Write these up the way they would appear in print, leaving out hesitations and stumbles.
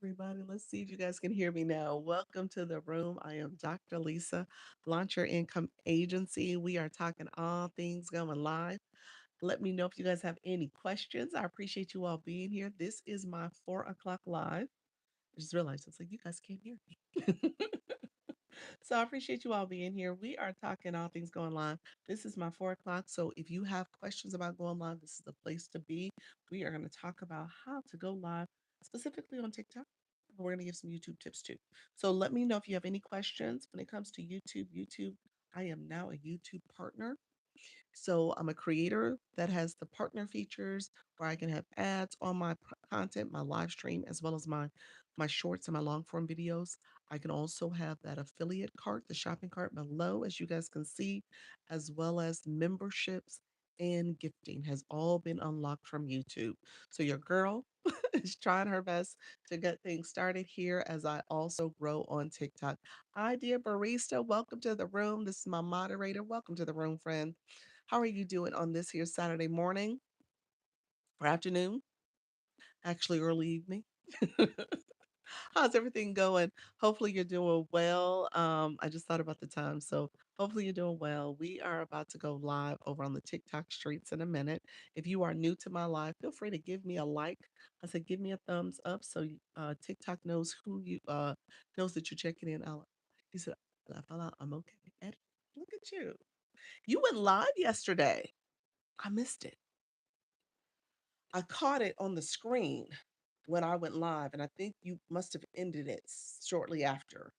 everybody. Let's see if you guys can hear me now. Welcome to the room. I am Dr. Lisa, Launch Your Income Agency. We are talking all things going live. Let me know if you guys have any questions. I appreciate you all being here. This is my 4 o'clock live. I just realized it's like you guys can't hear me. So I appreciate you all being here. We are talking all things going live. This is my 4 o'clock. So if you have questions about going live, this is the place to be. We are going to talk about how to go live specifically on TikTok. We're going to give some YouTube tips too. So let me know if you have any questions when it comes to YouTube. YouTube, I am now a YouTube partner. So I'm a creator that has the partner features where I can have ads on my content, my live stream, as well as my shorts and my long form videos. I can also have that affiliate cart, the shopping cart below, as you guys can see, as well as memberships and gifting has all been unlocked from YouTube. So your girl is trying her best to get things started here as I also grow on TikTok. Hi, dear barista. Welcome to the room. This is my moderator. Welcome to the room, friend. How are you doing on this here Saturday morning or afternoon? Actually, early evening. How's everything going? Hopefully you're doing well. I just thought about the time, so hopefully you're doing well. We are about to go live over on the TikTok streets in a minute. If you are new to my live, feel free to give me a like. I said give me a thumbs up so TikTok knows who you knows that you're checking in. He said, I'm okay. Ed, look at you. You went live yesterday. I missed it. I caught it on the screen when I went live, and I think you must have ended it shortly after.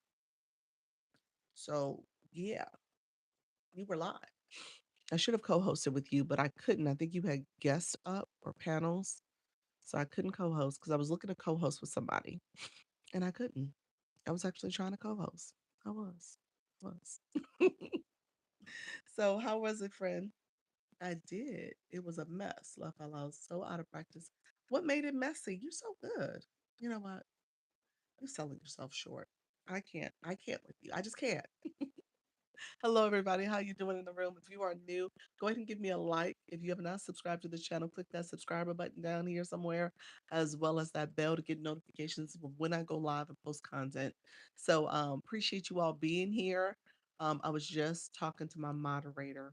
So, yeah, you were live. I should have co-hosted with you, but I couldn't. I think you had guests up or panels, so I couldn't co-host because I was looking to co-host with somebody, and I couldn't. I was actually trying to co-host. I was. I was. So, how was it, friend? I did. It was a mess. Left I was so out of practice. What made it messy? You're so good. You know what? You're selling yourself short. I can't with you. I just can't. Hello, everybody. How you doing in the room? If you are new, go ahead and give me a like. If you have not subscribed to the channel, click that subscriber button down here somewhere, as well as that bell to get notifications of when I go live and post content. So appreciate you all being here. I was just talking to my moderator,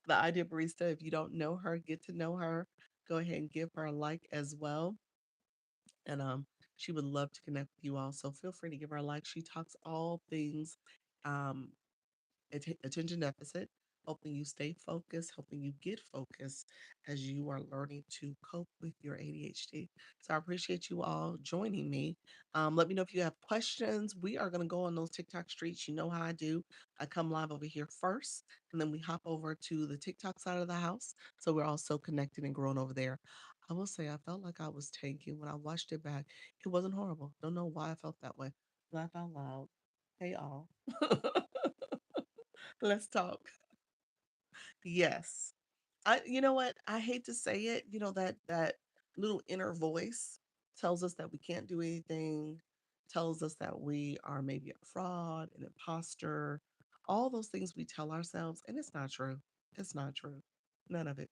the Idea Barista. If you don't know her, get to know her. Go ahead and give her a like as well. And she would love to connect with you all. So feel free to give her a like. She talks all things um, attention deficit, helping you stay focused, helping you get focused as you are learning to cope with your ADHD. So I appreciate you all joining me. Let me know if you have questions. We are going to go on those TikTok streets. You know how I do. I come live over here first, and then we hop over to the TikTok side of the house. So we're also connected and growing over there. I will say I felt like I was tanking when I watched it back. It wasn't horrible. Don't know why I felt that way. Laugh out loud. Hey all. Let's talk. Yes. You know what? I hate to say it, that little inner voice tells us that we can't do anything, tells us that we are maybe a fraud, an imposter, all those things we tell ourselves, and it's not true. It's not true. None of it.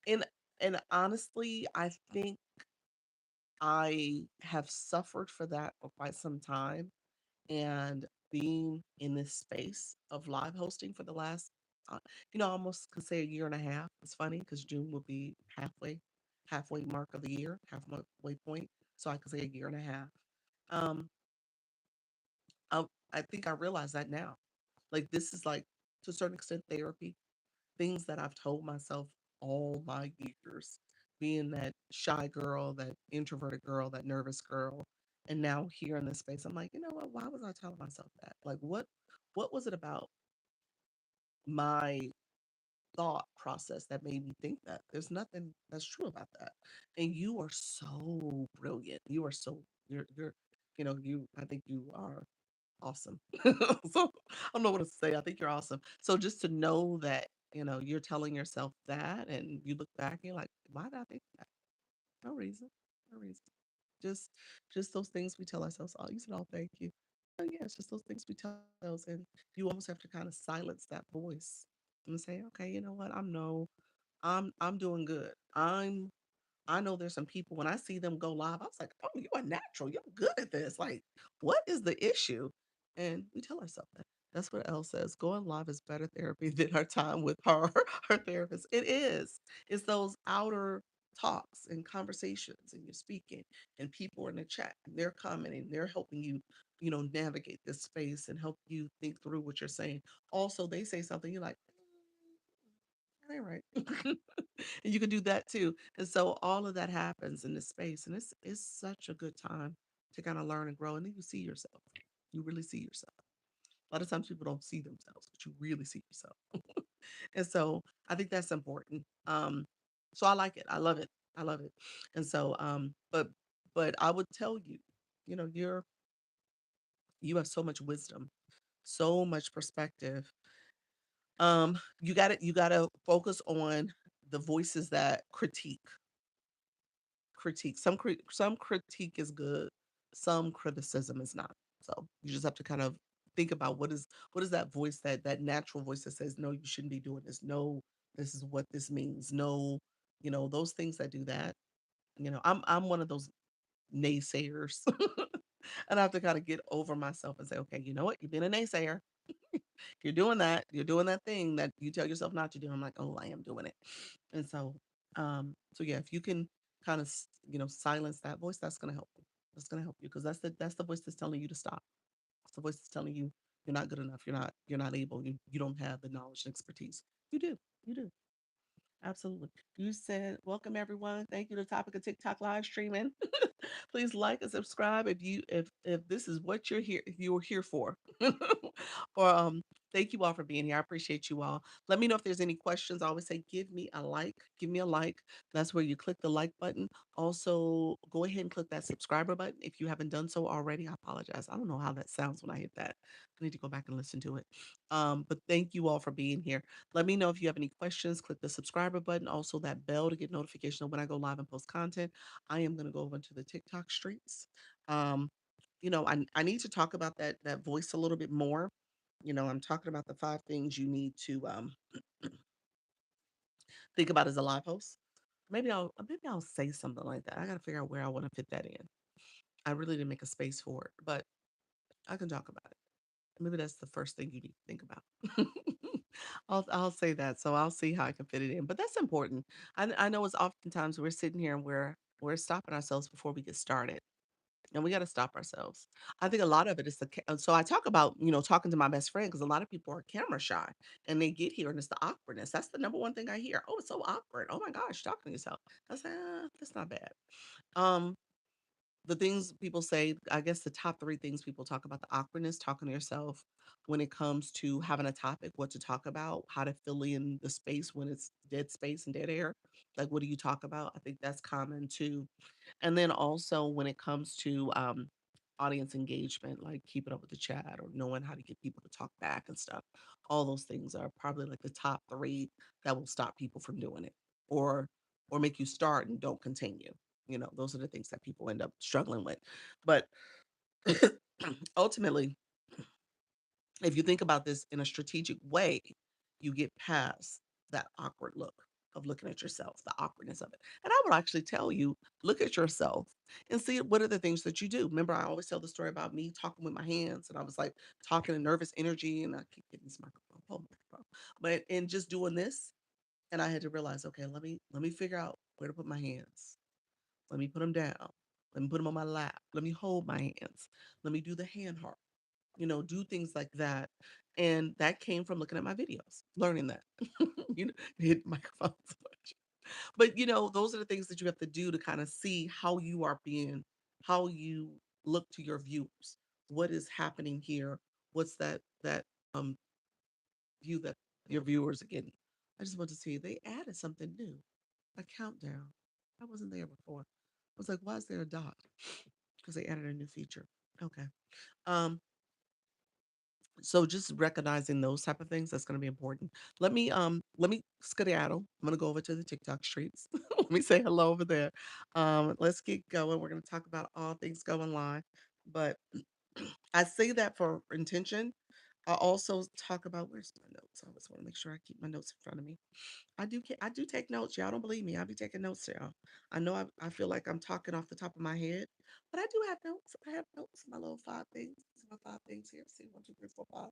And and honestly, I think I have suffered for that for quite some time and being in this space of live hosting for the last, uh, I almost could say a year and a half. It's funny because June will be halfway mark of the year, halfway point. So I could say a year and a half. Um, I, I think I realize that now. Like this is like to a certain extent therapy, things that I've told myself all my years, being that shy girl, that introverted girl, that nervous girl. And now here in this space, I'm like, you know what? Why was I telling myself that? Like what was it about my thought process that made me think that? There's nothing that's true about that. And you are so brilliant. You are so you're I think you are awesome. So I don't know what to say. I think you're awesome. So just to know that, you're telling yourself that and you look back and you're like, why did I think that? No reason. No reason. Just just those things we tell ourselves. Oh, you said, oh, thank you. Oh yeah, it's just those things we tell ourselves. And you almost have to kind of silence that voice and say, okay, you know what? I'm no, I'm doing good. I'm I know there's some people when I see them go live, I was like, "Oh, you are natural. You're good at this. Like, what is the issue?" And we tell ourselves that. That's what Elle says. Going live is better therapy than our time with her, her therapist. It is. It's those outer talks and conversations, and you're speaking, and people are in the chat, and they're commenting, they're helping you, navigate this space and help you think through what you're saying. Also, they say something, you're like, that ain't right. And you can do that too. And so all of that happens in this space. And it's such a good time to kind of learn and grow. And then you see yourself. You really see yourself. A lot of times people don't see themselves, but you really see yourself. And so I think that's important. So I like it. I love it. I love it. And so but I would tell you, you have so much wisdom, so much perspective. You gotta focus on the voices that critique. Some critique is good, some criticism is not. So you just have to kind of think about what is that voice, that natural voice that says, no, you shouldn't be doing this. No, this is what this means. No, those things that do that. I'm one of those naysayers. And I have to kind of get over myself and say, okay, you know what? You've been a naysayer. You're doing that. You're doing that thing that you tell yourself not to do. I'm like, oh, I am doing it. And so yeah, if you can kind of, silence that voice, that's going to help you. That's going to help you because that's the voice that's telling you to stop. It's the voice that's telling you you're not good enough. You're not able. You don't have the knowledge and expertise. You do. You do. Absolutely. You said, welcome everyone. Thank you to Topic of TikTok live streaming. Please like and subscribe if this is what you're here for. Or thank you all for being here. I appreciate you all. Let me know if there's any questions. I always say give me a like. Give me a like. That's where you click the like button. Also, go ahead and click that subscriber button if you haven't done so already. I apologize. I don't know how that sounds when I hit that. I need to go back and listen to it. But thank you all for being here. Let me know if you have any questions. Click the subscriber button, also that bell to get notification of when I go live and post content. I am going to go over into the TikTok streets. Um, I need to talk about that voice a little bit more. I'm talking about the 5 things you need to think about as a live host. Maybe I'll say something like that. I got to figure out where I want to fit that in. I really didn't make a space for it, but I can talk about it. Maybe that's the first thing you need to think about. I'll say that. So I'll see how I can fit it in. But that's important. I know it's oftentimes we're sitting here and we're stopping ourselves before we get started. And we got to stop ourselves. I think a lot of it is so I talk about, talking to my best friend because a lot of people are camera shy and they get here and it's the awkwardness. That's the number one thing I hear. Oh, it's so awkward. Oh my gosh, talking to yourself. I say, that's not bad. Um, the things people say, I guess the top 3 things people talk about: the awkwardness, talking to yourself when it comes to having a topic, what to talk about, how to fill in the space when it's dead space and dead air. Like, what do you talk about? I think that's common too. And then also when it comes to audience engagement, like keeping up with the chat or knowing how to get people to talk back and stuff. All those things are probably like the top 3 that will stop people from doing it or make you start and don't continue. Those are the things that people end up struggling with. But ultimately, if you think about this in a strategic way, you get past that awkward look of looking at yourself, the awkwardness of it. And I would actually tell you, look at yourself and see what are the things that you do. Remember, I always tell the story about me talking with my hands, and I was like talking in nervous energy, and I keep getting this microphone, microphone. But in just doing this, and I had to realize, okay, let me figure out where to put my hands. Let me put them down. Let me put them on my lap. Let me hold my hands. Let me do the hand heart, do things like that. And that came from looking at my videos, learning that, hit microphones. But, those are the things that you have to do to kind of see how you look to your viewers. What is happening here? What's that um view that your viewers are getting? I just want to see they added something new, a countdown. I wasn't there before. I was like, why is there a dot? Because they added a new feature. Okay. Um, so just recognizing those type of things, that's going to be important. Let me skedaddle. I'm going to go over to the TikTok streets. Let me say hello over there. Let's get going. We're going to talk about all things going live. But I say that for intention. I also talk about where's my notes. I always want to make sure I keep my notes in front of me. I do take notes. Y'all don't believe me. I be taking notes, y'all. I know I feel like I'm talking off the top of my head, but I do have notes. I have notes. My little five things. My five things here. See, one, two, three, four, five.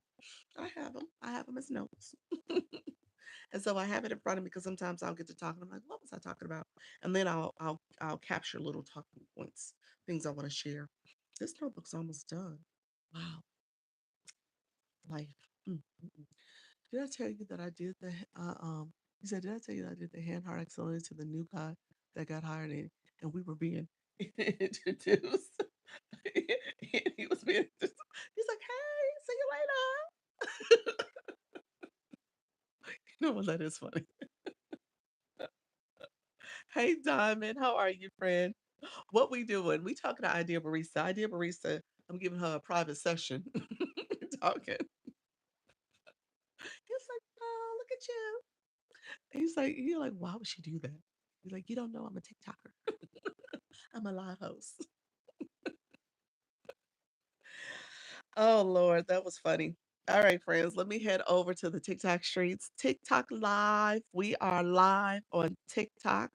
I have them. I have them as notes. And so I have it in front of me because sometimes I'll get to talking. I'm like, what was I talking about? And then I'll capture little talking points, things I want to share. This notebook's almost done. Wow, life. Mm, mm, mm. Did I tell you that I did the he said, did I tell you that I did the hand heart accelerator to the new guy that got hired in and we were being introduced? He was being he's like, hey, see you later. You know what, that is funny. Hey Diamond, how are you, friend? What we doing? We talking to Idea Barista. Idea Barista, I'm giving her a private session. Talking. He's like, oh, look at you. He's like, you're like, why would she do that? He's like, you don't know I'm a TikToker. I'm a live host. Oh Lord, that was funny. All right, friends, let me head over to the TikTok streets. TikTok live. We are live on TikTok.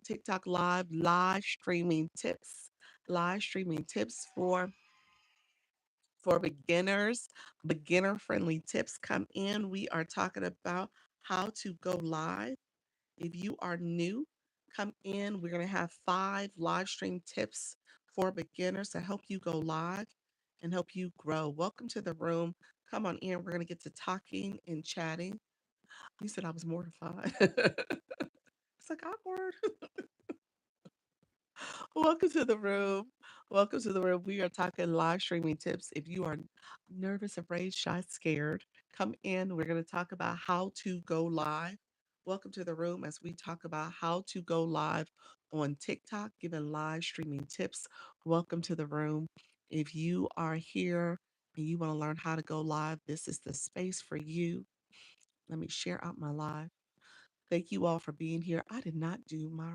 TikTok live, live streaming tips. Live streaming tips for beginners, beginner friendly tips come in. We are talking about how to go live. If you are new, come in. We're going to have 5 live stream tips for beginners to help you go live and help you grow. Welcome to the room. Come on in. We're going to get to talking and chatting. You said I was mortified. It's like awkward. Welcome to the room. Welcome to the room. We are talking live streaming tips. If you are nervous, afraid, shy, scared, come in. We're going to talk about how to go live. Welcome to the room as we talk about how to go live on TikTok, giving live streaming tips. Welcome to the room. If you are here and you want to learn how to go live, this is the space for you. Let me share out my live. Thank you all for being here. I did not do my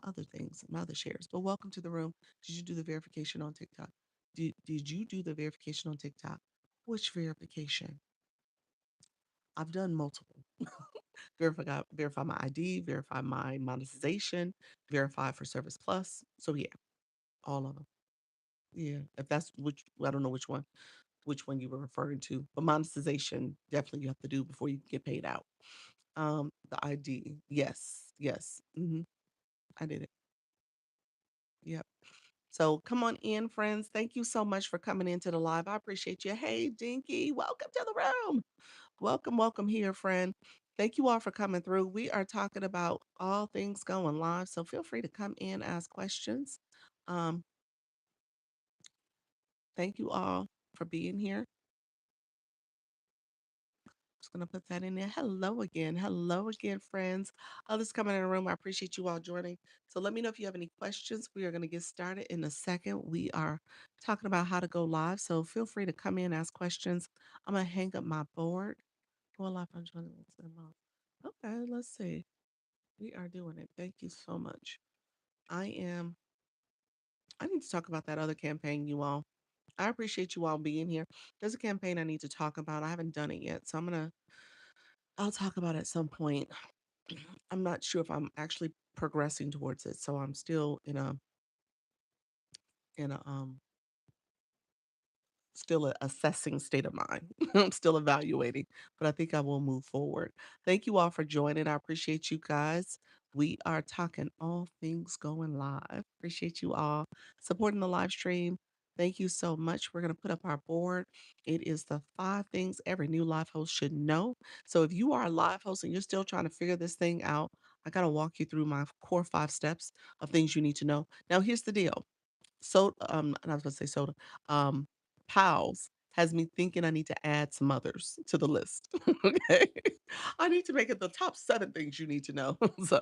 other things, my other shares, but welcome to the room. Did you do the verification on TikTok? Did you do the verification on TikTok? Which verification? I've done multiple. Verify my ID, verify my monetization, verify for Service Plus. So yeah, all of them. Yeah, if that's which I don't know which one you were referring to, but monetization definitely you have to do before you get paid out. The ID, yes, yes. I did it. Yep. So come on in, friends. Thank you so much for coming into the live. I appreciate you. Hey, Dinky, welcome to the room. Welcome, welcome here, friend. Thank you all for coming through. We are talking about all things going live. So feel free to come in, ask questions. Um, thank you all for being here. Just gonna put that in there. Hello again. Hello again, friends. Others coming in the room. I appreciate you all joining. So let me know if you have any questions. We are gonna get started in a second. We are talking about how to go live. So feel free to come in, ask questions. I'm gonna hang up my board. Go live on Okay, let's see. We are doing it. Thank you so much. I am I need to talk about that other campaign, you all. I appreciate you all being here. There's a campaign I need to talk about. I haven't done it yet. So I'll talk about it at some point. I'm not sure if I'm actually progressing towards it. So I'm still in a still a assessing state of mind. I'm still evaluating, but I think I will move forward. Thank you all for joining. I appreciate you guys. We are talking all things going live. Appreciate you all supporting the live stream. Thank you so much. We're going to put up our board. It is the 5 things every new live host should know. So if you are a live host and you're still trying to figure this thing out, I got to walk you through my core 5 steps of things you need to know. Now, here's the deal. So, and I was gonna say soda. Um, Pals has me thinking I need to add some others to the list. Okay, I need to make it the top 7 things you need to know. So,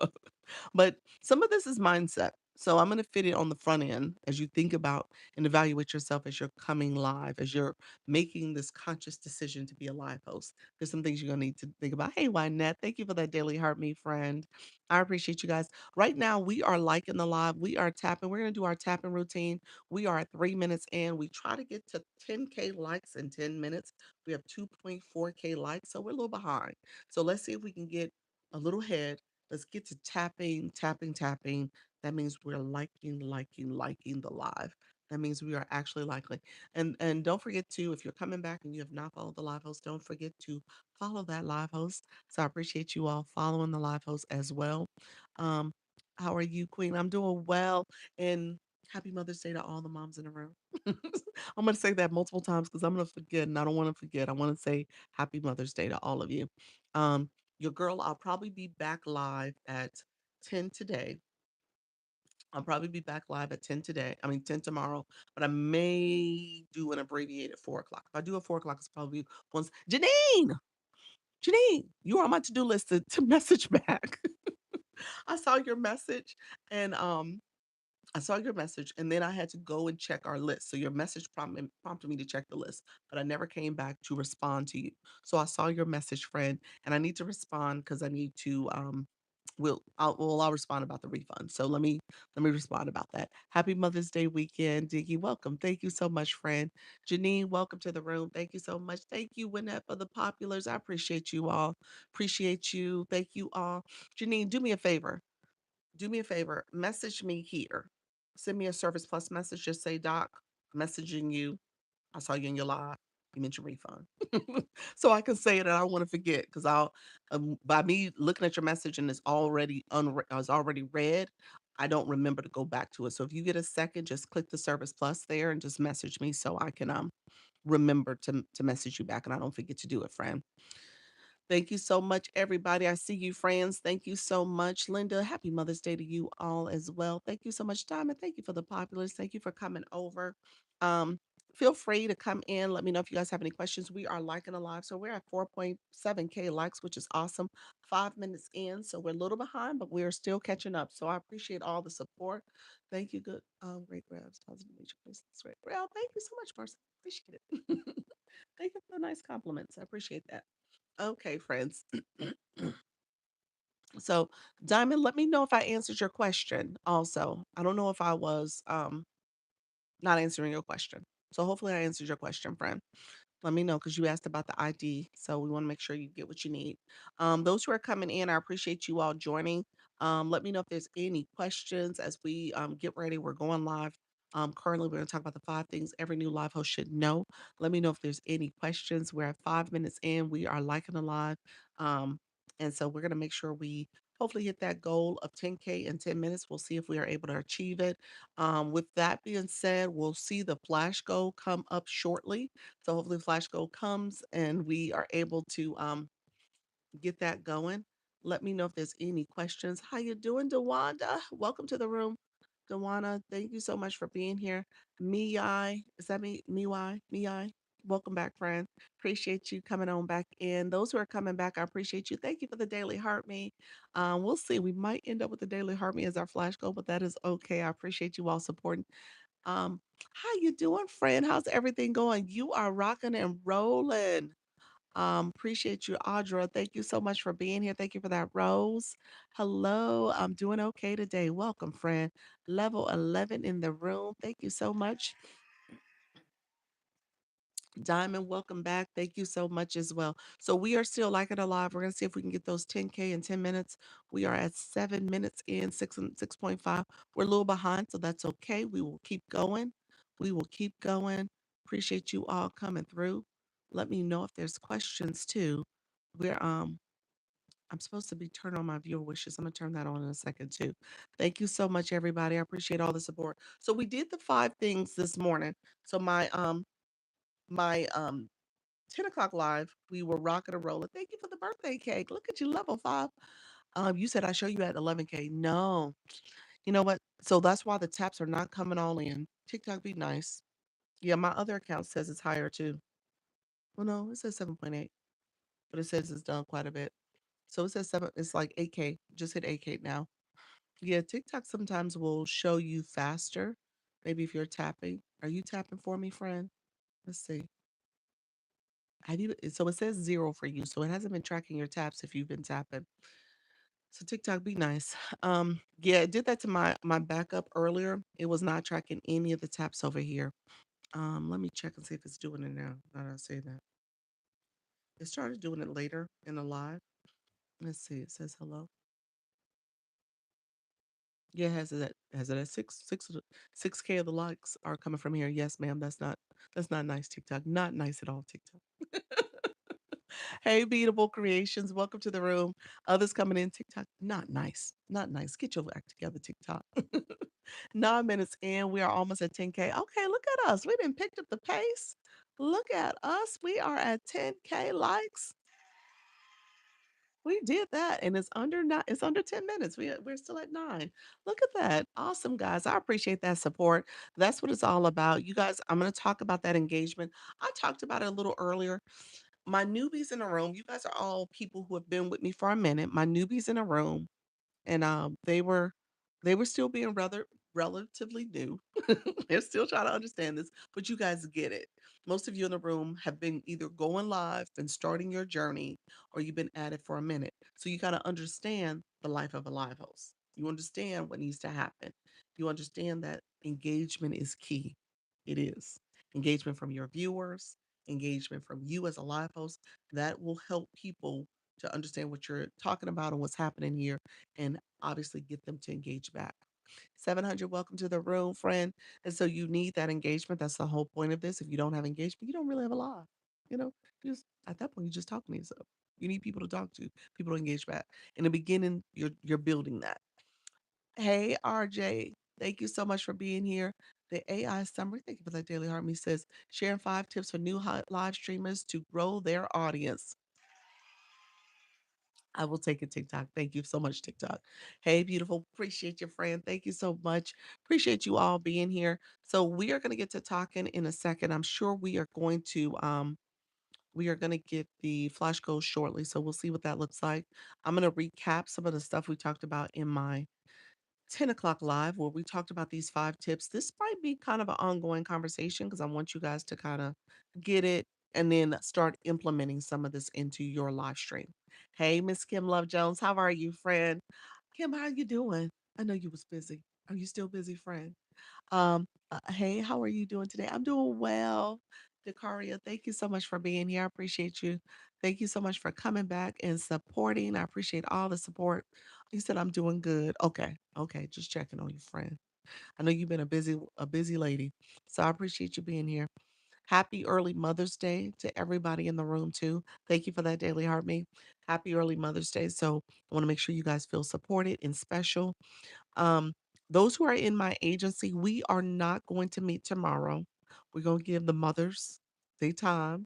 but some of this is mindset. So I'm going to fit it on the front end as you think about and evaluate yourself as you're coming live, as you're making this conscious decision to be a live host. There's some things you're going to need to think about. Hey, Wynette, thank you for that daily heart me friend. I appreciate you guys. Right now, we are liking the live. We are tapping. We're going to do our tapping routine. We are at 3 minutes in. We try to get to 10K likes in 10 minutes. We have 2.4K likes, so we're a little behind. So let's see if we can get a little ahead. Let's get to tapping, tapping, tapping. That means we're liking the live. That means we are actually liking. And don't forget to, if you're coming back and you have not followed the live host, don't forget to follow that live host. So I appreciate you all following the live host as well. Um, how are you, Queen? I'm doing well. And happy Mother's Day to all the moms in the room. I'm gonna say that multiple times because I'm gonna forget and I don't want to forget. I want to say happy Mother's Day to all of you. Um, your girl, I'll probably be back live at 10 today. I'll probably be back live at 10 today. I mean 10 tomorrow, but I may do an abbreviated 4 o'clock. If I do a 4 o'clock, it's probably once. Janine, you are on my to-do list to message back. I saw your message and I saw your message and then I had to go and check our list. So your message prompted me to check the list, but I never came back to respond to you. So I saw your message, friend, and I need to respond because I need to I'll respond about the refund. So let me respond about that. Happy Mother's Day weekend, Diggy. Welcome. Thank you so much, friend. Janine, welcome to the room. Thank you so much. Thank you, Wynette, for the populars. I appreciate you all. Appreciate you. Thank you all. Janine, do me a favor, message me here. Send me a Service Plus message. Just say, Doc, messaging you. I saw you in your live. You mentioned refund. So I can say it and I don't want to forget because by me looking at your message and it's already read, I don't remember to go back to it. So if you get a second, just click the Service Plus there and just message me so I can remember to message you back and I don't forget to do it, friend. Thank you so much, everybody. I see you, friends. Thank you so much, Linda. Happy Mother's Day to you all as well. Thank you so much, Diamond. Thank you for the populars. Thank you for coming over. Um, feel free to come in. Let me know if you guys have any questions. We are liking a live, so we're at 4.7K likes, which is awesome. 5 minutes in, so we're a little behind, but we're still catching up. So I appreciate all the support. Thank you. Good, great grabs, positive nature. Great. Well, thank you so much, Marcy. Appreciate it. Thank you for the nice compliments. I appreciate that. Okay, friends. So, Diamond, let me know if I answered your question also. I don't know if I was not answering your question. So hopefully I answered your question, friend. Let me know because you asked about the ID. So we want to make sure you get what you need. Those who are coming in, I appreciate you all joining. Let me know if there's any questions as we get ready. We're going live. Currently, we're going to talk about the 5 things every new live host should know. Let me know if there's any questions. We're at 5 minutes in. We are liking the live. And so we're going to make sure we hopefully hit that goal of 10K in 10 minutes. We'll see if we are able to achieve it. With that being said, we'll see the flash goal come up shortly. So hopefully Flash Gold comes and we are able to get that going. Let me know if there's any questions. How you doing, Dewanda? Welcome to the room. Dewana, thank you so much for being here. Miyai, is that me? Miwai? Miyai? Welcome back, friend. Appreciate you coming on back in. Those who are coming back, I appreciate you. Thank you for the daily heart me. We'll see. We might end up with the daily heart me as our flash goal, but that is okay. I appreciate you all supporting. How you doing, friend? How's everything going? You are rocking and rolling. Appreciate you, Audra. Thank you so much for being here. Thank you for that, Rose. Hello, I'm doing okay today. Welcome, friend. Level 11 in the room. Thank you so much. Diamond, welcome back. Thank you so much as well. So we are still like it alive. We're gonna see if we can get those 10K in 10 minutes. We are at 7 minutes in, 6.5. We're a little behind, so that's okay. We will keep going. We will keep going. Appreciate you all coming through. Let me know if there's questions too. We're I'm supposed to be turning on my viewer wishes. I'm gonna turn that on in a second too. Thank you so much, everybody. I appreciate all the support. So we did the 5 things this morning. So my 10 o'clock live, we were rocking and rolling. Thank you for the birthday cake. Look at you, level 5. You said I show you at 11K. No. You know what? So that's why the taps are not coming all in. TikTok be nice. Yeah, my other account says it's higher too. Well, no, it says 7.8, but it says it's done quite a bit. So it says 7, it's like 8K. Just hit 8K now. Yeah, TikTok sometimes will show you faster. Maybe if you're tapping. Are you tapping for me, friend? Let's see. Have you so it says 0 for you, so it hasn't been tracking your taps if you've been tapping. So TikTok, be nice. Yeah, it did that to my backup earlier. It was not tracking any of the taps over here. Let me check and see if it's doing it now. Now that I say that. It started doing it later in the live. Let's see. It says hello. Yeah, has it at 6K of the likes are coming from here. Yes, ma'am. That's not nice, TikTok. Not nice at all, TikTok. Hey, Beatable Creations. Welcome to the room. Others coming in, TikTok. Not nice. Not nice. Get your act together, TikTok. 9 minutes in. We are almost at 10K. Okay, look at us. We didn't picked up the pace. Look at us. We are at 10K likes. We did that, and it's under 10 minutes. We're still at 9. Look at that. Awesome, guys. I appreciate that support. That's what it's all about. You guys, I'm gonna talk about that engagement. I talked about it a little earlier. My newbies in the room, you guys are all people who have been with me for a minute. My newbies in the room, and they were still being rather relatively new. They're still trying to understand this, but you guys get it. Most of you in the room have been either going live and starting your journey, or you've been at it for a minute. So you got to understand the life of a live host. You understand what needs to happen. You understand that engagement is key. It is engagement from your viewers, engagement from you as a live host. That will help people to understand what you're talking about and what's happening here, and obviously get them to engage back. 700, welcome to the room, friend. And so you need that engagement. That's the whole point of this. If you don't have engagement, you don't really have a live. You know, just at that point, you just talking to yourself. You need people to talk to, people to engage back. In the beginning, you're building that. Hey, RJ, thank you so much for being here. The AI summary, thank you for that daily harmony says sharing 5 tips for new live streamers to grow their audience. I will take it, TikTok. Thank you so much, TikTok. Hey, beautiful. Appreciate your friend. Thank you so much. Appreciate you all being here. So we are going to get to talking in a second. I'm sure we are going to get the flash goals shortly. So we'll see what that looks like. I'm going to recap some of the stuff we talked about in my 10 o'clock live where we talked about these 5 tips. This might be kind of an ongoing conversation because I want you guys to kind of get it and then start implementing some of this into your live stream. Hey, Miss Kim Love Jones, how are you, friend? Kim, how you doing? I know you was busy. Are you still busy, friend? Hey, how are you doing today? I'm doing well. Dekaria, thank you so much for being here. I appreciate you. Thank you so much for coming back and supporting. I appreciate all the support. You said I'm doing good. Okay. Okay. Just checking on you, friend. I know you've been a busy lady. So I appreciate you being here. Happy early Mother's Day to everybody in the room too. Thank you for that daily heart me. Happy early Mother's Day. So I want to make sure you guys feel supported and special. Um, those who are in my agency, we are not going to meet tomorrow. We're going to give the mothers their time.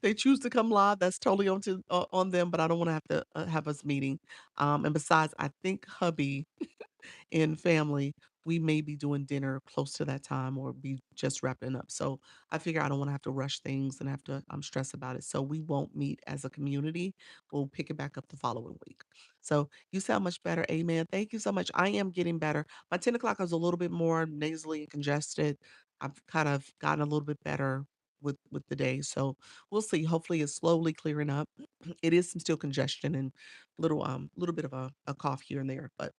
They choose to come live. That's totally on them, but I don't want to have to have us meeting. And besides, I think hubby in family, we may be doing dinner close to that time or be just wrapping up. So I figure I don't want to have to rush things and have to, I'm stressed about it. So we won't meet as a community. We'll pick it back up the following week. So you sound much better. Amen. Thank you so much. I am getting better. My 10 o'clock was a little bit more nasally and congested. I've kind of gotten a little bit better with the day. So we'll see. Hopefully it's slowly clearing up. It is some still congestion and little bit of a cough here and there, but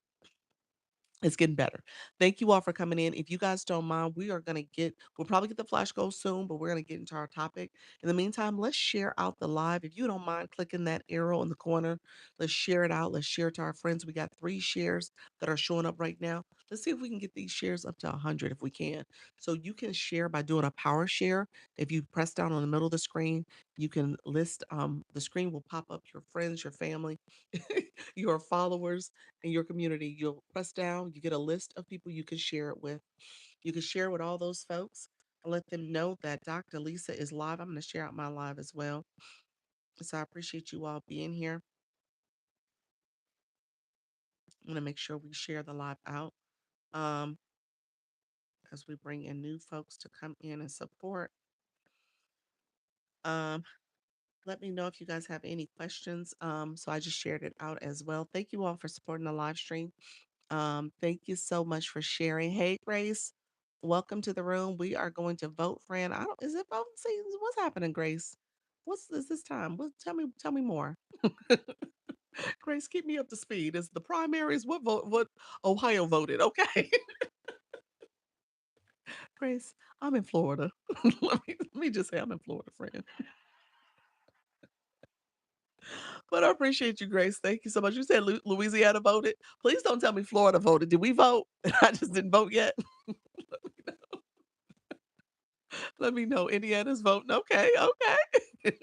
it's getting better. Thank you all for coming in. If you guys don't mind, we'll probably get the flash goal soon, but we're going to get into our topic. In the meantime, let's share out the live. If you don't mind clicking that arrow in the corner, let's share it out. Let's share it to our friends. We got 3 shares that are showing up right now. Let's see if we can get these shares up to 100 if we can. So you can share by doing a power share. If you press down on the middle of the screen, you can list, the screen will pop up your friends, your family, your followers, in your community. You'll press down, you get a list of people you can share it with. You can share with all those folks and let them know that Dr. Lisa is live. I'm going to share out my live as well. So I appreciate you all being here. I'm going to make sure we share the live out um, as we bring in new folks to come in and support. Um, Let me know if you guys have any questions. So I just shared it out as well. Thank you all for supporting the live stream. Thank you so much for sharing. Hey, Grace, welcome to the room. We are going to vote, friend. I don't. Is it voting season? What's happening, Grace? What's this time? What? Tell me more. Grace, keep me up to speed. Is the primaries? What vote? What Ohio voted? Okay, Grace, I'm in Florida. Let me just say I'm in Florida, friend. But I appreciate you, Grace. Thank you so much. You said Louisiana voted. Please don't tell me Florida voted. Did we vote? I just didn't vote yet. Let me know. Let me know. Indiana's voting. Okay, okay.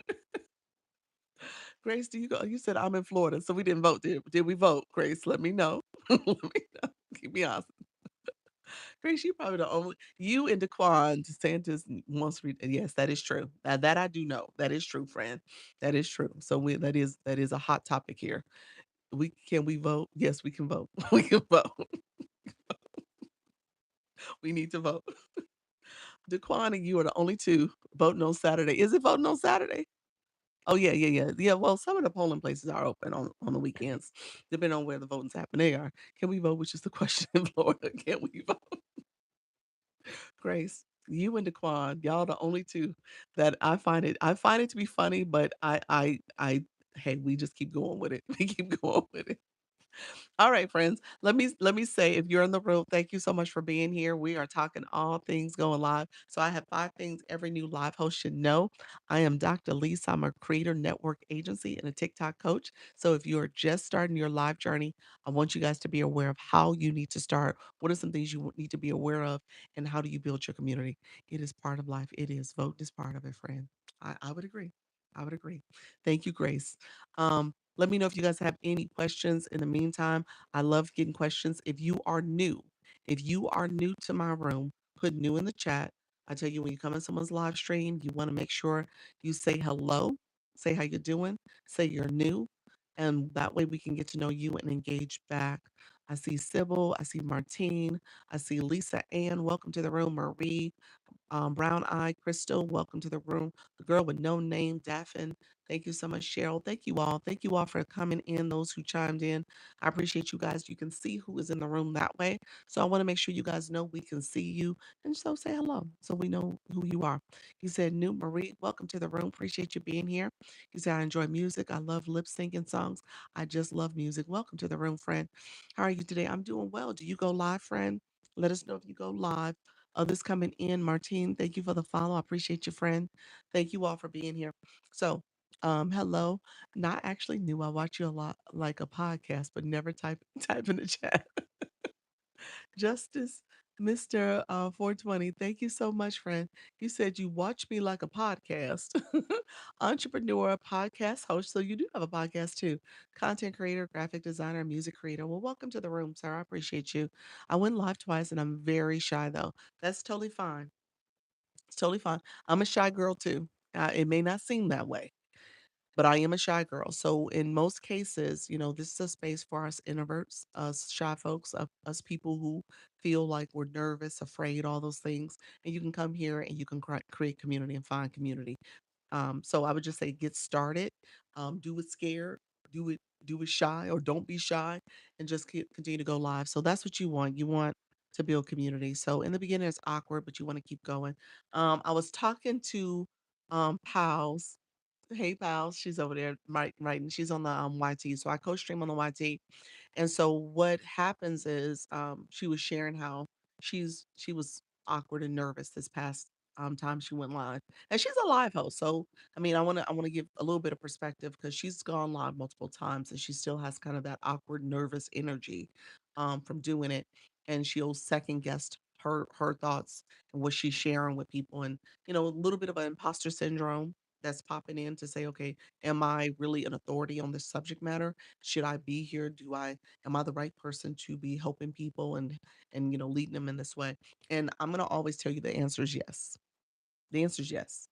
Grace, do you go? You said I'm in Florida, so we didn't vote. Did we vote, Grace? Let me know. Let me know. Keep me honest. Grace, you probably the only you and Daquan DeSantis wants to. Yes, that is true. That I do know. That is true, friend. That is true. So that is a hot topic here. We vote? Yes, we can vote. We can vote. We need to vote. Daquan and you are the only two voting on Saturday. Is it voting on Saturday? Oh yeah, yeah, yeah. Yeah, well, some of the polling places are open on the weekends, depending on where the voting's happening. They are. Can we vote? Which is the question in Florida. Can we vote? Grace, you and Daquan, y'all the only two that I find it to be funny, but I hey, we just keep going with it. We keep going with it. All right, friends. Let me say, if you're in the room, thank you so much for being here. We are talking all things going live. So I have 5 things every new live host should know. I am Dr. Lisa. I'm a creator network agency and a TikTok coach. So if you are just starting your live journey, I want you guys to be aware of how you need to start. What are some things you need to be aware of, and how do you build your community? It is part of life. It is. Vote is part of it, friend. I would agree. I would agree. Thank you, Grace. Let me know if you guys have any questions. In the meantime, I love getting questions. If you are new to my room, put new in the chat. I tell you, when you come in someone's live stream, you want to make sure you say hello, say how you're doing, say you're new, and that way we can get to know you and engage back. I see Sybil, I see Martine, I see Lisa Ann. Welcome to the room, Marie. Brown Eye Crystal, welcome to the room. The girl with no name, Daphne. Thank you so much, Cheryl. Thank you all. Thank you all for coming in, those who chimed in. I appreciate you guys. You can see who is in the room that way. So I want to make sure you guys know we can see you. And so say hello so we know who you are. You said, New Marie, welcome to the room. Appreciate you being here. You said, I enjoy music. I love lip syncing songs. I just love music. Welcome to the room, friend. How are you today? I'm doing well. Do you go live, friend? Let us know if you go live. Others coming in. Martine, thank you for the follow. I appreciate you, friend. Thank you all for being here. So, hello. Not actually new. I watch you a lot like a podcast, but never type type in the chat. Justice, Mr. 420, thank you so much, friend. You said you watch me like a podcast. Entrepreneur, podcast host. So you do have a podcast too. Content creator, graphic designer, music creator. Well, welcome to the room, sir. I appreciate you. I went live twice and I'm very shy though. That's totally fine. It's totally fine. I'm a shy girl too. It may not seem that way, but I am a shy girl. So in most cases, this is a space for us introverts, us shy folks, us people who feel like we're nervous, afraid, all those things. And you can come here and you can create community and find community. So I would just say get started. Do it scared. Do it do it shy, or don't be shy, and just continue to go live. So that's what you want. You want to build community. So in the beginning it's awkward, but you want to keep going. I was talking to pals. Hey pals, she's over there writing. She's on the YT. So I co-stream on the YT. And so what happens is, she was sharing how she was awkward and nervous this past time she went live. And she's a live host. So I mean, I wanna give a little bit of perspective because she's gone live multiple times and she still has kind of that awkward, nervous energy from doing it. And she'll second guess her thoughts and what she's sharing with people. And a little bit of an imposter syndrome that's popping in to say, okay, am I really an authority on this subject matter? Should I be here? Am I the right person to be helping people and leading them in this way? And I'm gonna always tell you the answer is yes. The answer is yes,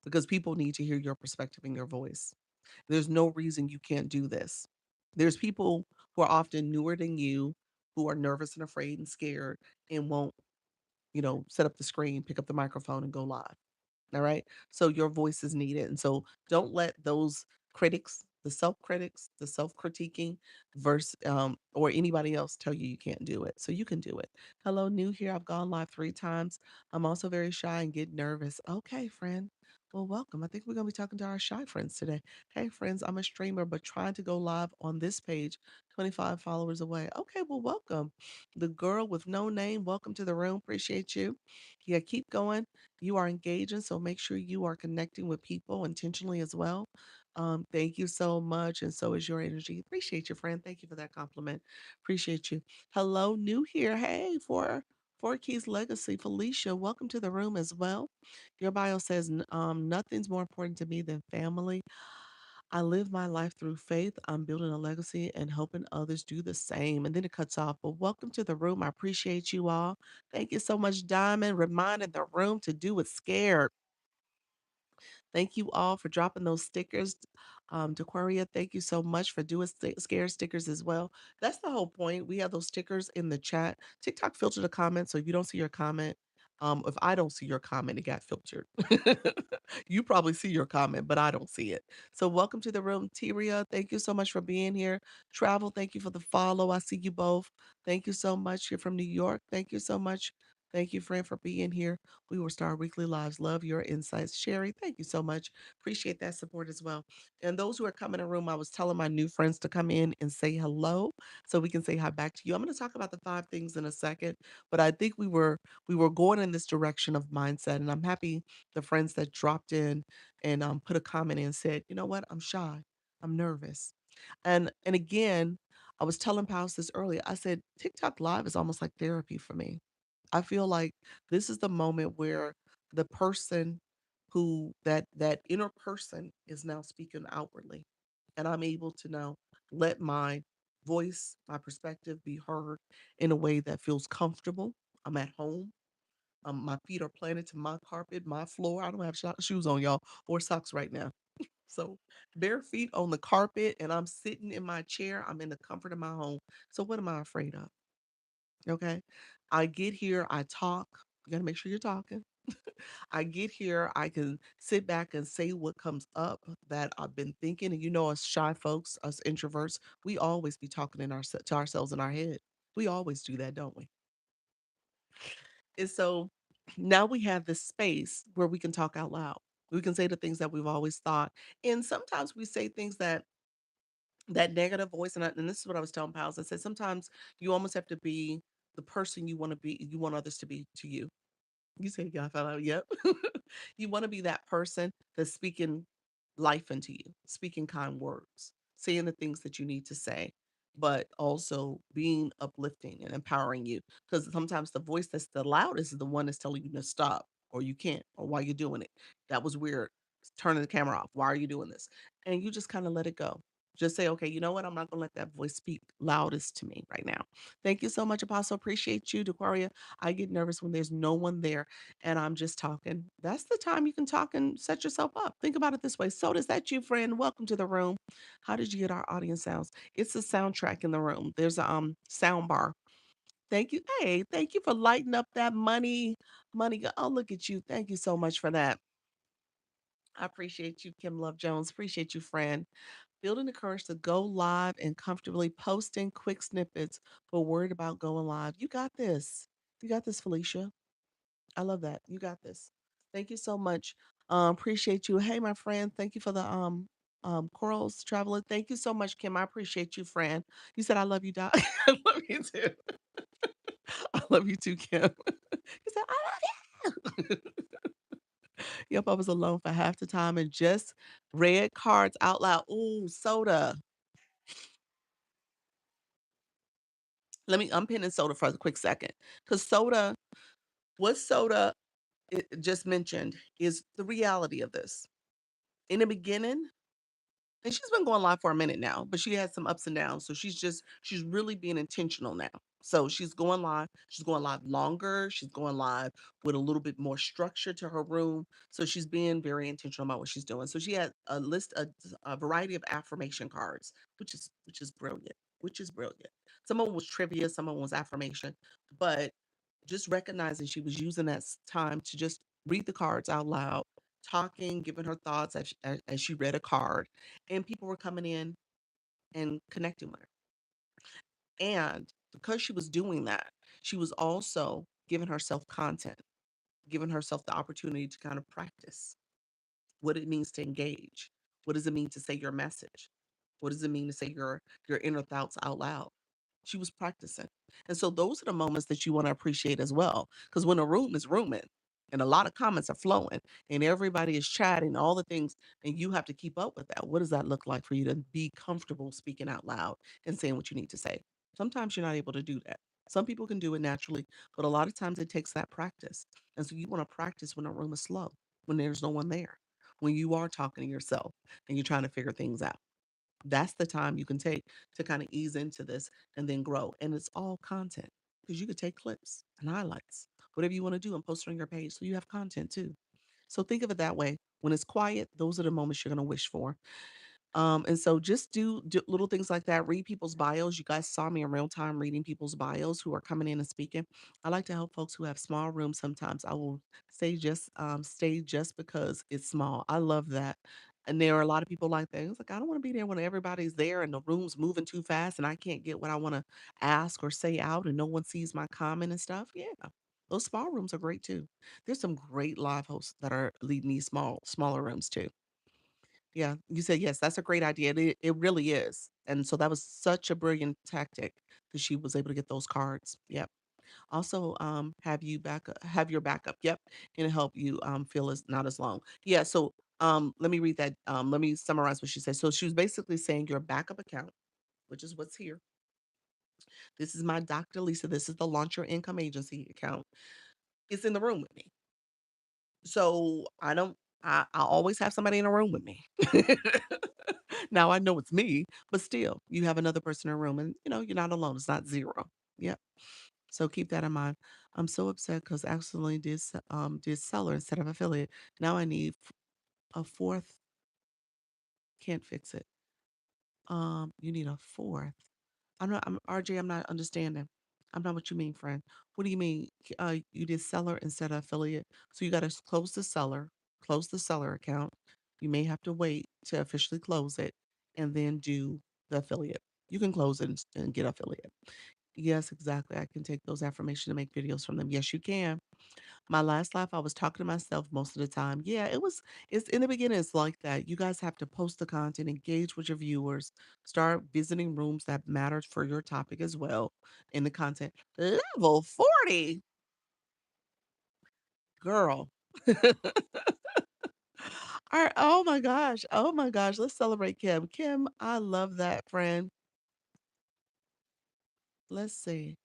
because people need to hear your perspective and your voice. There's no reason you can't do this. There's people who are often newer than you, who are nervous and afraid and scared and won't, set up the screen, pick up the microphone and go live. All right. So your voice is needed. And so don't let those critics, the self critiquing verse or anybody else tell you you can't do it. So you can do it. Hello, new here. I've gone live 3 times. I'm also very shy and get nervous. Okay, friend. Well, welcome. I think we're going to be talking to our shy friends today. Hey, friends, I'm a streamer, but trying to go live on this page, 25 followers away. Okay, well, welcome. The girl with no name, welcome to the room. Appreciate you. Yeah, keep going. You are engaging, so make sure you are connecting with people intentionally as well. Thank you so much, and so is your energy. Appreciate you, friend. Thank you for that compliment. Appreciate you. Hello, new here. Hey, for Four Keys Legacy, Felicia. Welcome to the room as well. Your bio says nothing's more important to me than family. I live my life through faith. I'm building a legacy and helping others do the same. And then it cuts off. But welcome to the room. I appreciate you all. Thank you so much, Diamond. Reminding the room to do it scared. Thank you all for dropping those stickers. Dequaria, thank you so much for doing scare stickers as well. That's the whole point. We have those stickers in the chat. TikTok filtered the comments, so if you don't see your comment, if I don't see your comment, it got filtered. You probably see your comment, but I don't see it. So welcome to the room, Tyria. Thank you so much for being here. Travel, thank you for the follow. I see you both. Thank you so much. You're from New York. Thank you so much. Thank you, friend, for being here. We will start weekly lives. Love your insights. Sherry, thank you so much. Appreciate that support as well. And those who are coming in the room, I was telling my new friends to come in and say hello so we can say hi back to you. I'm going to talk about the 5 things in a second, but I think we were going in this direction of mindset, and I'm happy the friends that dropped in and put a comment in and said, you know what, I'm shy, I'm nervous, and again, I was telling Pals this earlier. I said TikTok Live is almost like therapy for me. I feel like this is the moment where the person that inner person is now speaking outwardly. And I'm able to now let my voice, my perspective be heard in a way that feels comfortable. I'm at home. My feet are planted to my carpet, my floor. I don't have shoes on, y'all, or socks right now. So bare feet on the carpet, and I'm sitting in my chair. I'm in the comfort of my home. So what am I afraid of? Okay. I get here, I talk. You got to make sure you're talking. I get here, I can sit back and say what comes up that I've been thinking. And you know, us shy folks, us introverts, we always be talking to ourselves in our head. We always do that, don't we? And so now we have this space where we can talk out loud. We can say the things that we've always thought. And sometimes we say things that negative voice, and this is what I was telling pals. I said sometimes you almost have to be the person you want to be, you want others to be to you. You say, yeah, I found out. Yep. You want to be that person that's speaking life into you, speaking kind words, saying the things that you need to say, but also being uplifting and empowering you. Because sometimes the voice that's the loudest is the one that's telling you to stop or you can't or why you're doing it. That was weird. Turning the camera off. Why are you doing this? And you just kind of let it go. Just say, okay, you know what? I'm not going to let that voice speak loudest to me right now. Thank you so much, Apostle. Appreciate you, Dequaria. I get nervous when there's no one there and I'm just talking. That's the time you can talk and set yourself up. Think about it this way. So does that you, friend? Welcome to the room. How did you get our audience sounds? It's a soundtrack in the room. There's a sound bar. Thank you. Hey, thank you for lighting up that money. Oh, look at you. Thank you so much for that. I appreciate you, Kim Love Jones. Appreciate you, friend. Building the courage to go live and comfortably posting quick snippets, but worried about going live. You got this. You got this, Felicia. I love that. You got this. Thank you so much. Appreciate you. Hey, my friend. Thank you for the corals traveler. Thank you so much, Kim. I appreciate you, friend. You said I love you, Doc. I love you too. I love you too, Kim. You said I love you. Yep, I was alone for half the time and just read cards out loud. Ooh, soda. I'm pinning soda for a quick second. Because what soda just mentioned is the reality of this. In the beginning, and she's been going live for a minute now, but she had some ups and downs. So she's really being intentional now. So she's going live. She's going live longer. She's going live with a little bit more structure to her room. So she's being very intentional about what she's doing. So she had a variety of affirmation cards, which is brilliant. Which is brilliant. Some of them was trivia, some of them was affirmation, but just recognizing she was using that time to just read the cards out loud talking, giving her thoughts as she read a card, and people were coming in and connecting with her. And because she was doing that, she was also giving herself content, giving herself the opportunity to kind of practice what it means to engage. What does it mean to say your message? What does it mean to say your inner thoughts out loud? She was practicing. And so those are the moments that you want to appreciate as well. Because when a room is rooming and a lot of comments are flowing and everybody is chatting, all the things, and you have to keep up with that. What does that look like for you to be comfortable speaking out loud and saying what you need to say? Sometimes you're not able to do that. Some people can do it naturally, but a lot of times it takes that practice. And so you want to practice when a room is slow, when there's no one there, when you are talking to yourself and you're trying to figure things out. That's the time you can take to kind of ease into this and then grow. And it's all content because you could take clips and highlights, whatever you want to do and post it on your page so you have content too. So think of it that way. When it's quiet, those are the moments you're going to wish for. And so just do little things like that. Read people's bios. You guys saw me in real time reading people's bios who are coming in and speaking. I like to help folks who have small rooms. Sometimes I will stay just because it's small. I love that. And there are a lot of people like that. It's like I don't want to be there when everybody's there and the room's moving too fast and I can't get what I want to ask or say out and no one sees my comment and stuff. Yeah. Those small rooms are great too. There's some great live hosts that are leading these smaller rooms too. Yeah, you said, "Yes, that's a great idea." It really is, and so that was such a brilliant tactic because she was able to get those cards. Yep. Also, have your backup. Yep, and help you, feel as not as long. Yeah, so, let me read that, let me summarize what she said. So she was basically saying your backup account, which is what's here. This is my Dr. Lisa, this is the Launch Your Income Agency account. It's in the room with me. So I always have somebody in a room with me. Now I know it's me, but still, you have another person in a room and you're not alone. It's not zero. Yep. So keep that in mind. I'm so upset because accidentally did seller instead of affiliate. Now I need a fourth. Can't fix it. You need a fourth. I'm RJ, I'm not understanding. I'm not what you mean, friend. What do you mean? You did seller instead of affiliate. So you got to close the seller account. You may have to wait to officially close it and then do the affiliate. You can close it and get affiliate. Yes, exactly. I can take those affirmations and make videos from them. Yes, you can. My last life, I was talking to myself most of the time. Yeah, it's in the beginning, it's like that. You guys have to post the content, engage with your viewers, start visiting rooms that matter for your topic as well in the content. Level 40, girl. All right, oh my gosh. Oh my gosh. Let's celebrate Kim. Kim, I love that, friend. Let's see.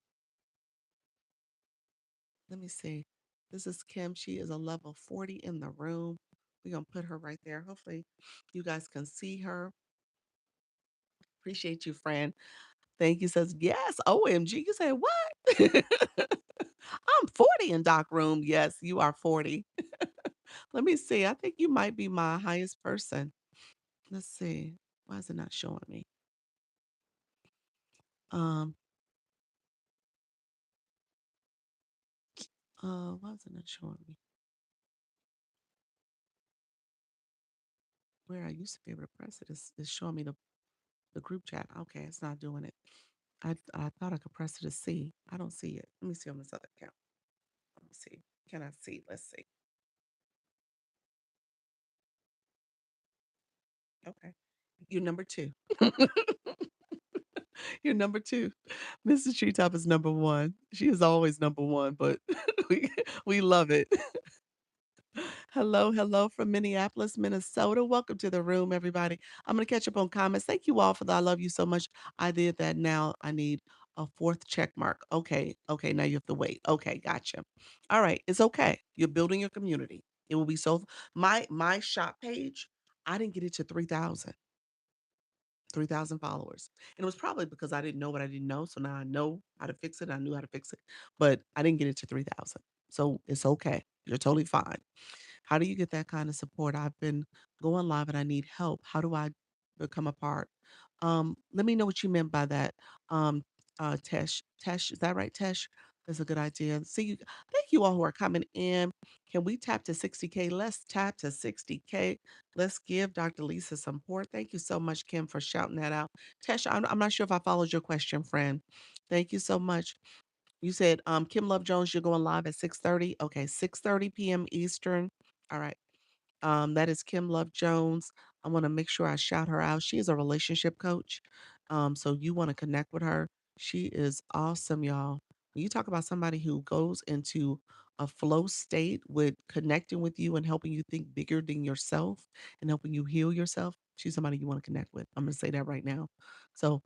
Let me see. This is Kim. She is a level 40 in the room. We're going to put her right there. Hopefully, you guys can see her. Appreciate you, friend. Thank you. Says, yes, OMG. You say, what? I'm 40 in Doc Room. Yes, you are 40. Let me see. I think you might be my highest person. Let's see. Why is it not showing me? Um, why is it not showing me? Where I used to be able to press it is showing me the group chat. Okay, it's not doing it. I thought I could press it to see. I don't see it. Let me see on this other account. Let me see. Can I see? Let's see. Okay. You're number two. You're number two. Mrs. Treetop is number one. She is always number one, but we we love it. Hello, hello from Minneapolis, Minnesota. Welcome to the room, everybody. I'm gonna catch up on comments. Thank you all for the I love you so much. I did that. Now I need a fourth check mark. Okay, okay. Now you have to wait. Okay, gotcha. All right, it's okay. You're building your community. It will be so. My shop page, I didn't get it to 3,000 followers. And it was probably because I didn't know what I didn't know. So now I know how to fix it. I knew how to fix it, but I didn't get it to 3,000. So it's okay. You're totally fine. How do you get that kind of support? I've been going live and I need help. How do I become a part? Let me know what you meant by that. Tesh, is that right, Tesh? That's a good idea. See you. Thank you all who are coming in. Can we tap to 60K? Let's tap to 60K. Let's give Dr. Lisa some support. Thank you so much, Kim, for shouting that out. Tesha, I'm not sure if I followed your question, friend. Thank you so much. You said, Kim Love Jones, you're going live at 6:30. Okay, 6:30 p.m. Eastern. All right. That is Kim Love Jones. I want to make sure I shout her out. She is a relationship coach. So you want to connect with her. She is awesome, y'all. When you talk about somebody who goes into a flow state with connecting with you and helping you think bigger than yourself and helping you heal yourself, she's somebody you want to connect with. I'm going to say that right now. So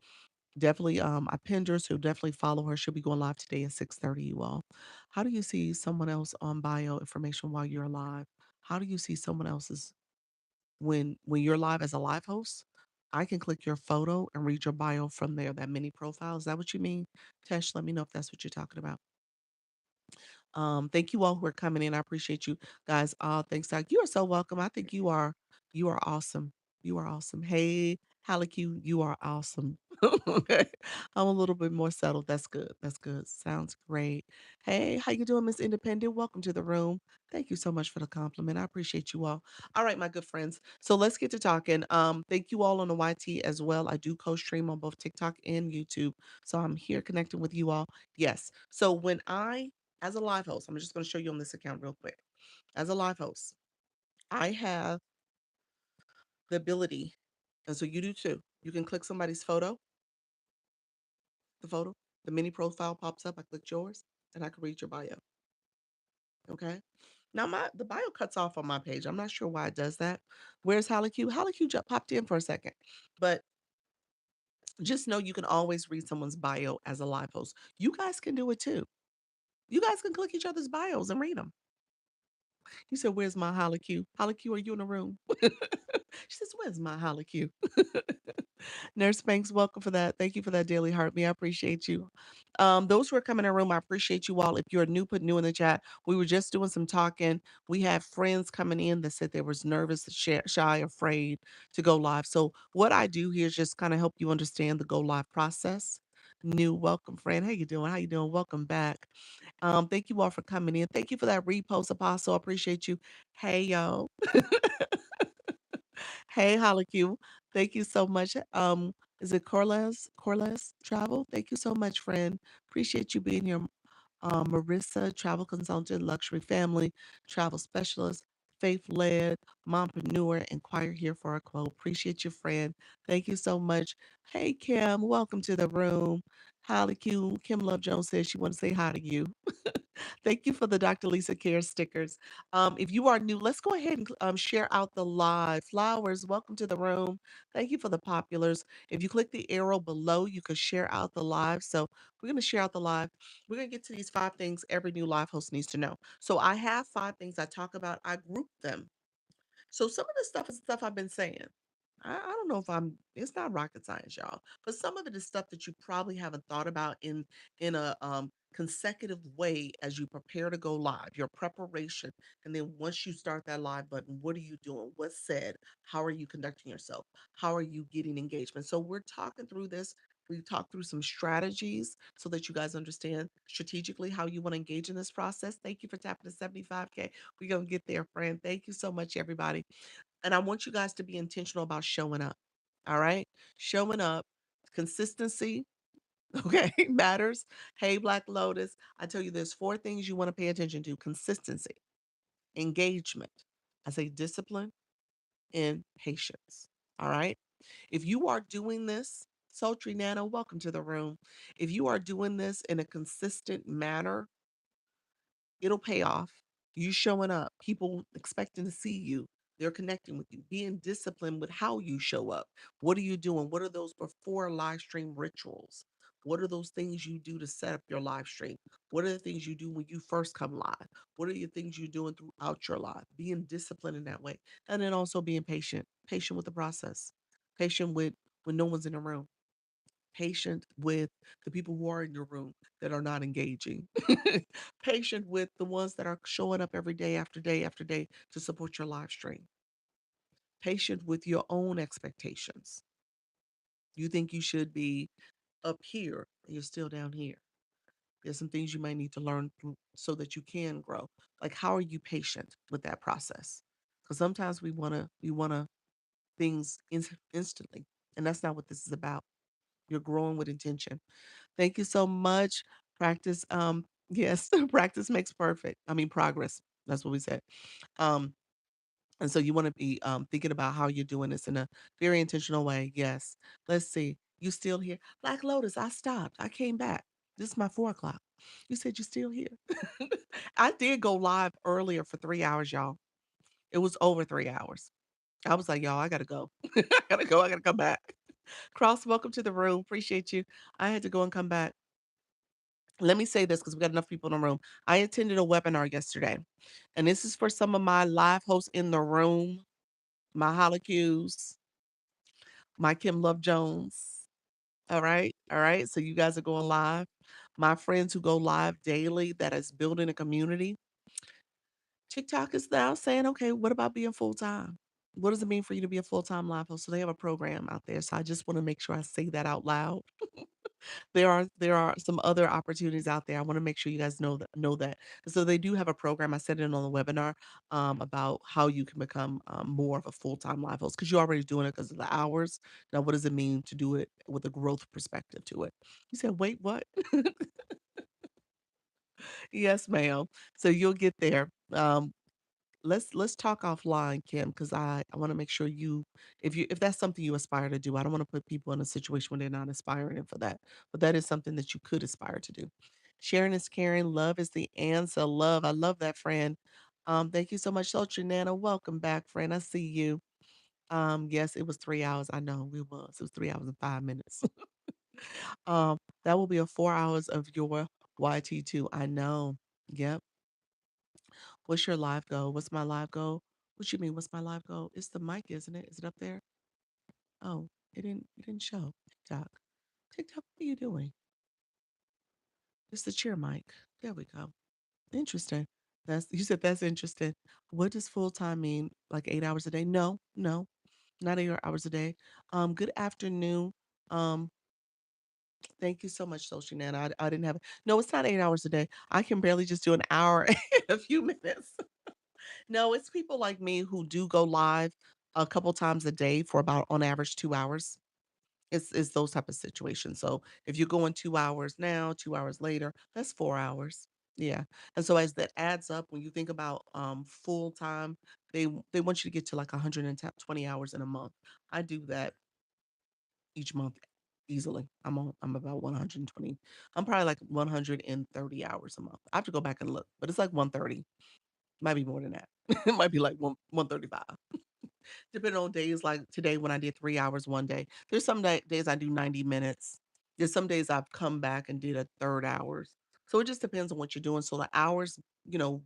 definitely, I pinned her, so definitely follow her. She'll be going live today at 6:30, you all. How do you see someone else on bio information while you're live? How do you see someone else's when you're live as a live host? I can click your photo and read your bio from there, that mini profile. Is that what you mean? Tesh, let me know if that's what you're talking about. Thank you all who are coming in. I appreciate you guys. Thanks, Doc. You are so welcome. I think you are awesome. You are awesome. Hey, Halleck, you are awesome. Okay. I'm a little bit more settled. That's good. That's good. Sounds great. Hey, how you doing, Miss Independent? Welcome to the room. Thank you so much for the compliment. I appreciate you all. All right, my good friends. So let's get to talking. Thank you all on the YT as well. I do co-stream on both TikTok and YouTube. So I'm here connecting with you all. Yes. So when I as a live host, I'm just going to show you on this account real quick. As a live host, I have the ability, and so you do too. You can click somebody's photo, the photo, the mini profile pops up. I click yours, and I can read your bio. Okay. Now the bio cuts off on my page. I'm not sure why it does that. Where's Halleck? Halleck just popped in for a second, but just know you can always read someone's bio as a live host. You guys can do it too. You guys can click each other's bios and read them. You said, "Where's my Halleck? Halleck, are you in the room?" She says, "Where's my Halleck?" Nurse Banks, welcome for that. Thank you for that daily heart. Me, I appreciate you. Those who are coming in the room, I appreciate you all. If you're new, put new in the chat. We were just doing some talking. We had friends coming in that said they was nervous, shy, afraid to go live. So what I do here is just kind of help you understand the go live process. New, welcome, friend. How you doing? How you doing? Welcome back. Thank you all for coming in. Thank you for that repost, Apostle. I appreciate you. Hey, yo. Hey, Hollycue. Thank you so much. Is it Corles Travel? Thank you so much, friend. Appreciate you being here. Marissa, travel consultant, luxury family, travel specialist, faith-led, mompreneur, inquire here for a quote. Appreciate you, friend. Thank you so much. Hey, Kim, welcome to the room. Holly Q, Kim Love Jones says she want to say hi to you. Thank you for the Dr. Lisa Care stickers. If you are new, let's go ahead and share out the live. Flowers, welcome to the room. Thank you for the populars. If you click the arrow below, you can share out the live. So we're going to share out the live. We're going to get to these 5 things every new live host needs to know. So I have 5 things I talk about. I group them. So some of the stuff is stuff I've been saying. I don't know if it's not rocket science, y'all, but some of it is stuff that you probably haven't thought about in a consecutive way as you prepare to go live, your preparation. And then once you start that live button, what are you doing? What's said? How are you conducting yourself? How are you getting engagement? So we're talking through this. We've talked through some strategies so that you guys understand strategically how you want to engage in this process. Thank you for tapping the 75K. We're going to get there, friend. Thank you so much, everybody. And I want you guys to be intentional about showing up. All right? Showing up, consistency, okay, matters. Hey, Black Lotus, I tell you, there's 4 things you want to pay attention to: consistency, engagement, I say discipline, and patience. All right? If you are doing this, Sultry Nano, welcome to the room. If you are doing this in a consistent manner, it'll pay off. You showing up, people expecting to see you. They're connecting with you, being disciplined with how you show up. What are you doing? What are those before live stream rituals? What are those things you do to set up your live stream? What are the things you do when you first come live? What are the things you're doing throughout your live? Being disciplined in that way. And then also being patient with the process, patient with when no one's in the room, patient with the people who are in your room that are not engaging, patient with the ones that are showing up every day after day after day to support your live stream, patient with your own expectations. You think you should be up here, and you're still down here. There's some things you might need to learn so that you can grow. Like, how are you patient with that process? Because sometimes we wanna things instantly, and that's not what this is about. You're growing with intention. Thank you so much. Practice, yes, practice makes perfect. I mean, progress. That's what we said. Um, and so you want to be thinking about how you're doing this in a very intentional way. Yes. Let's see. You still here? Black Lotus, I stopped. I came back. This is my 4 o'clock. You said you're still here. I did go live earlier for 3 hours, y'all. It was over 3 hours. I was like, y'all, I gotta go. I gotta go. I gotta come back. Cross, welcome to the room. Appreciate you. I had to go and come back. Let me say this because we got enough people in the room. I attended a webinar yesterday, and this is for some of my live hosts in the room, my Holla Qs, my Kim Love Jones. All right. All right. So you guys are going live. My friends who go live daily that is building a community. TikTok is now saying, okay, what about being full time? What does it mean for you to be a full time live host? So they have a program out there. So I just want to make sure I say that out loud. There are some other opportunities out there. I wanna make sure you guys know that. So they do have a program, I said it on the webinar, about how you can become, more of a full-time live host because 'cause you're already doing it because of the hours. Now what does it mean to do it with a growth perspective to it? You said, "Wait, what?" Yes, ma'am. So you'll get there. Let's talk offline, Kim, because I want to make sure if that's something you aspire to do. I don't want to put people in a situation when they're not aspiring for that, but that is something that you could aspire to do. Sharing is caring. Love is the answer. Love. I love that, friend. Thank you so much, Sultry Nana. Welcome back, friend. I see you. Yes, it was 3 hours. I know it was. It was 3 hours and 5 minutes. That will be a 4 hours of your YT2. I know. Yep. What's your live goal? What's my live goal? What you mean, what's my live goal? It's the mic, isn't it? Is it up there? Oh, it didn't show. TikTok. TikTok, what are you doing? It's the cheer mic. There we go. Interesting. That's you said that's interesting. What does full time mean? Like 8 hours a day? No, no, not 8 hours a day. Good afternoon. Um, thank you so much, Social Nana. I didn't have no, it's not 8 hours a day. I can barely just do an hour and a few minutes. No, it's people like me who do go live a couple times a day for about on average 2 hours. It's those type of situations. So if you're going 2 hours now, 2 hours later, that's 4 hours. Yeah. And so as that adds up, when you think about full time, they want you to get to like 120 hours in a month. I do that each month easily. I'm about 120. I'm probably like 130 hours a month. I have to go back and look, but it's like 130. Might be more than that. It might be like 135. Depending on days like today when I did 3 hours one day. There's some days I do 90 minutes. There's some days I've come back and did a third hours. So it just depends on what you're doing. So the hours,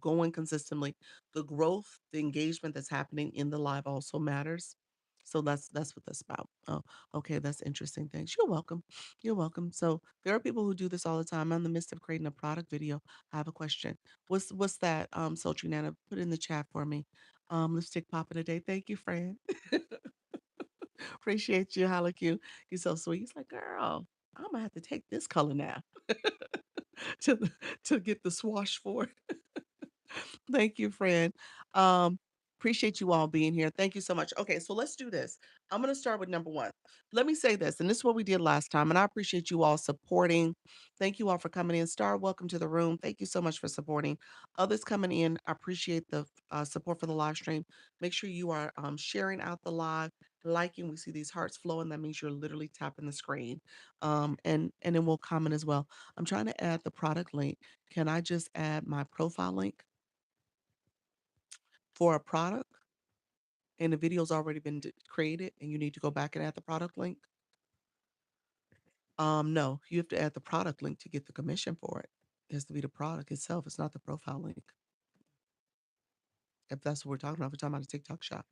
going consistently, the growth, the engagement that's happening in the live also matters. So that's what that's about. Oh, okay, that's interesting. Thanks. You're welcome. You're welcome. So there are people who do this all the time. I'm in the midst of creating a product video. I have a question. What's that? Sultry Nana, put it in the chat for me. Lipstick pop of the day. Thank you, friend. Appreciate you, Holla Q. You're so sweet. He's like, girl, I'm gonna have to take this color now to to get the swash for it. Thank you, friend. Um, Appreciate you all being here. Thank you so much. Okay, so let's do this. I'm going to start with number one. Let me say this, and this is what we did last time, and I appreciate you all supporting. Thank you all for coming in. Star, welcome to the room. Thank you so much for supporting. Others coming in, I appreciate the support for the live stream. Make sure you are sharing out the live, liking. We see these hearts flowing. That means you're literally tapping the screen. And then we'll comment as well. I'm trying to add the product link. Can I just add my profile link for a product and the video's already been created and you need to go back and add the product link? No, you have to add the product link to get the commission for it. It has to be the product itself. It's not the profile link. If that's what we're talking about, we're talking about a TikTok shop.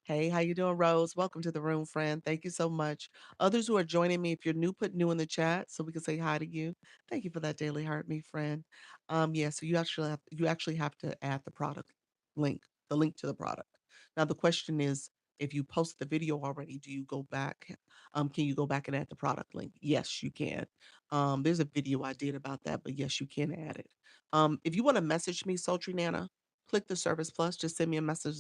Hey, how you doing, Rose? Welcome to the room, friend. Thank you so much. Others who are joining me, if you're new, put new in the chat so we can say hi to you. Thank you for that daily heart, me friend. Yeah, so you actually have to add the product link, the link to the product. Now the question is, If you post the video already, do you go back? Can you go back and add the product link? Yes, you can. There's a video I did about that, but yes, you can add it. If you want to message me, Sultry Nana, click the Service Plus. Just send me a message,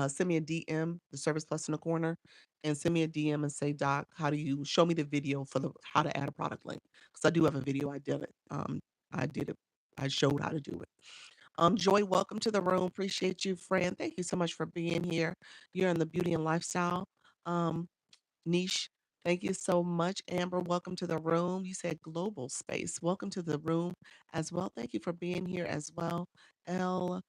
send me a DM, the Service Plus in the corner, and send me a DM and say, Doc, how do you show me the video for the how to add a product link? Because I do have a video. I did it. I did it. I showed how to do it. Joy, welcome to the room. Appreciate you, friend. Thank you so much for being here. You're in the beauty and lifestyle. Um, Niche, thank you so much. Amber, welcome to the room. You said global space. Welcome to the room as well. Thank you for being here as well. L,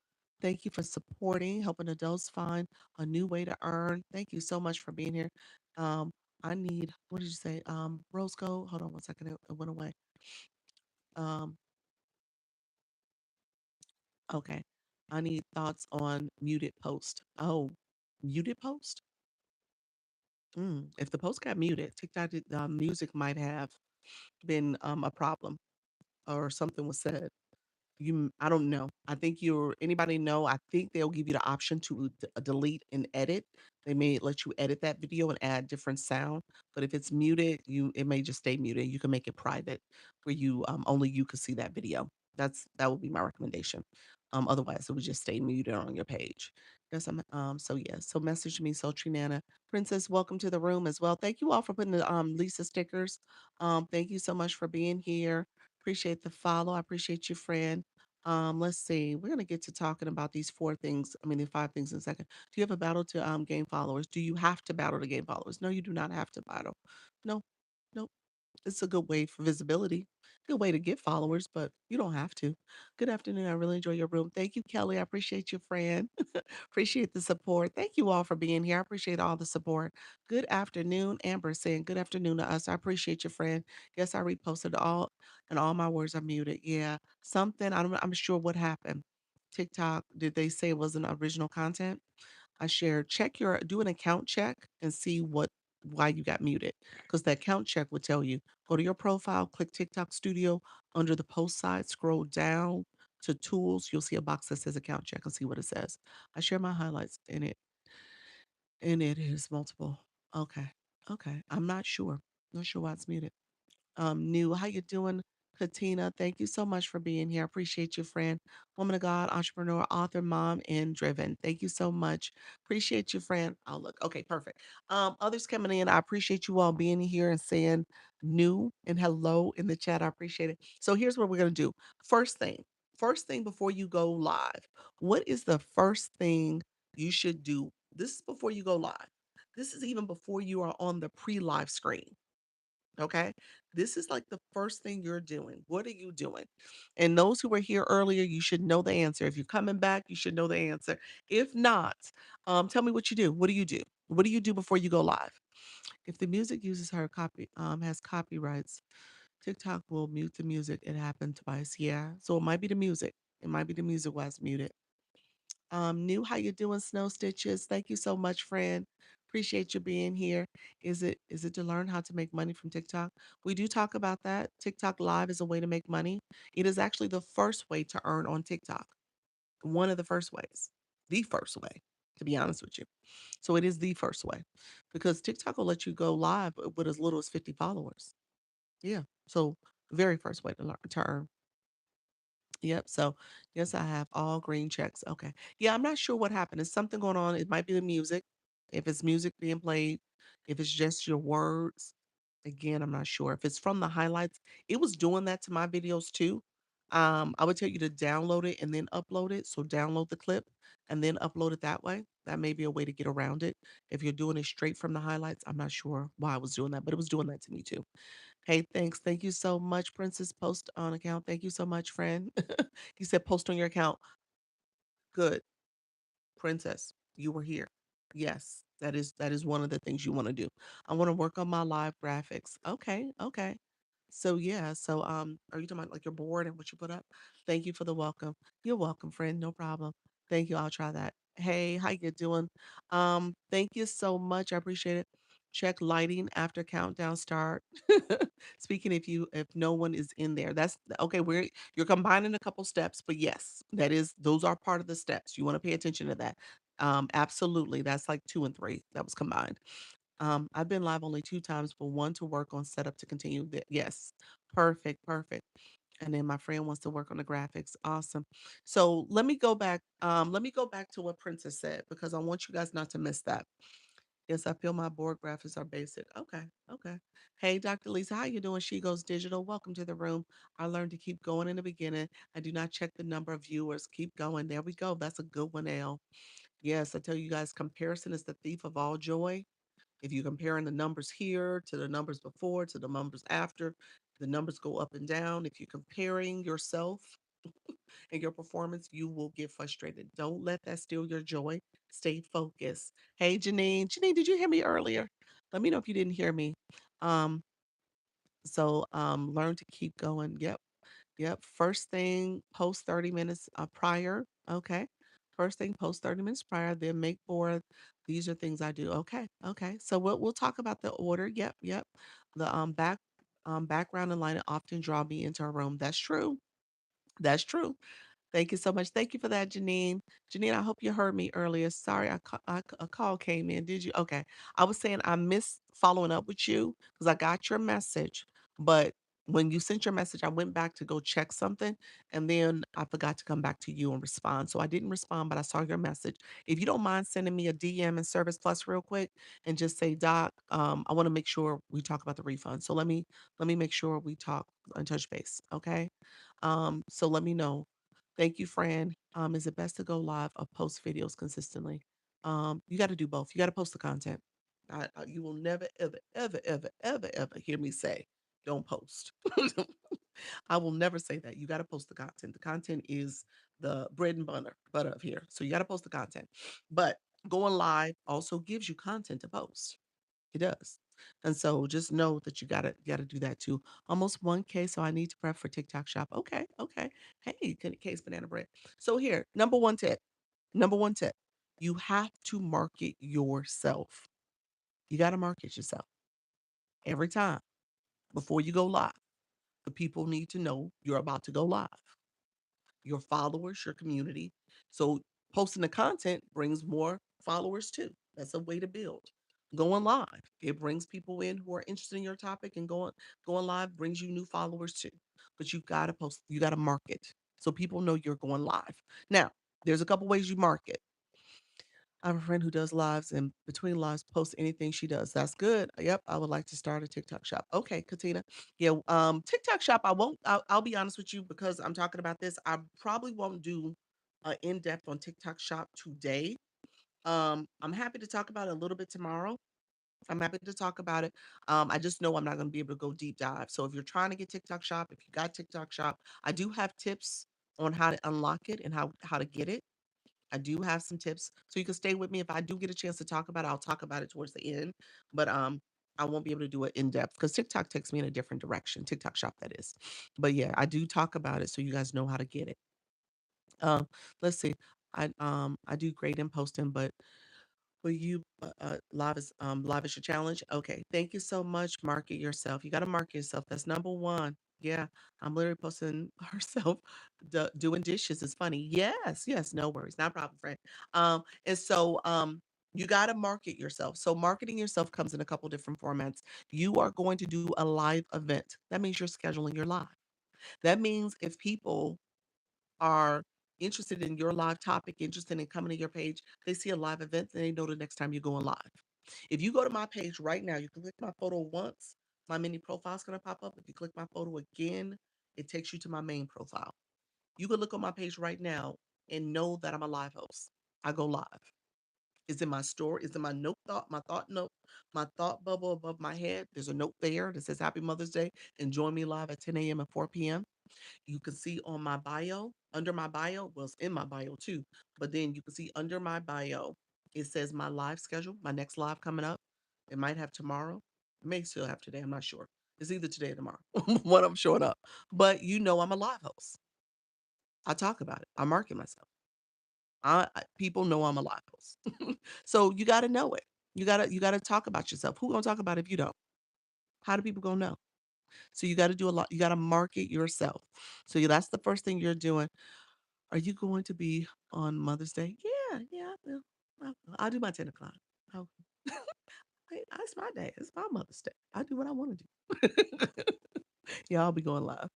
thank you for supporting, helping adults find a new way to earn. Thank you so much for being here. Um, I need, what did you say? Rose Gold, hold on one second, it went away. Um, okay. I need thoughts on muted post. Oh, muted post? If the post got muted, TikTok, music might have been a problem or something was said. I don't know. I think you're anybody know, I think they'll give you the option to delete and edit. They may let you edit that video and add different sound, but if it's muted, it may just stay muted. You can make it private where you only you could see that video. That would be my recommendation. Otherwise it would just stay muted on your page. Yes, so yes. So message me, Sultry Nana. Princess, welcome to the room as well. Thank you all for putting the Lisa stickers. Thank you so much for being here. Appreciate the follow. I appreciate you, friend. Let's see. We're gonna get to talking about these four things. I mean, the five things in a second. Do you have a battle to gain followers? Do you have to battle to gain followers? No, you do not have to battle. No, no. It's a good way for visibility, good way to get followers, but you don't have to. Good afternoon. I really enjoy your room. Thank you, Kelly. I appreciate you, friend. Appreciate the support. Thank you all for being here. I appreciate all the support. Good afternoon. Amber saying good afternoon to us. I appreciate you, friend. Yes, I reposted all and all my words are muted. Yeah. Something, I'm sure what happened. TikTok, did they say it wasn't original content? I shared, do an account check and see why you got muted. Because the account check would tell you, go to your profile, click TikTok Studio under the post side, scroll down to tools. You'll see a box that says account check and see what it says. I share my highlights in it, and it is multiple. Okay. Okay. I'm not sure. Not sure why it's muted. New. How you doing, Katina? Thank you so much for being here. I appreciate you, friend. Woman of God, entrepreneur, author, mom, and driven. Thank you so much. Appreciate you, friend. Oh, look. Okay, perfect. Others coming in. I appreciate you all being here and saying new and hello in the chat. I appreciate it. So here's what we're gonna do. First thing. First thing before you go live. What is the first thing you should do? This is before you go live. This is even before you are on the pre-live screen. Okay. This is like the first thing you're doing. What are you doing? And those who were here earlier, you should know the answer. If you're coming back, you should know the answer. If not, tell me what you do. What do you do? What do you do before you go live? If the music uses her has copyrights, TikTok will mute the music. It happened twice. Yeah. So it might be the music. It might be the music why it's muted. New, how you doing, Snow Stitches? Thank you so much, friend. Appreciate you being here. Is it to learn how to make money from TikTok? We do talk about that. TikTok Live is a way to make money. It is actually the first way to earn on TikTok. One of the first ways. The first way, to be honest with you. So it is the first way. Because TikTok will let you go live with as little as 50 followers. Yeah. So very first way to learn to earn. Yep. So yes, I have all green checks. Okay. Yeah, I'm not sure what happened. Is something going on? It might be the music. If it's music being played, if it's just your words, again, I'm not sure. If it's from the highlights, it was doing that to my videos too. I would tell you to download it and then upload it. So download the clip and then upload it that way. That may be a way to get around it. If you're doing it straight from the highlights, I'm not sure why I was doing that, but it was doing that to me too. Hey, thanks. Thank you so much, Princess. Post on account. Thank you so much, friend. You said post on your account. Good. Princess, you were here. Yes, that is one of the things you want to do. I want to work on my live graphics. Okay, okay. So yeah, so are you talking about like your board and what you put up? Thank you for the welcome. You're welcome, friend. No problem. Thank you. I'll try that. Hey, how you doing? Thank you so much. I appreciate it. Check lighting after countdown start. Speaking if no one is in there. That's okay. You're combining a couple steps, but yes, those are part of the steps. You want to pay attention to that. Absolutely. That's like 2 and 3 that was combined. I've been live only 2 times, but 1 to work on setup to continue. Yes. Perfect, perfect. And then my friend wants to work on the graphics. Awesome. So let me go back to what Princess said because I want you guys not to miss that. Yes, I feel my board graphics are basic. Okay, okay. Hey, Dr. Lisa, how you doing? She goes digital. Welcome to the room. I learned to keep going in the beginning. I do not check the number of viewers. Keep going. There we go. That's a good one, Al. Yes, I tell you guys, comparison is the thief of all joy. If you're comparing the numbers here to the numbers before to the numbers after, the numbers go up and down. If you're comparing yourself and your performance, you will get frustrated. Don't let that steal your joy. Stay focused. Hey, Janine. Janine, did you hear me earlier? Let me know if you didn't hear me. Um, learn to keep going. Yep. Yep. First thing, post 30 minutes prior. Okay. First thing, post 30 minutes prior, then make board. These are things I do. Okay. Okay. So we'll talk about the order. Yep. Yep. The background and lighting often draw me into a room. That's true. That's true. Thank you so much. Thank you for that, Janine. Janine, I hope you heard me earlier. Sorry, a call came in. Did you? Okay. I was saying I missed following up with you because I got your message, but when you sent your message, I went back to go check something, and then I forgot to come back to you and respond. So I didn't respond, but I saw your message. If you don't mind sending me a DM in Service Plus real quick and just say, Doc, I want to make sure we talk about the refund. So let me make sure we talk and touch base. Okay. So let me know. Thank you, Fran. Is it best to go live or post videos consistently? You got to do both. You got to post the content. You will never, ever, ever, ever, ever, ever hear me say, don't post. I will never say that. You got to post the content. The content is the bread and butter of here. So you got to post the content. But going live also gives you content to post. It does. And so just know that you gotta do that too. Almost 1K, so I need to prep for TikTok shop. Okay, okay. Hey, case banana bread. So here, number one tip. Number one tip. You have to market yourself. You gotta market yourself every time before you go live. The people need to know you're about to go live. Your followers, your community. So posting the content brings more followers too. That's a way to build. Going live, it brings people in who are interested in your topic, and going live brings you new followers too. But you gotta post, you gotta market so people know you're going live. Now, there's a couple ways you market. I have a friend who does lives and between lives posts anything she does. That's good. Yep, I would like to start a TikTok shop. Okay, Katina. Yeah, TikTok shop. I won't. I'll be honest with you because I'm talking about this. I probably won't do in depth on TikTok shop today. I'm happy to talk about it a little bit tomorrow. I'm happy to talk about it. I just know I'm not going to be able to go deep dive. So if you're trying to get TikTok shop, if you got TikTok shop, I do have tips on how to unlock it and how to get it. I do have some tips, so you can stay with me. If I do get a chance to talk about it, I'll talk about it towards the end. But I won't be able to do it in depth because TikTok takes me in a different direction. TikTok shop, that is. But yeah, I do talk about it so you guys know how to get it. Um, let's see. I do great in posting, but will you live is your challenge? Okay. Thank you so much. Market yourself. You got to market yourself. That's number one. Yeah. I'm literally posting herself doing dishes. It's funny. Yes. Yes. No worries. Not a problem, friend. And so you got to market yourself. So marketing yourself comes in a couple different formats. You are going to do a live event. That means you're scheduling your live. That means if people are interested in your live topic, interested in coming to your page, they see a live event, then they know the next time you're going live. If you go to my page right now, you can click my photo once, my mini profile is going to pop up. If you click my photo again, it takes you to my main profile. You can look on my page right now and know that I'm a live host. I go live. It's in my store. It's in my note, my thought bubble above my head. There's a note there that says Happy Mother's Day and join me live at 10 a.m. and 4 p.m. You can see on my bio, under my bio, well, it's in my bio too, but then you can see under my bio, it says my live schedule, my next live coming up. It might have tomorrow. It may still have today. I'm not sure. It's either today or tomorrow when I'm showing up. But you know, I'm a live host. I talk about it. I market myself. People know I'm a live host. So you got to know it. You gotta talk about yourself. Who gonna talk about it if you don't? How do people gonna know? So you got to do a lot. You got to market yourself. So that's the first thing you're doing. Are you going to be on Mother's Day? Yeah, yeah, I will. Oh, I'll do my 10 o'clock. Oh, hey, it's my day. It's my Mother's Day. I do what I want to do. Yeah, I'll be going live.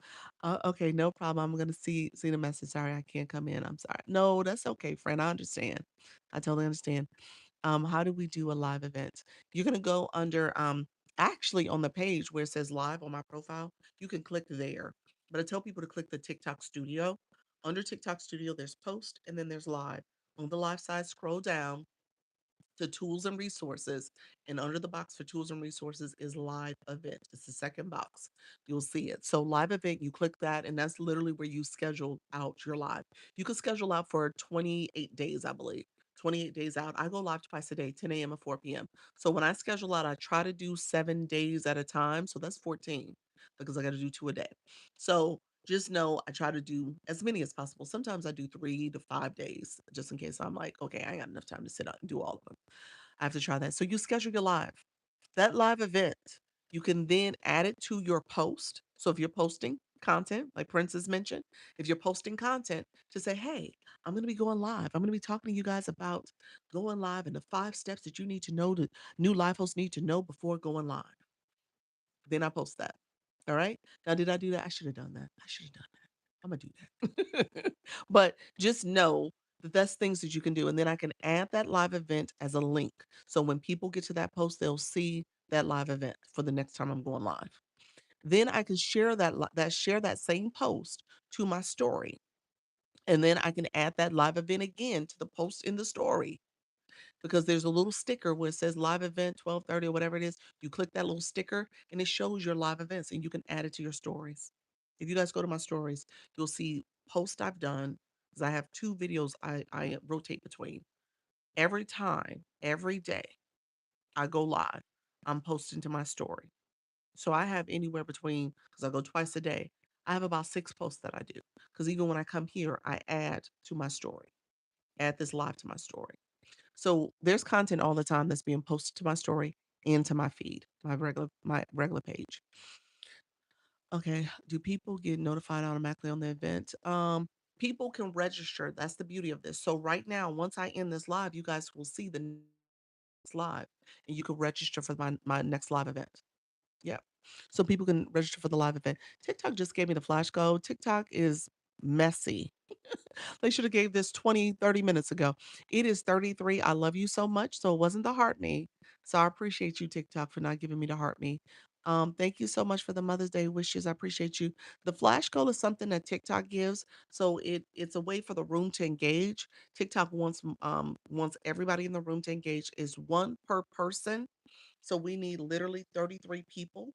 Okay, no problem. I'm gonna see the message. Sorry, I can't come in. I'm sorry. No, that's okay, friend. I understand. I totally understand. How do we do a live event? You're gonna go under actually on the page where it says live on my profile, you can click there. But I tell people to click the TikTok studio. Under TikTok studio, there's post and then there's live. On the live side, scroll down to tools and resources. And under the box for tools and resources is live event. It's the second box. You'll see it. So live event, you click that, and that's literally where you schedule out your live. You can schedule out for 28 days, I believe. 28 days out. I go live twice a day, 10 a.m. and 4 p.m. So when I schedule out, I try to do 7 days at a time. So that's 14 because I got to do two a day. So just know I try to do as many as possible. Sometimes I do 3 to 5 days just in case I'm like, okay, I ain't got enough time to sit up and do all of them. I have to try that. So you schedule your live. That live event, you can then add it to your post. So if you're posting content, like Princess mentioned, if you're posting content to say, hey, I'm going to be going live. I'm going to be talking to you guys about going live and the 5 steps that you need to know that new live hosts need to know before going live. Then I post that. All right. Now, did I do that? I should have done that. I should have done that. I'm gonna do that. But just know that that's things that you can do. And then I can add that live event as a link. So when people get to that post, they'll see that live event for the next time I'm going live. Then I can share that same post to my story. And then I can add that live event again to the post in the story because there's a little sticker where it says live event 12:30 or whatever it is. You click that little sticker and it shows your live events and you can add it to your stories. If you guys go to my stories, you'll see posts I've done because I have two videos I rotate between. Every time, every day I go live, I'm posting to my story. So I have anywhere between, because I go twice a day, I have about 6 posts that I do. Because even when I come here, I add to my story, add this live to my story. So there's content all the time that's being posted to my story and to my feed, my regular page. Okay. Do people get notified automatically on the event? People can register. That's the beauty of this. So right now, once I end this live, you guys will see the next live and you can register for my next live event. Yeah. So people can register for the live event. TikTok just gave me the flash code. TikTok is messy. They should have gave this 20, 30 minutes ago. It is 33. I love you so much. So it wasn't the heart me. So I appreciate you, TikTok, for not giving me the heart me. Thank you so much for the Mother's Day wishes. I appreciate you. The flash goal is something that TikTok gives. So it's a way for the room to engage. TikTok wants everybody in the room to engage is one per person. So we need literally 33 people,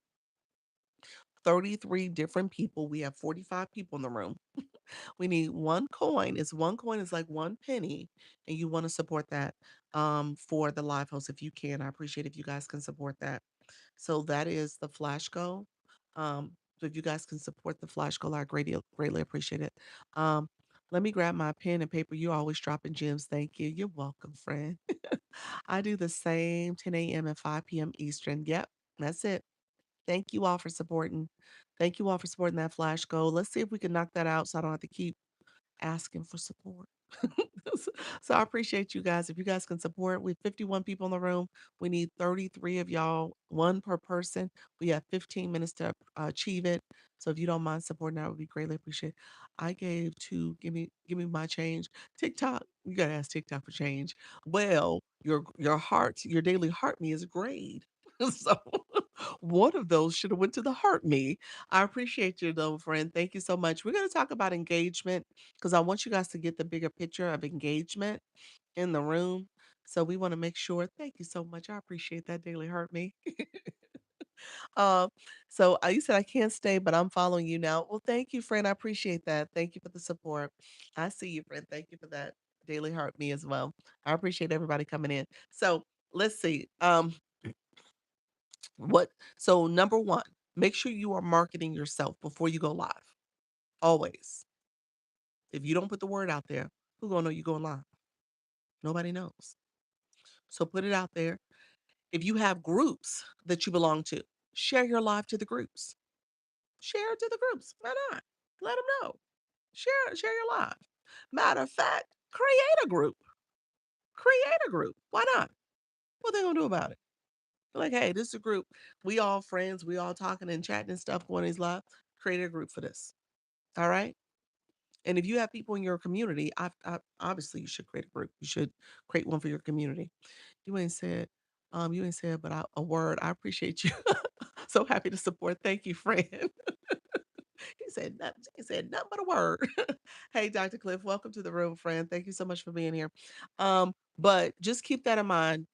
33 different people. We have 45 people in the room. We need one coin. Is one coin is like 1 penny, and you want to support that for the live host if you can. I appreciate if you guys can support that. So that is the flash goal. So if you guys can support the flash goal, I greatly appreciate it. Um, let me grab my pen and paper. You're always dropping gems. Thank you. You're welcome, friend. I do the same 10 a.m. and 5 p.m. Eastern. Yep, that's it. Thank you all for supporting. Thank you all for supporting that flash goal. Let's see if we can knock that out so I don't have to keep asking for support. So I appreciate you guys. If you guys can support, we have 51 people in the room. We need 33 of y'all, one per person. We have 15 minutes to achieve it. So if you don't mind supporting, that would be greatly appreciated. I gave to give me my change. TikTok, you gotta ask TikTok for change. Well, your heart, your daily heart me is grade. So one of those should have went to the heart me. I appreciate you though, friend. Thank you so much. We're gonna talk about engagement because I want you guys to get the bigger picture of engagement in the room. So we want to make sure. Thank you so much. I appreciate that. Daily hurt me. um, so you said I can't stay, but I'm following you now. Well, thank you, friend. I appreciate that. Thank you for the support. I see you, friend. Thank you for that. Daily hurt me as well. I appreciate everybody coming in. So let's see. What? So number one, make sure you are marketing yourself before you go live. Always. If you don't put the word out there, who gonna know you going live? Nobody knows. So put it out there. If you have groups that you belong to, share your live to the groups. Share it to the groups. Why not? Let them know. Share your live. Matter of fact, create a group. create a group. Why not? What they gonna do about it? Like, hey, this is a group. We all friends. We all talking and chatting and stuff going these live. Create a group for this. All right. And if you have people in your community, obviously you should create a group. You should create one for your community. You ain't said, but a word. I appreciate you. So happy to support. Thank you, friend. He said nothing. He said nothing but a word. Hey, Dr. Cliff, welcome to the room, friend. Thank you so much for being here. But just keep that in mind.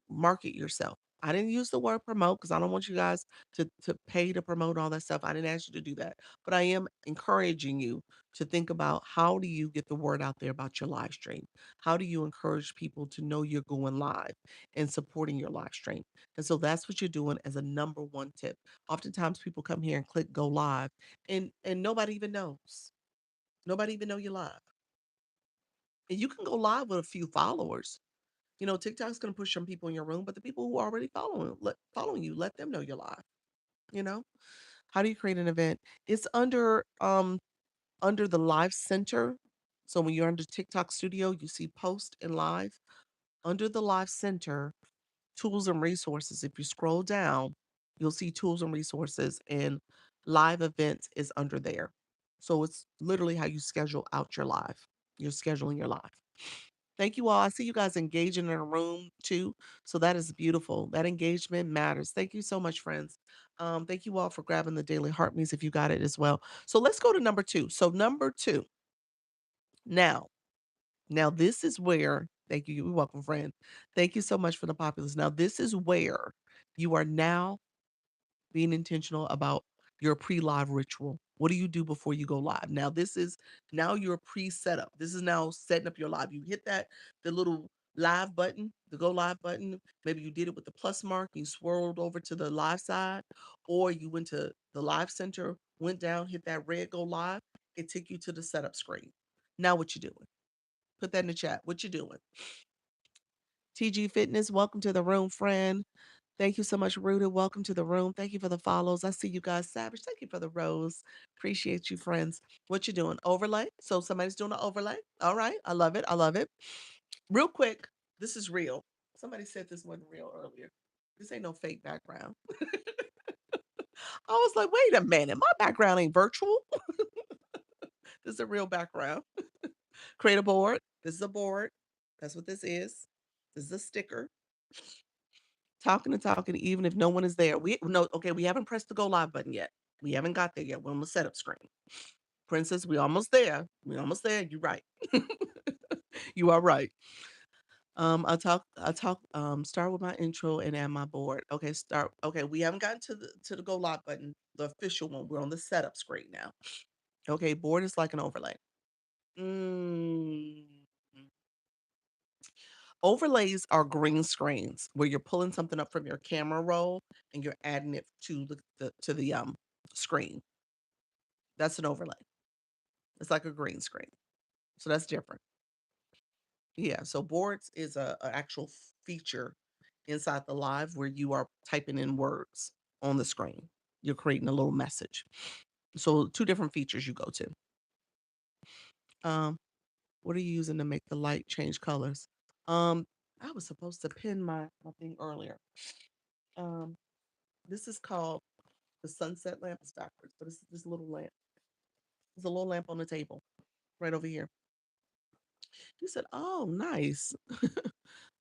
Market yourself. I didn't use the word promote because I don't want you guys to pay to promote all that stuff. I didn't ask you to do that. But I am encouraging you to think about how do you get the word out there about your live stream? How do you encourage people to know you're going live and supporting your live stream? And so that's what you're doing as a number one tip. Oftentimes people come here and click go live and nobody even knows. Nobody even know you're live. And you can go live with a few followers. TikTok's gonna push some people in your room, but the people who are already following you, let them know you're live. You know, how do you create an event? It's under the live center. So when you're under TikTok Studio, you see post and live. Under the live center, tools and resources. If you scroll down, you'll see tools and resources, and live events is under there. So it's literally how you schedule out your live. You're scheduling your live. Thank you all. I see you guys engaging in a room too. So that is beautiful. That engagement matters. Thank you so much, friends. Thank you all for grabbing the daily heartbeats if you got it as well. So let's go to number two. So number two. Now, now this is where, thank you. You're welcome, friend. Thank you so much for the populace. Now, this is where you are now being intentional about your pre-live ritual. What do you do before you go live? Now, this is now your pre-setup. This is now setting up your live. You hit the little live button, the go live button. Maybe you did it with the plus mark, you swirled over to the live side, or you went to the live center, went down, hit that red go live. It took you to the setup screen. Now what you doing? Put that in the chat. What you doing? TG Fitness, welcome to the room, friend. Thank you so much, Rooted. Welcome to the room. Thank you for the follows. I see you guys. Savage, thank you for the rose. Appreciate you, friends. What you doing? Overlay? So somebody's doing an overlay. All right. I love it. I love it. Real quick, this is real. Somebody said this wasn't real earlier. This ain't no fake background. I was like, wait a minute. My background ain't virtual. This is a real background. Create a board. This is a board. That's what this is. This is a sticker. Talking and talking, even if no one is there. We haven't pressed the go live button yet. We haven't got there yet. We're on the setup screen. Princess, we almost there. We almost there. You're right. You are right. Start with my intro and add my board. Okay, start. Okay, we haven't gotten to the go live button, the official one. We're on the setup screen now. Okay, board is like an overlay. Mm. Overlays are green screens where you're pulling something up from your camera roll and you're adding it to the screen. That's an overlay. It's like a green screen. So that's different. Yeah. So boards is a actual feature inside the live where you are typing in words on the screen. You're creating a little message. So two different features you go to. Um, what are you using to make the light change colors? Um, I was supposed to pin my thing earlier. Um, this is called the sunset lamp. Is backwards, but it's this little lamp. There's a little lamp on the table right over here. He said, "Oh, nice."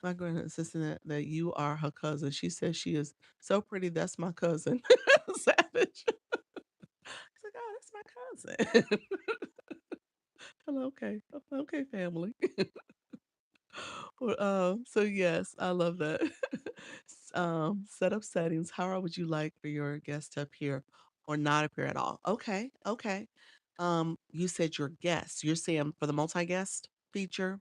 My grand assistant that you are her cousin. She says she is so pretty. That's my cousin. Savage. He's like, oh, that's my cousin. Hello, okay. Okay, family. Well, so yes, I love that. Set up settings. How would you like for your guest to appear or not appear at all? Okay, okay. You said your guest. You're saying for the multi-guest feature.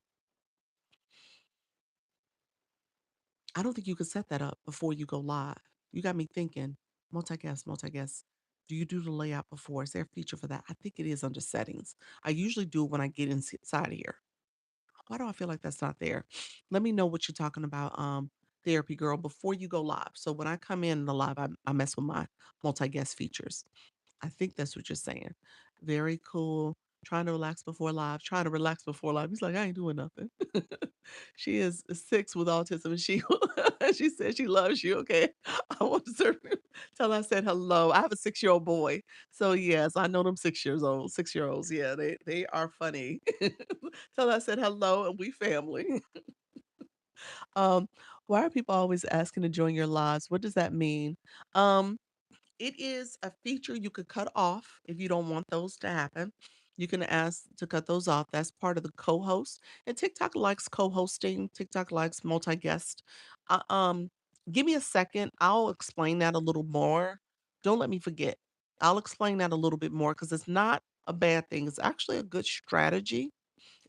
I don't think you could set that up before you go live. You got me thinking, multi-guest, multi-guest. Do you do the layout before? Is there a feature for that? I think it is under settings. I usually do it when I get inside of here. Why do I feel like that's not there? Let me know what you're talking about, therapy girl, before you go live. So when I come in the live, I mess with my multi-guest features. I think that's what you're saying. Very cool. trying to relax before live, trying to relax before live. He's like, I ain't doing nothing. She is 6 with autism, and she she said she loves you, okay? I want to tell her I said hello. I have a 6-year-old boy. So, yes, I know them 6 years old 6-year-olds. Yeah, they are funny. Tell her I said hello, and we family. Um, why are people always asking to join your lives? What does that mean? Um, it is a feature you could cut off if you don't want those to happen. You can ask to cut those off. That's part of the co-host. And TikTok likes co-hosting. TikTok likes multi-guest. Uh, um, Give me a second. I'll explain that a little more. Don't let me forget. I'll explain that a little bit more because it's not a bad thing. It's actually a good strategy.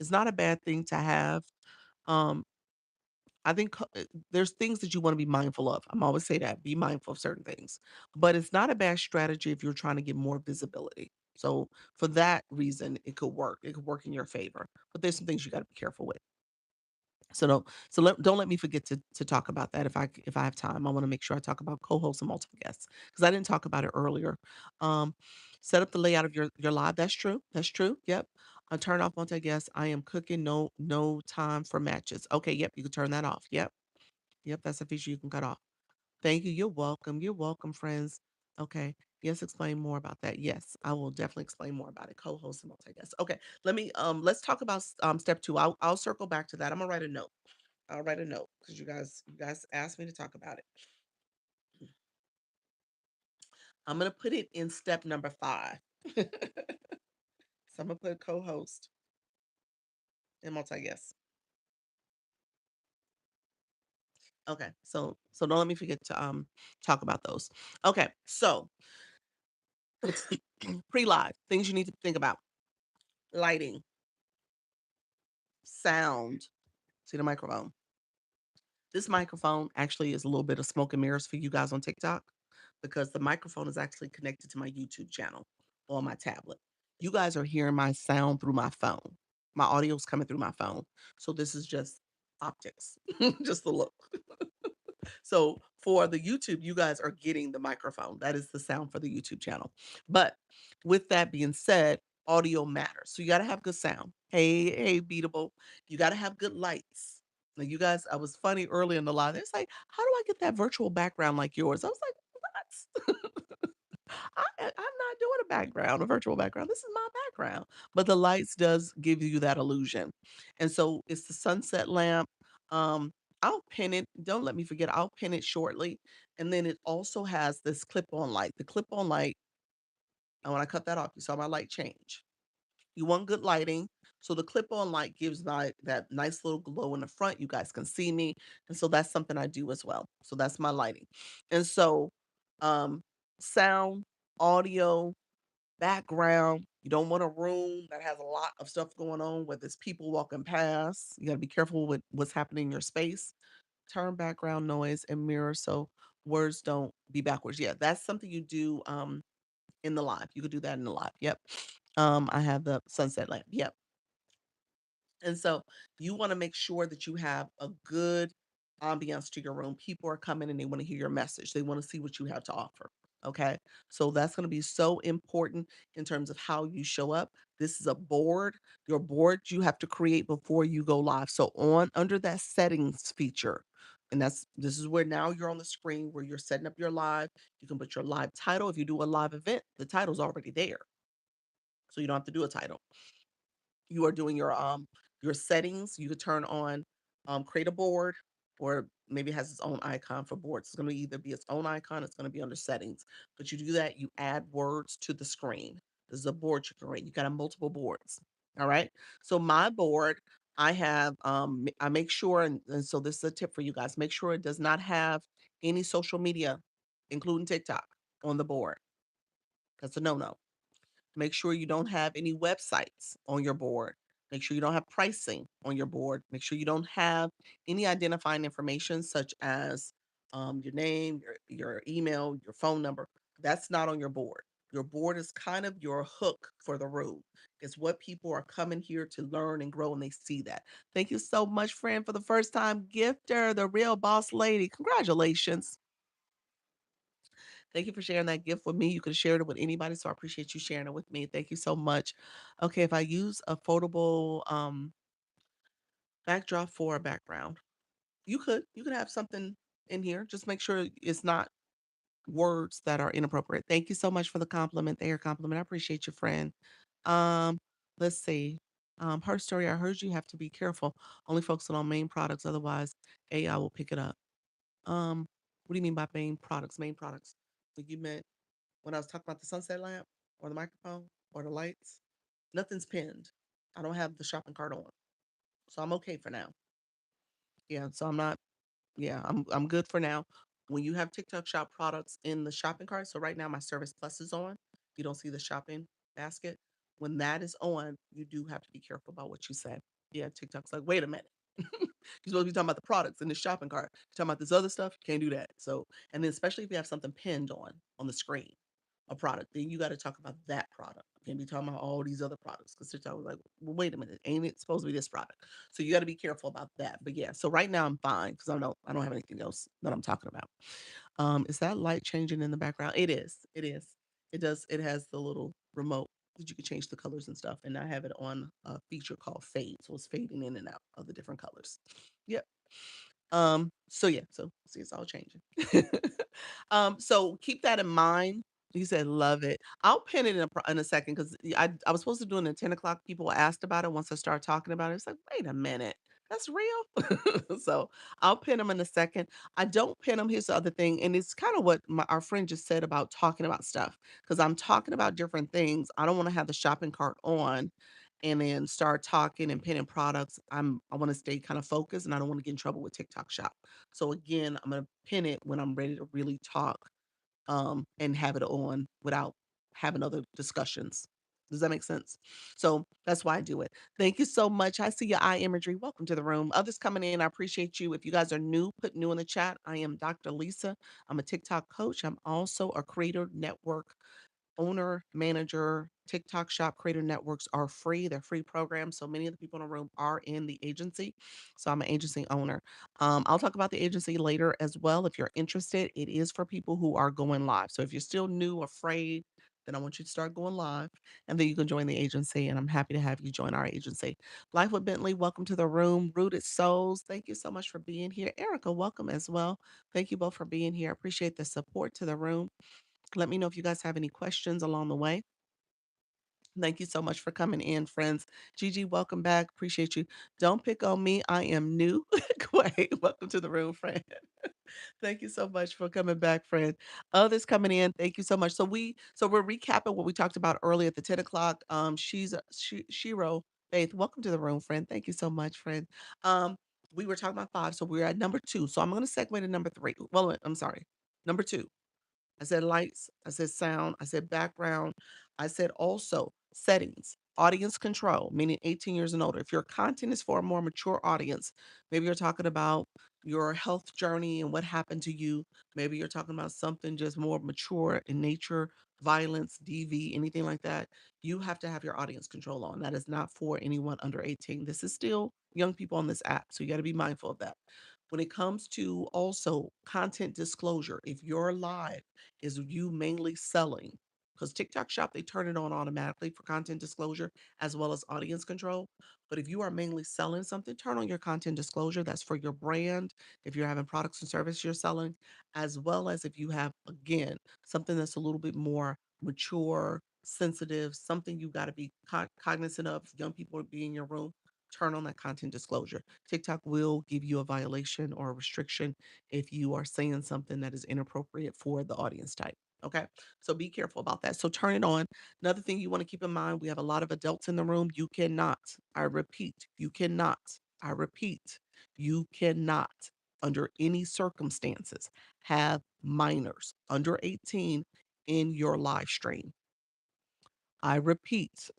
It's not a bad thing to have. Um, I think there's things that you wanna be mindful of. I'm always say that, be mindful of certain things. But it's not a bad strategy if you're trying to get more visibility. So, for that reason, it could work. It could work in your favor. But there's some things you gotta be careful with. Don't let me forget to talk about that if I have time. I wanna make sure I talk about co-hosts and multiple guests because I didn't talk about it earlier. Um, Set up the layout of your live. That's true. That's true. Yep. Turn off multi-guest. I am cooking. No time for matches. Okay, yep, you can turn that off. Yep. Yep, that's a feature you can cut off. Thank you. You're welcome. You're welcome, friends. Okay. Yes, explain more about that. Yes, I will definitely explain more about it. Co-host and multi-guest. Okay. Let's talk about step 2. I'll circle back to that. I'm gonna write a note. I'll write a note because you guys asked me to talk about it. I'm gonna put it in step number 5. So I'm gonna put co-host and multi-guest. Okay. So don't let me forget to talk about those. Okay. So pre-live, things you need to think about. Lighting, sound. See the microphone. This microphone actually is a little bit of smoke and mirrors for you guys on TikTok because the microphone is actually connected to my YouTube channel on my tablet. You guys are hearing my sound through my phone. My audio is coming through my phone. So this is just optics, just a look. So for the YouTube, you guys are getting the microphone. That is the sound for the YouTube channel. But with that being said, audio matters. So you got to have good sound. Hey, beatable. You got to have good lights. Now, you guys, I was funny early in the live. It's like, how do I get that virtual background like yours? I was like, what? I'm not doing a background, a virtual background. This is my background. But the lights does give you that illusion. And so it's the sunset lamp. Um, I'll pin it. Don't let me forget. I'll pin it shortly. And then it also has this clip-on light. The clip-on light, and when I cut that off, you saw my light change. You want good lighting. So the clip-on light gives that nice little glow in the front. You guys can see me. And so that's something I do as well. So that's my lighting. And so um sound, audio, background. You don't want a room that has a lot of stuff going on where there's people walking past. You got to be careful with what's happening in your space. Turn background noise and mirror so words don't be backwards. Yeah, that's something you do in the live. You could do that in the live. Yep. I have the sunset lamp. Yep. And so you want to make sure that you have a good ambiance to your room. People are coming and they want to hear your message. They want to see what you have to offer. Okay. So that's going to be so important in terms of how you show up. This is a board. Your board you have to create before you go live. So on under that settings feature, and this is where now you're on the screen where you're setting up your live. You can put your live title. If you do a live event, the title's already there. So you don't have to do a title. You are doing your settings. You could turn on create a board, or maybe it has its own icon for boards. It's going to either be its own icon, it's going to be under settings. But you do that, you add words to the screen. This is a board you can create. You got a multiple boards. All right. So my board, I have I make sure, and so this is a tip for you guys, make sure it does not have any social media, including TikTok, on the board. That's a no-no. Make sure you don't have any websites on your board. Make sure you don't have pricing on your board. Make sure you don't have any identifying information such as your name, your email, your phone number. That's not on your board. Your board is kind of your hook for the room. It's what people are coming here to learn and grow, and they see that. Thank you so much, friend, for the first time gifter, the real boss lady. Congratulations. Thank you for sharing that gift with me. You could share it with anybody, so I appreciate you sharing it with me. Thank you so much. Okay, if I use a foldable backdrop for a background, you could have something in here. Just make sure it's not words that are inappropriate. Thank you so much for the compliment, the air compliment. I appreciate you, friend. Um, let's see. Her story. I heard you have to be careful. Only focusing on main products, otherwise AI will pick it up. What do you mean by main products? Main products. So you meant when I was talking about the sunset lamp or the microphone or the lights? Nothing's pinned. I don't have the shopping cart on, so I'm okay for now. Yeah, so I'm not. Yeah, I'm good for now. When you have TikTok shop products in the shopping cart, so right now my Service Plus is on. You don't see the shopping basket. When that is on, you do have to be careful about what you say. Yeah, TikTok's like, wait a minute. You're supposed to be talking about the products in the shopping cart. You're talking about this other stuff, you can't do that. So, and then especially if you have something pinned on the screen, a product, then you got to talk about that product. You can't be talking about all these other products because TikTok was like, well, wait a minute, ain't it supposed to be this product? So you got to be careful about that. But yeah, so right now I'm fine because I don't have anything else that I'm talking about. Is that light changing in the background? It is. It is. It does. It has the little remote that you can change the colors and stuff. And I have it on a feature called fade. So it's fading in and out of the different colors. Yep. So yeah, so see it's all changing. So keep that in mind. You said love it. I'll pin it in a second because I was supposed to do it at 10 o'clock. People asked about it once I started talking about it. It's like, wait a minute, that's real. So I'll pin them in a second. I don't pin them. Here's the other thing, and it's kind of what our friend just said about talking about stuff because I'm talking about different things. I don't want to have the shopping cart on and then start talking and pinning products. I want to stay kind of focused and I don't want to get in trouble with TikTok shop. So again, I'm gonna pin it when I'm ready to really talk and have it on without having other discussions. Does that make sense? So that's why I do it. Thank you so much. I see your eye imagery. Welcome to the room. Others coming in, I appreciate you. If you guys are new, put new in the chat. I am Dr. Lisa. I'm a TikTok coach. I'm also a creator network owner, manager, TikTok shop creator networks are free. They're free programs. So many of the people in the room are in the agency. So I'm an agency owner. I'll talk about the agency later as well. If you're interested, it is for people who are going live. So if you're still new, afraid, then I want you to start going live and then you can join the agency. And I'm happy to have you join our agency. Life with Bentley, welcome to the room. Rooted Souls, thank you so much for being here. Erica, welcome as well. Thank you both for being here. I appreciate the support to the room. Let me know if you guys have any questions along the way. Thank you so much for coming in, friends. Gigi, welcome back. Appreciate you. Don't pick on me. I am new. Wait, welcome to the room, friend. Thank you so much for coming back, friend. Others coming in, thank you so much. So we're recapping what we talked about earlier at the 10 o'clock. Shiro Faith, welcome to the room, friend. Thank you so much, friend. Um, we were talking about five, so we're at number two. So I'm gonna segue to number three. Well, I'm sorry, number two. I said lights, I said sound, I said background, I said also settings, audience control, meaning 18 years and older. If your content is for a more mature audience, maybe you're talking about your health journey and what happened to you. Maybe you're talking about something just more mature in nature, violence, DV, anything like that. You have to have your audience control on. That is not for anyone under 18. This is still young people on this app. So you got to be mindful of that. When it comes to also content disclosure, if you're live, is you mainly selling? Because TikTok Shop, they turn it on automatically for content disclosure as well as audience control. But if you are mainly selling something, turn on your content disclosure. That's for your brand, if you're having products and services you're selling, as well as if you have, again, something that's a little bit more mature, sensitive, something you got to be cognizant of. Young people will be in your room. Turn on that content disclosure. TikTok will give you a violation or a restriction if you are saying something that is inappropriate for the audience type. Okay. So be careful about that. So turn it on. Another thing you want to keep in mind, we have a lot of adults in the room. You cannot, I repeat, you cannot, I repeat, you cannot, under any circumstances, have minors under 18 in your live stream. I repeat,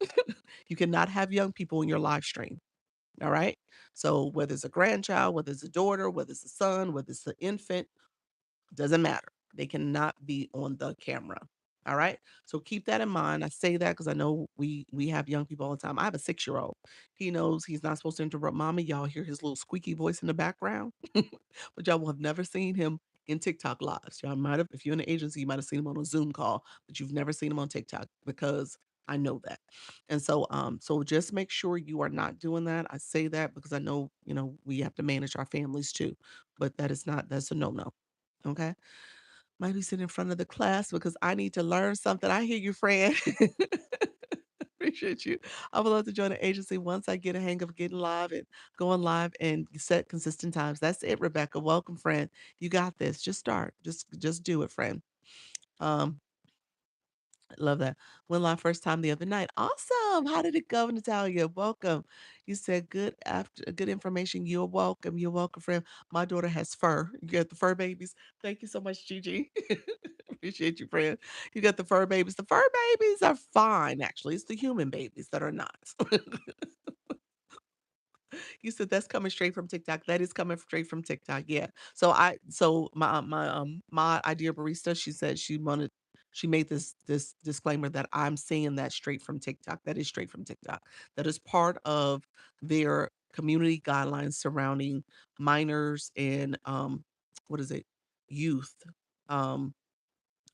you cannot have young people in your live stream. All right. So whether it's a grandchild, whether it's a daughter, whether it's a son, whether it's an infant, doesn't matter. They cannot be on the camera. All right. So keep that in mind. I say that because I know we have young people all the time. I have a 6-year-old. He knows he's not supposed to interrupt mommy. Y'all hear his little squeaky voice in the background, but y'all will have never seen him in TikTok lives. Y'all might have, if you're in an agency, you might have seen them on a Zoom call, but you've never seen them on TikTok because I know that. And so just make sure you are not doing that. I say that because I know, we have to manage our families too, but that's a no-no. Okay. Might be sitting in front of the class because I need to learn something. I hear you, friend. Appreciate you. I would love to join the agency once I get a hang of getting live and going live and set consistent times. That's it, Rebecca. Welcome, friend. You got this. Just start. Just do it, friend. Um, Love that. Went live first time the other night. Awesome. How did it go, Natalia? Welcome. You said good information. You're welcome. You're welcome, friend. My daughter has fur. You got the fur babies. Thank you so much, Gigi. Appreciate you, friend. You got the fur babies. The fur babies are fine, actually. It's the human babies that are not. You said that's coming straight from TikTok. That is coming straight from TikTok. Yeah. So my idea barista, she said she made this disclaimer that I'm saying that straight from TikTok. That is straight from TikTok. That is part of their community guidelines surrounding minors and what is it? Youth. Um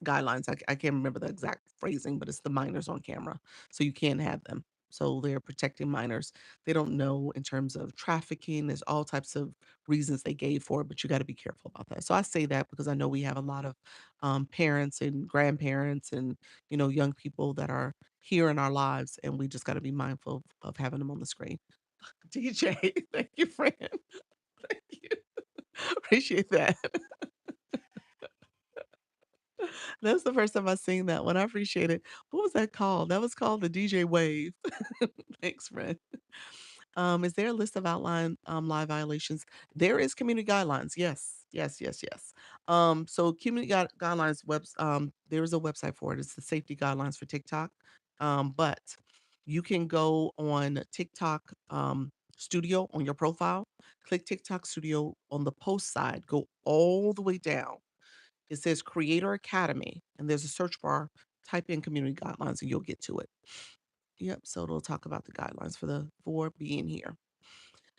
Guidelines. I can't remember the exact phrasing, but it's the minors on camera. So you can't have them. So they're protecting minors. They don't know in terms of trafficking. There's all types of reasons they gave for it, but you got to be careful about that. So I say that because I know we have a lot of parents and grandparents and young people that are here in our lives, and we just got to be mindful of having them on the screen. DJ, thank you, friend. Thank you. Appreciate that. That's the first time I've seen that one. I appreciate it. What was that called? That was called the DJ Wave. Thanks, friend. Is there a list of outline live violations? There is community guidelines. Yes, yes, yes, yes. So community guidelines there is a website for it. It's the safety guidelines for TikTok. But you can go on TikTok Studio on your profile, click TikTok Studio on the post side, go all the way down. It says Creator Academy, and there's a search bar. Type in community guidelines and you'll get to it. Yep. So it'll talk about the guidelines for being here.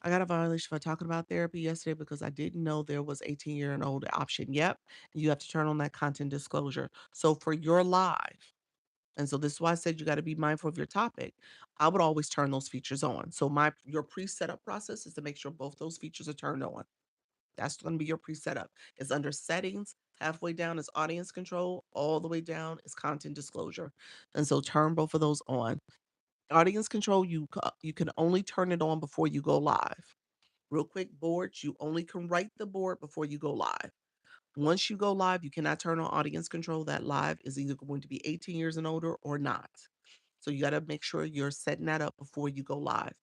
I got a violation for talking about therapy yesterday because I didn't know there was 18-year and older option. Yep. You have to turn on that content disclosure. So for your live, and so this is why I said you got to be mindful of your topic. I would always turn those features on. So your pre-setup process is to make sure both those features are turned on. That's going to be your pre-setup. It's under settings. Halfway down is audience control. All the way down is content disclosure. And so turn both of those on. Audience control, you can only turn it on before you go live. Real quick, boards, you only can write the board before you go live. Once you go live, you cannot turn on audience control. That live is either going to be 18 years and older or not. So you got to make sure you're setting that up before you go live.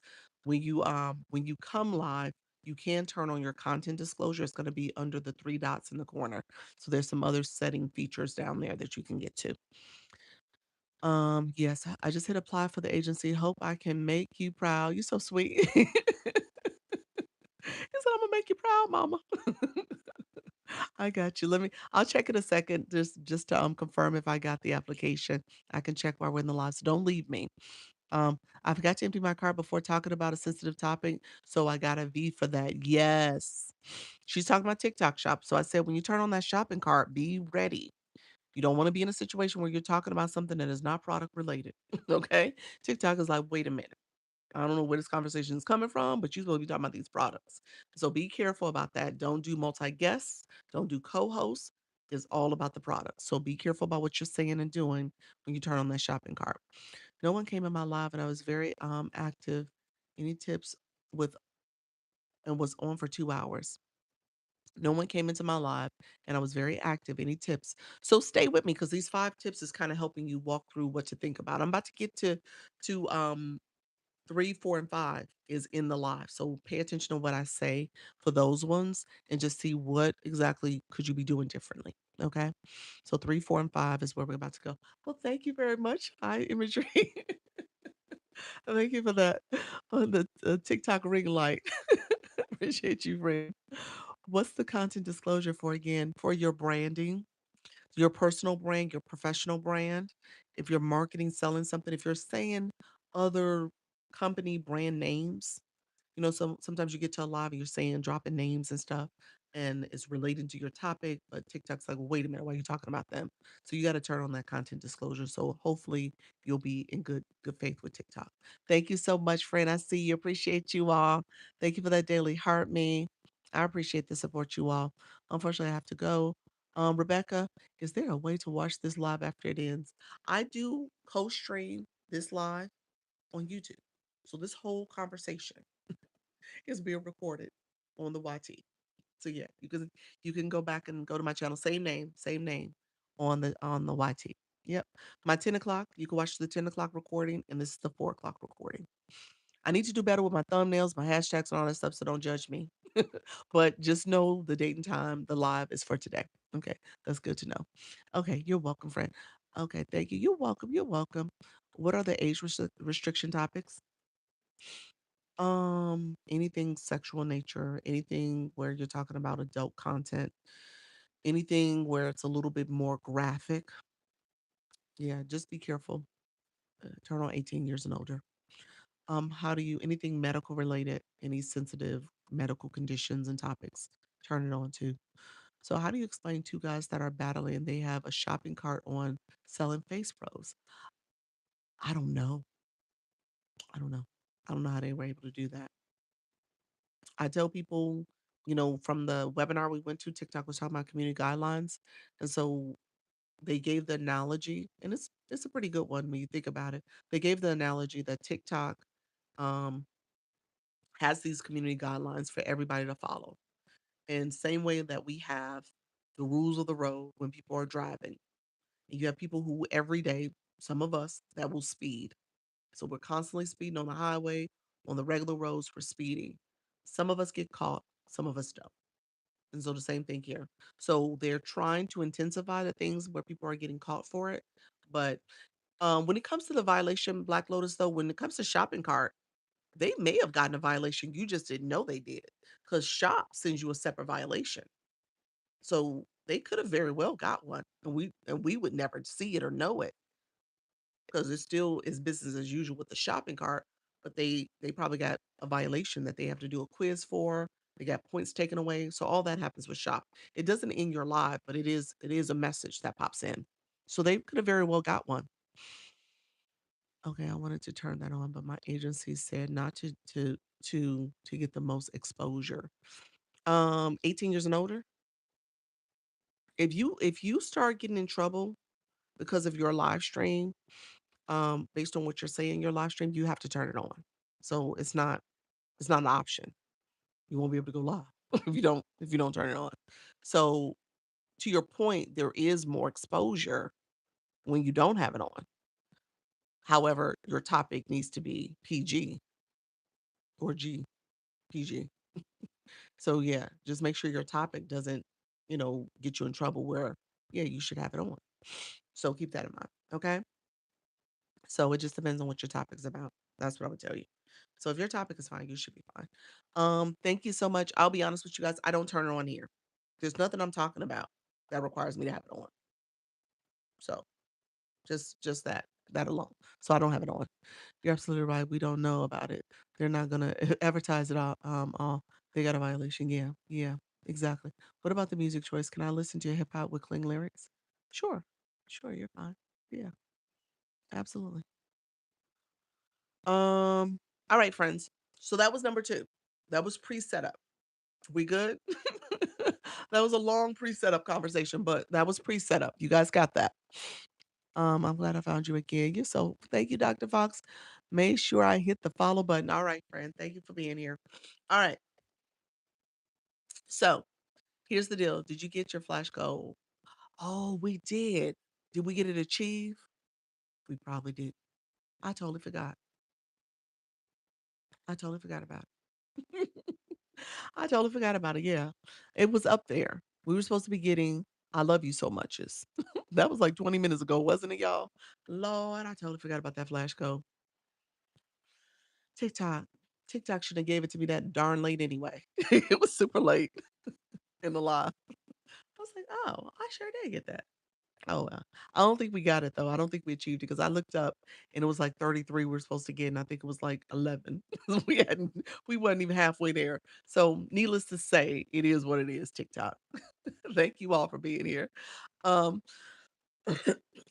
When you come live, you can turn on your content disclosure. It's going to be under the three dots in the corner. So there's some other setting features down there that you can get to. Yes, I just hit apply for the agency. Hope I can make you proud. You're so sweet. He said, I'm gonna make you proud, mama. I got you. I'll check in a second just to confirm if I got the application. I can check while we're in the live. So don't leave me. I forgot to empty my cart before talking about a sensitive topic, so I got a V for that. Yes. She's talking about TikTok shop. So I said, when you turn on that shopping cart, be ready. You don't want to be in a situation where you're talking about something that is not product related. Okay. TikTok is like, wait a minute. I don't know where this conversation is coming from, but you're supposed to be talking about these products. So be careful about that. Don't do multi guests, don't do co hosts. It's all about the product. So be careful about what you're saying and doing when you turn on that shopping cart. No one came in my live and I was very active. Any tips with and was on for 2 hours. No one came into my live and I was very active. Any tips? So stay with me because these 5 tips is kind of helping you walk through what to think about. I'm about to get to 3, 4, and 5 is in the live. So pay attention to what I say for those ones and just see what exactly could you be doing differently. Okay. So 3, 4, and 5 is where we're about to go. Well, thank you very much. Hi, imagery. Thank you for that. On the TikTok ring light. Appreciate you, friend. What's the content disclosure for again? For your branding, your personal brand, your professional brand. If you're marketing, selling something, if you're saying other company brand names, sometimes you get to a live and you're saying dropping names and stuff. and it's relating to your topic, but TikTok's like, wait a minute, why are you talking about them? So you got to turn on that content disclosure. So hopefully you'll be in good faith with TikTok. Thank you so much, friend. I see you. Appreciate you all. Thank you for that daily heart me. I appreciate the support, you all. Unfortunately, I have to go. Rebecca, is there a way to watch this live after it ends? I do co-stream this live on YouTube. So this whole conversation is being recorded on the YT. So yeah, you can go back and go to my channel, same name on the YT. Yep. My 10 o'clock, you can watch the 10 o'clock recording, and this is the 4 o'clock recording. I need to do better with my thumbnails, my hashtags, and all that stuff, so don't judge me. But just know the date and time, the live is for today. Okay, that's good to know. Okay, you're welcome, friend. Okay, thank you. You're welcome. You're welcome. What are the age restriction topics? Anything sexual in nature, anything where you're talking about adult content, anything where it's a little bit more graphic. Yeah, just be careful. Turn on 18 years and older. How do you anything medical related, any sensitive medical conditions and topics, turn it on too. So how do you explain two guys that are battling and they have a shopping cart on selling face pros? I don't know. I don't know. I don't know how they were able to do that. I tell people, from the webinar we went to, TikTok was talking about community guidelines. And so they gave the analogy, and it's a pretty good one when you think about it. They gave the analogy that TikTok um, has these community guidelines for everybody to follow. And same way that we have the rules of the road when people are driving. And you have people who every day, some of us, that will speed. So we're constantly speeding on the highway, on the regular roads, we're speeding. Some of us get caught, some of us don't. And so the same thing here. So they're trying to intensify the things where people are getting caught for it. But when it comes to the violation, Black Lotus, though, when it comes to shopping cart, they may have gotten a violation. You just didn't know they did because shop sends you a separate violation. So they could have very well got one, and we would never see it or know it because it still is business as usual with the shopping cart. But they probably got a violation that they have to do a quiz for. They got points taken away. So all that happens with shop. It doesn't end your live, but it is a message that pops in. So they could have very well got one. Okay, I wanted to turn that on, but my agency said not to get the most exposure. 18 years and older. If you start getting in trouble because of your live stream, based on what you're saying in your live stream, you have to turn it on. So it's not an option. You won't be able to go live if you don't turn it on. So to your point, there is more exposure when you don't have it on. However, your topic needs to be PG or PG. So yeah, just make sure your topic doesn't, get you in trouble where, yeah, you should have it on. So keep that in mind. Okay. So it just depends on what your topic's about. That's what I would tell you. So if your topic is fine, you should be fine. Thank you so much. I'll be honest with you guys. I don't turn it on here. There's nothing I'm talking about that requires me to have it on. So just that alone. So I don't have it on. You're absolutely right. We don't know about it. They're not gonna advertise it all. They got a violation. Yeah, yeah, exactly. What about the music choice? Can I listen to hip hop with clean lyrics? Sure, sure, you're fine. Yeah, absolutely. All right, friends. So that was number two. That was pre-setup. We good? That was a long pre-setup conversation, but that was pre-setup. You guys got that. I'm glad I found you again. Thank you, Dr. Fox. Made sure I hit the follow button. All right, friend. Thank you for being here. All right. So here's the deal. Did you get your flash goal? Oh, we did. Did we get it achieved? We probably did. I totally forgot. I totally forgot about it. I totally forgot about it. Yeah. It was up there. We were supposed to be getting I love you so muches. That was like 20 minutes ago, wasn't it, y'all? Lord, I totally forgot about that flash code. TikTok. TikTok should have gave it to me that darn late anyway. It was super late in the live. I was like, oh, I sure did get that. Oh, well. I don't think we got it though. I don't think we achieved it because I looked up and it was like 33 we're supposed to get, and I think it was like 11. We wasn't even halfway there. So needless to say, it is what it is, TikTok. Thank you all for being here. Um,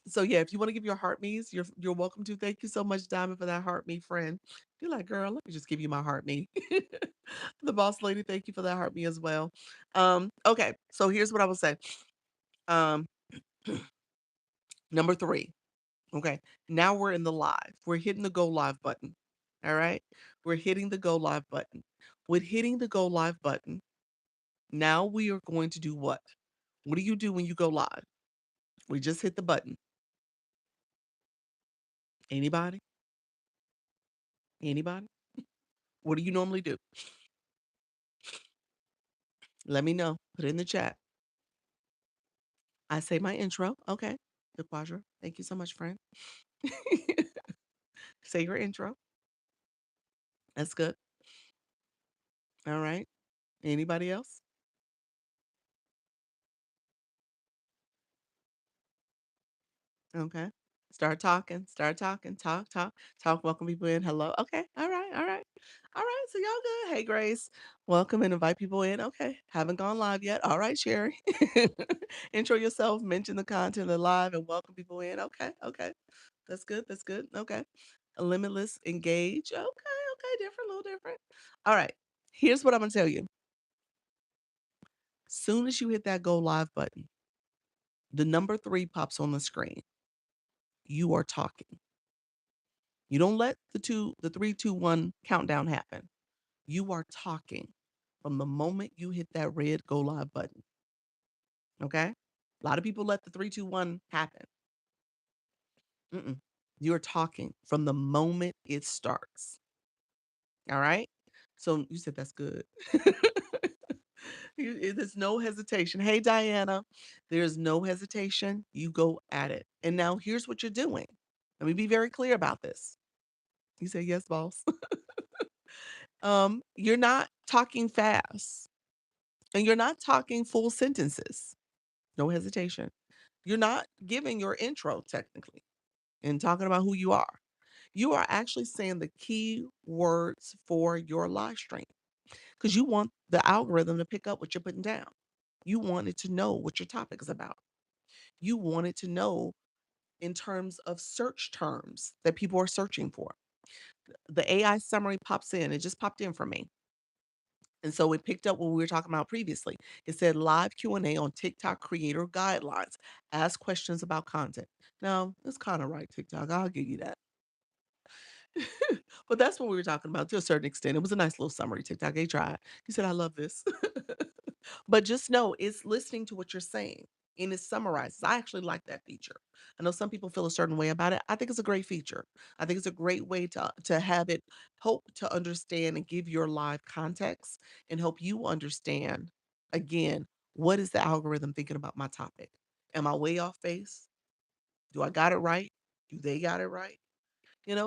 so yeah, if you want to give your heart me's, you're welcome to. Thank you so much, Diamond, for that heart me friend. You're like, girl, let me just give you my heart me. The boss lady, thank you for that heart me as well. Okay, so here's what I will say. Um, number three. Okay. Now we're in the live. We're hitting the go live button. All right. We're hitting the go live button. With hitting the go live button, now we are going to do what? What do you do when you go live? We just hit the button. Anybody? Anybody? What do you normally do? Let me know. Put it in the chat. I say my intro. Okay. The Quadra. Thank you so much, friend. Say your intro. That's good. All right. Anybody else? Okay. Start talking, talk, welcome people in. Hello. Okay. All right. All right. All right. So y'all good. Hey, Grace. Welcome and invite people in. Okay. Haven't gone live yet. All right, Sherry. Intro yourself, mention the content of the live and welcome people in. Okay. Okay. That's good. That's good. Okay. Limitless, engage. Okay. Okay. Different, a little different. All right. Here's what I'm going to tell you. Soon as you hit that go live button, the number 3 pops on the screen. You are talking. You don't let the 3, 2, 1 countdown happen. You are talking from the moment you hit that red go live button. Okay? A lot of people let the 3, 2, 1 happen. Mm-mm. You're talking from the moment it starts. All right? So you said that's good. There's no hesitation. Hey, Diana, there's no hesitation. You go at it. And now here's what you're doing. Let me be very clear about this. You say, yes, boss. You're not talking fast and you're not talking full sentences. No hesitation. You're not giving your intro technically and talking about who you are. You are actually saying the key words for your live stream because you want the algorithm to pick up what you're putting down. You want it to know what your topic is about. You want it to know in terms of search terms that people are searching for. The AI summary pops in. It just popped in for me. And so it picked up what we were talking about previously. It said live Q&A on TikTok creator guidelines. Ask questions about content. Now, it's kind of right, TikTok. I'll give you that. But that's what we were talking about to a certain extent. It was a nice little summary. TikTok, they tried. He said, I love this. But just know it's listening to what you're saying and it summarizes. I actually like that feature. I know some people feel a certain way about it. I think it's a great feature. I think it's a great way to have it help to understand and give your live context and help you understand again, what is the algorithm thinking about my topic? Am I way off base? Do I got it right? Do they got it right?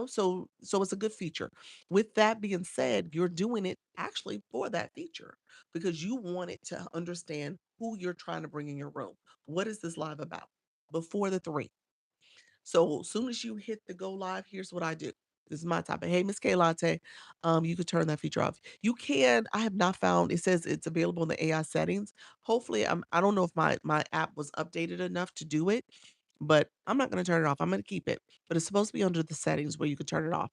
So it's a good feature. With that being said, you're doing it actually for that feature because you want it to understand who you're trying to bring in your room. What is this live about? Before the 3. So as soon as you hit the go live, here's what I do. This is my topic. Hey, Miss K Latte, you could turn that feature off. You can. I have not found. It says it's available in the AI settings. Hopefully, I don't know if my app was updated enough to do it, but I'm not going to turn it off. I'm going to keep it. But it's supposed to be under the settings where you could turn it off.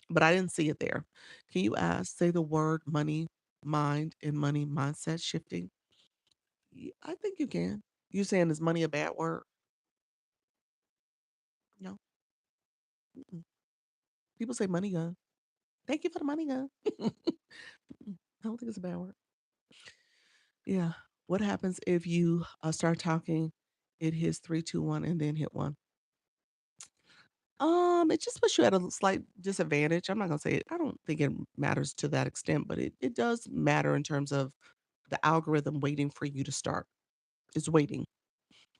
But I didn't see it there. Can you say the word money, mind, and money mindset shifting? I think you can. You saying is money a bad word? No. Mm-mm. People say money gun. Thank you for the money gun. I don't think it's a bad word. Yeah. What happens if you start talking, it hits 3, 2, 1, and then hit 1? It just puts you at a slight disadvantage. I'm not gonna say it. I don't think it matters to that extent, but it does matter in terms of the algorithm waiting for you to start. It's waiting.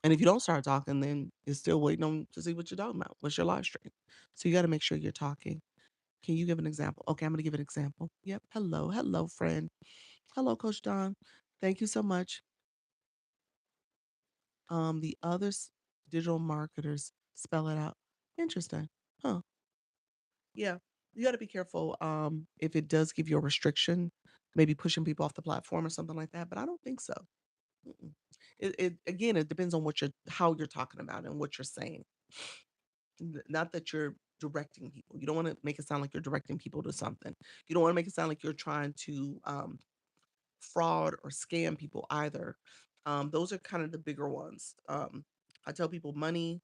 And if you don't start talking, then it's still waiting on to see what you're talking about. What's your live stream? So you got to make sure you're talking. Can you give an example? Okay, I'm gonna give an example. Yep. Hello, hello, friend. Hello, Coach Don. Thank you so much. The others. digital marketers spell it out. Interesting. Huh. Yeah. You got to be careful if it does give you a restriction, maybe pushing people off the platform or something like that, but I don't think so. Mm-mm. It again, it depends on what you're how you're talking about and what you're saying. Not that you're directing people. You don't want to make it sound like you're directing people to something. You don't want to make it sound like you're trying to fraud or scam people either. Those are kind of the bigger ones. I tell people money,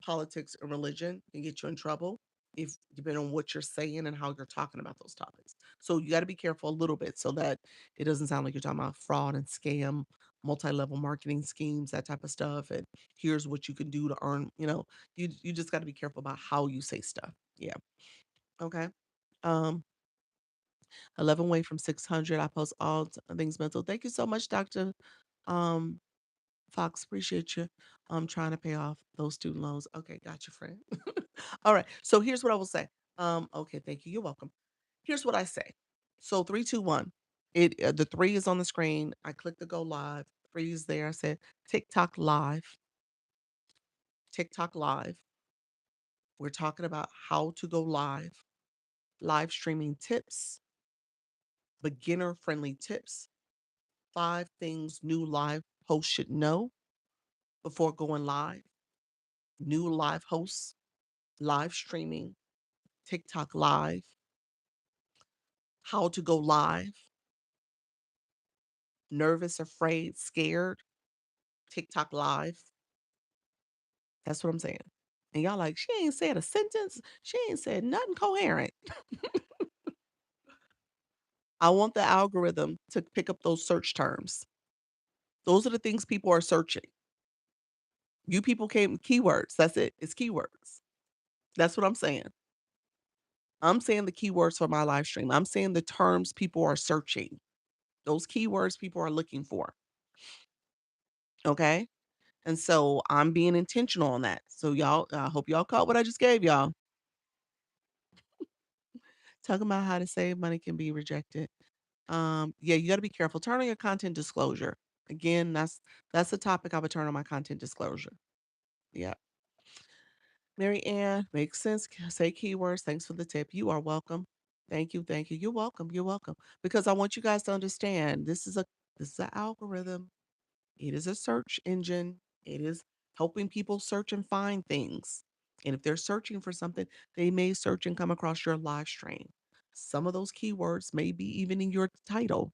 politics, and religion can get you in trouble if depending on what you're saying and how you're talking about those topics. So you got to be careful a little bit so that it doesn't sound like you're talking about fraud and scam, multi-level marketing schemes, that type of stuff. And here's what you can do to earn, you just got to be careful about how you say stuff. Yeah. Okay. Um, 11 away from 600. I post all things mental. Thank you so much, Dr. Um, Fox. Appreciate you. I'm trying to pay off those student loans. Okay, got you, friend. All right. So here's what I will say. Okay, thank you. You're welcome. Here's what I say. So 3, 2, 1. The three is on the screen. I click the go live. Three is there. I said TikTok live. TikTok live. We're talking about how to go live streaming tips, beginner friendly tips, 5 things new live hosts should know before going live, new live hosts, live streaming, TikTok live, how to go live, nervous, afraid, scared, TikTok live. That's what I'm saying. And y'all like, she ain't said a sentence. She ain't said nothing coherent. I want the algorithm to pick up those search terms. Those are the things people are searching. You people came keywords. That's it. It's keywords. That's what I'm saying. I'm saying the keywords for my live stream. I'm saying the terms people are searching. Those keywords people are looking for. Okay. And so I'm being intentional on that. So y'all, I hope y'all caught what I just gave y'all. Talking about how to save money can be rejected. Yeah, you got to be careful. Turn on your content disclosure. Again, that's the topic I would turn on my content disclosure. Yeah. Mary Ann, makes sense. Say keywords. Thanks for the tip. You are welcome. Thank you. Thank you. You're welcome. You're welcome. Because I want you guys to understand this is an algorithm. It is a search engine. It is helping people search and find things. And if they're searching for something, they may search and come across your live stream. Some of those keywords may be even in your title.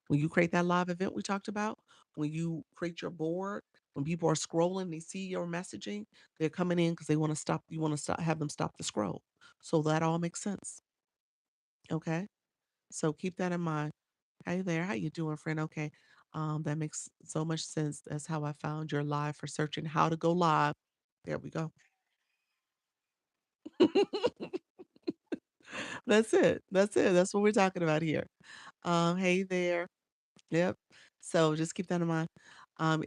When you create that live event we talked about, when you create your board, when people are scrolling, they see your messaging, they're coming in because they want to stop, you want to stop, have them stop the scroll. So that all makes sense. Okay. So keep that in mind. Hey there, how you doing, friend? Okay. That makes so much sense. That's how I found your live for searching how to go live. There we go. That's it. That's it. That's what we're talking about here. Hey there. Yep. So just keep that in mind.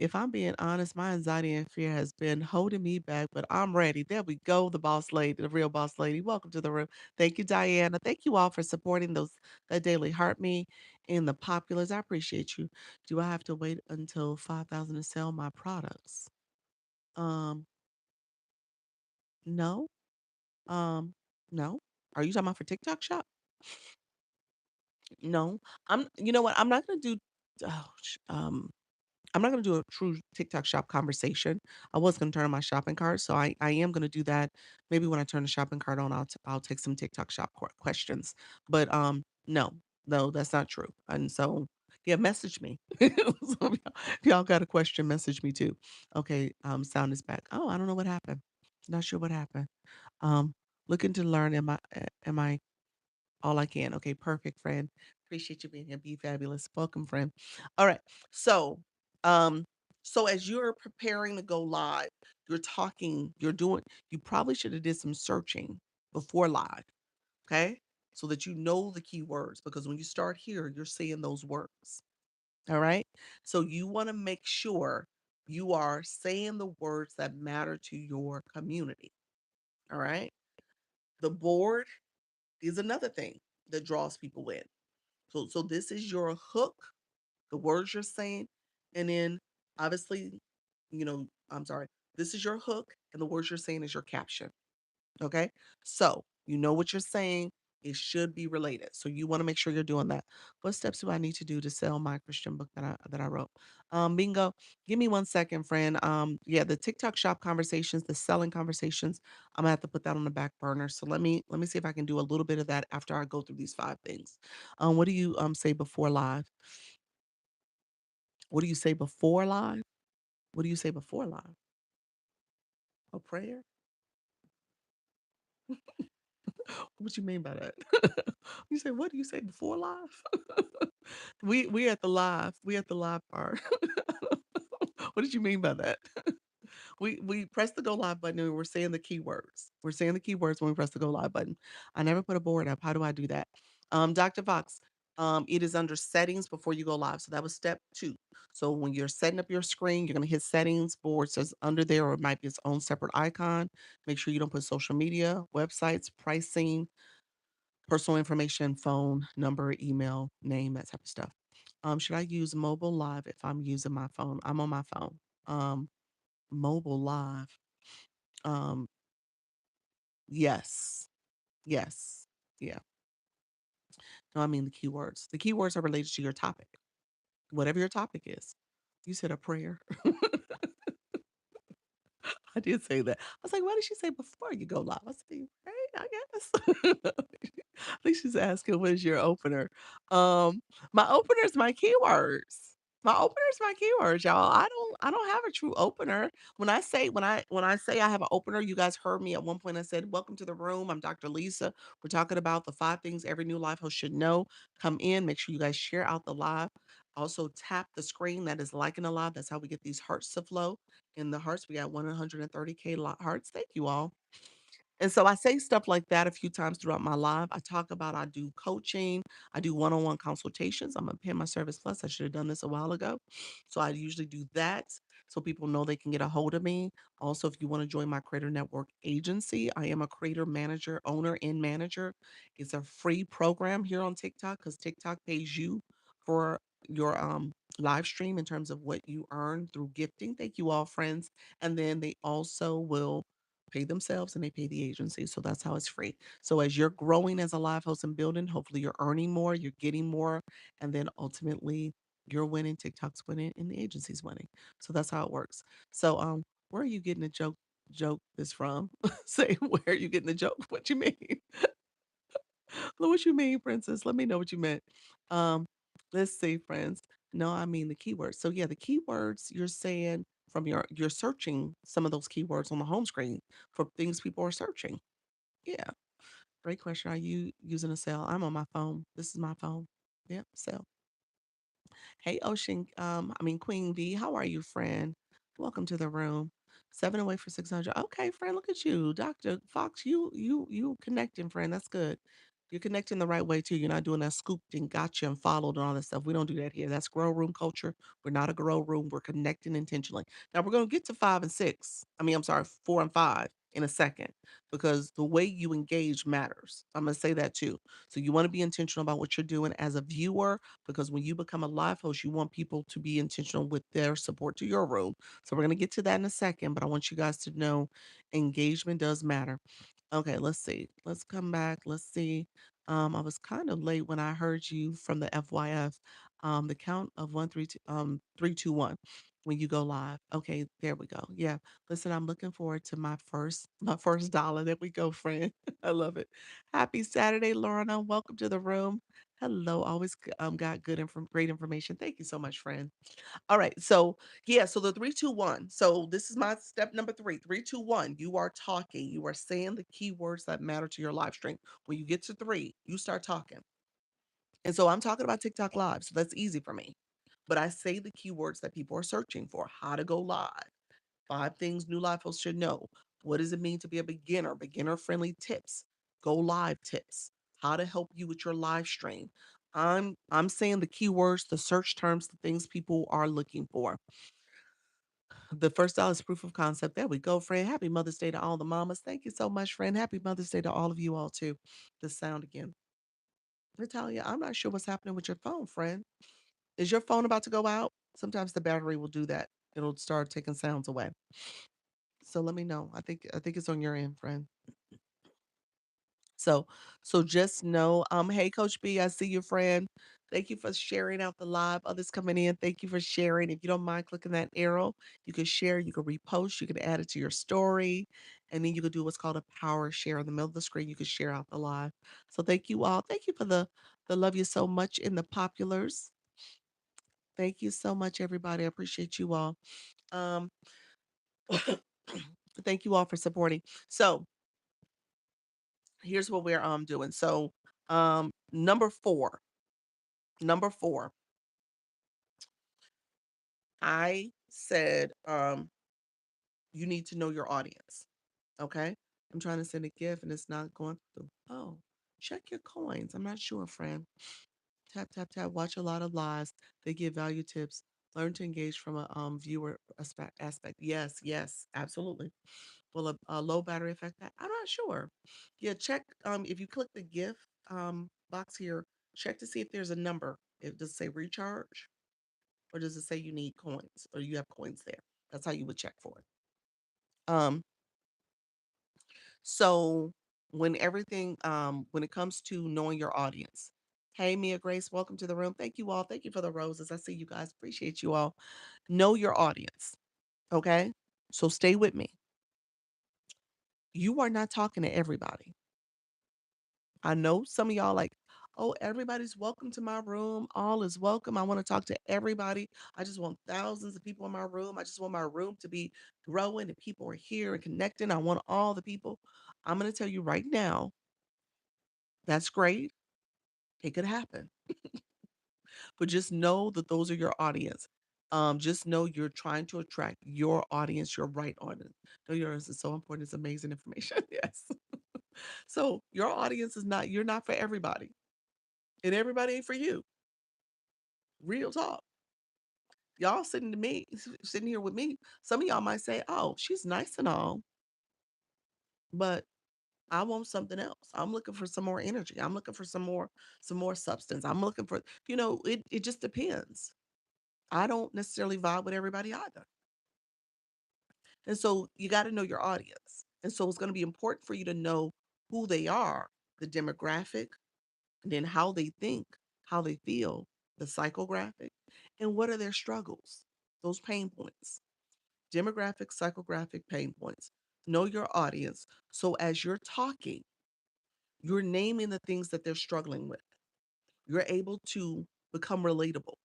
If I'm being honest, my anxiety and fear has been holding me back, but I'm ready. There we go, the boss lady, the real boss lady. Welcome to the room. Thank you, Diana. Thank you all for supporting those that daily heart me and the populars. I appreciate you. Do I have to wait until 5,000 to sell my products? Um, no. Um, no. Are you talking about for TikTok shop? No. You know what? I'm not gonna do oh, I'm not gonna do a true TikTok shop conversation. I was gonna turn on my shopping cart, so I am gonna do that. Maybe when I turn the shopping cart on, I'll take some TikTok shop questions. But no, no, that's not true. And so yeah, message me. So if y'all got a question, message me too. Okay, sound is back. Oh, I don't know what happened. Not sure what happened. Um, looking to learn. Am I all I can. Okay, perfect, friend. Appreciate you being here. Be fabulous. Welcome, friend. All right. So, um, so as you're preparing to go live, you're talking, you probably should have did some searching before live, okay? So that you know the keywords because when you start here, you're saying those words. All right. So you want to make sure you are saying the words that matter to your community. All right. The board is another thing that draws people in. So this is your hook, the words you're saying, and then obviously, I'm sorry, This is your hook, and the words you're saying is your caption. Okay. So you know what you're saying. It should be related. So you want to make sure you're doing that. What steps do I need to do to sell my Christian book that I wrote? Bingo. Give me 1 second, friend. Yeah, the TikTok shop conversations, the selling conversations, I'm gonna have to put that on the back burner. So let me see if I can do a little bit of that after I go through these 5 things. What do you say before live? What do you say before live? What do you say before live? A prayer? What you mean by that? You say, what do you say before live? We at the live. We at the live part. What did you mean by that? We press the go live button and we're saying the keywords. We're saying the keywords when we press the go live button. I never put a board up. How do I do that? Dr. Fox, it is under settings before you go live. So that was step 2. So when you're setting up your screen, you're gonna hit settings, board says under there, or it might be its own separate icon. Make sure you don't put social media, websites, pricing, personal information, phone, number, email, name, that type of stuff. Should I use mobile live if I'm using my phone? I'm on my phone. Um, Mobile live. Um, yes. Yes. Yeah. No, I mean the keywords. The keywords are related to your topic. Whatever your topic is. You said a prayer. I did say that. I was like, "What did she say before you go live?" I said, "Right, I guess." I think she's asking, "What is your opener?" Um, my opener is my keywords. My opener is my keywords, y'all. I don't have a true opener. When I say I have an opener, you guys heard me at one point. I said, "Welcome to the room. I'm Dr. Lisa. We're talking about the 5 things every new life host should know." Come in. Make sure you guys share out the live. Also, tap the screen that is liking the live. That's how we get these hearts to flow. In the hearts, we got 130K hearts. Thank you all. And so I say stuff like that a few times throughout my live. I do coaching, I do one-on-one consultations. I'm a Pay My Service Plus. I should have done this a while ago. So I usually do that so people know they can get a hold of me. Also, if you want to join my Creator Network agency, I am a creator manager, owner, and manager. It's a free program here on TikTok because TikTok pays you for your live stream in terms of what you earn through gifting. Thank you all, friends. And then they also will pay themselves and they pay the agency. So that's how it's free. So as you're growing as a live host and building, hopefully you're earning more, you're getting more, and then ultimately you're winning, TikTok's winning, and the agency's winning. So that's how it works. So where are you getting the joke this from? Say where are you getting the joke? What you mean? What you mean, princess? Let me know what you meant. Um, let's see, friends. No, I mean the keywords. So yeah, the keywords you're saying from you're searching some of those keywords on the home screen for things people are searching. Yeah. Great question. Are you using a cell? I'm on my phone. This is my phone. Yep, cell. Hey, Ocean. Queen B. How are you, friend? Welcome to the room. 7 away for 600. Okay, friend. Look at you, Doctor Fox. You connecting, friend. That's good. You're connecting the right way too. You're not doing that scooped and gotcha and followed and all that stuff. We don't do that here. That's grow room culture. We're not a grow room. We're connecting intentionally. Now we're gonna get to 5 and 6. I'm sorry, 4 and 5 in a second because the way you engage matters. I'm gonna say that too. So you want to be intentional about what you're doing as a viewer because when you become a live host, you want people to be intentional with their support to your room. So we're going to get to that in a second, but I want you guys to know engagement does matter. Okay, let's see. Let's come back. Let's see. I was kind of late when I heard you from the FYF. The count of 3, 2, 1 when you go live. Okay, there we go. Yeah. Listen, I'm looking forward to my first dollar. There we go, friend. I love it. Happy Saturday, Lorna. Welcome to the room. Hello, always got great information. Thank you so much, friend. All right, so yeah, so the 3, 2, 1. So this is my step number 3. 3, 2, 1. You are talking. You are saying the keywords that matter to your live stream. When you get to 3, you start talking. And so I'm talking about TikTok Live, so that's easy for me. But I say the keywords that people are searching for. How to go live. 5 things new live hosts should know. What does it mean to be a beginner? Beginner friendly tips. Go live tips. How to help you with your live stream. I'm saying the keywords, the search terms, the things people are looking for. The first dollar is proof of concept. There we go, friend. Happy Mother's Day to all the mamas. Thank you so much, friend. Happy Mother's Day to all of you all too. The sound again. Natalia, I'm not sure what's happening with your phone, friend. Is your phone about to go out? Sometimes the battery will do that. It'll start taking sounds away. So let me know. I think it's on your end, friend. So just know, hey Coach B, I see you, friend. Thank you for sharing out the live. Others coming in. Thank you for sharing. If you don't mind clicking that arrow, you can share, you can repost, you can add it to your story, and then you can do what's called a power share in the middle of the screen. You can share out the live. So thank you all. Thank you for the love you so much in the populars. Thank you so much, everybody. I appreciate you all. Um, thank you all for supporting. So here's what we're doing. So number four, I said you need to know your audience. Okay. I'm trying to send a gift and it's not going through. Oh, check your coins. I'm not sure, friend. Tap, tap, tap. Watch a lot of lives. They give value tips. Learn to engage from a viewer aspect. Yes, yes, absolutely. Will a low battery affect that? I'm not sure. Yeah, check if you click the gift box here, check to see if there's a number. It does it say recharge or does it say you need coins or you have coins there? That's how you would check for it. Um, so when it comes to knowing your audience, hey Mia Grace, welcome to the room. Thank you all. Thank you for the roses. I see you guys. Appreciate you all. Know your audience. Okay. So stay with me. You are not talking to everybody. I know some of y'all like, oh, everybody's welcome to my room. All is welcome. I want to talk to everybody. I just want thousands of people in my room. I just want my room to be growing and people are here and connecting. I want all the people. I'm going to tell you right now, that's great. It could happen. But just know that those are your audience. Just know you're trying to attract your audience, your right audience. Know yours is so important. It's amazing information. Yes. So your audience is not, you're not for everybody. And everybody ain't for you. Real talk. Y'all sitting here with me. Some of y'all might say, "Oh, she's nice and all, but I want something else. I'm looking for some more energy. I'm looking for some more substance. I'm looking for, it just depends. I don't necessarily vibe with everybody either. And so you got to know your audience. And so it's going to be important for you to know who they are, the demographic, and then how they think, how they feel, the psychographic, and what are their struggles, those pain points. Demographic, psychographic pain points. Know your audience. So as you're talking, you're naming the things that they're struggling with. You're able to become relatable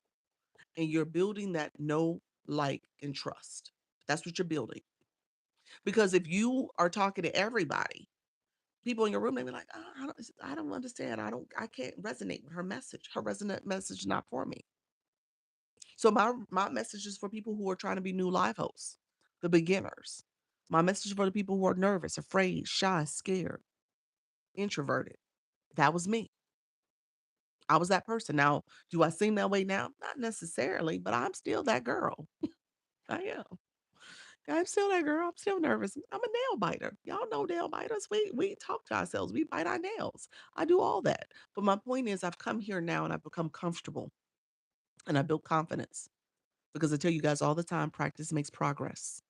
and you're building that know, like, and trust. That's what you're building. Because if you are talking to everybody, people in your room, they be like, oh, I don't understand. I can't resonate with her message. Her resonant message is not for me. So my message is for people who are trying to be new live hosts, the beginners. My message is for the people who are nervous, afraid, shy, scared, introverted. That was me. I was that person. Now, do I seem that way now? Not necessarily, but I'm still that girl. I am. I'm still that girl. I'm still nervous. I'm a nail biter. Y'all know nail biters. We talk to ourselves. We bite our nails. I do all that. But my point is I've come here now and I've become comfortable and I built confidence. Because I tell you guys all the time, practice makes progress.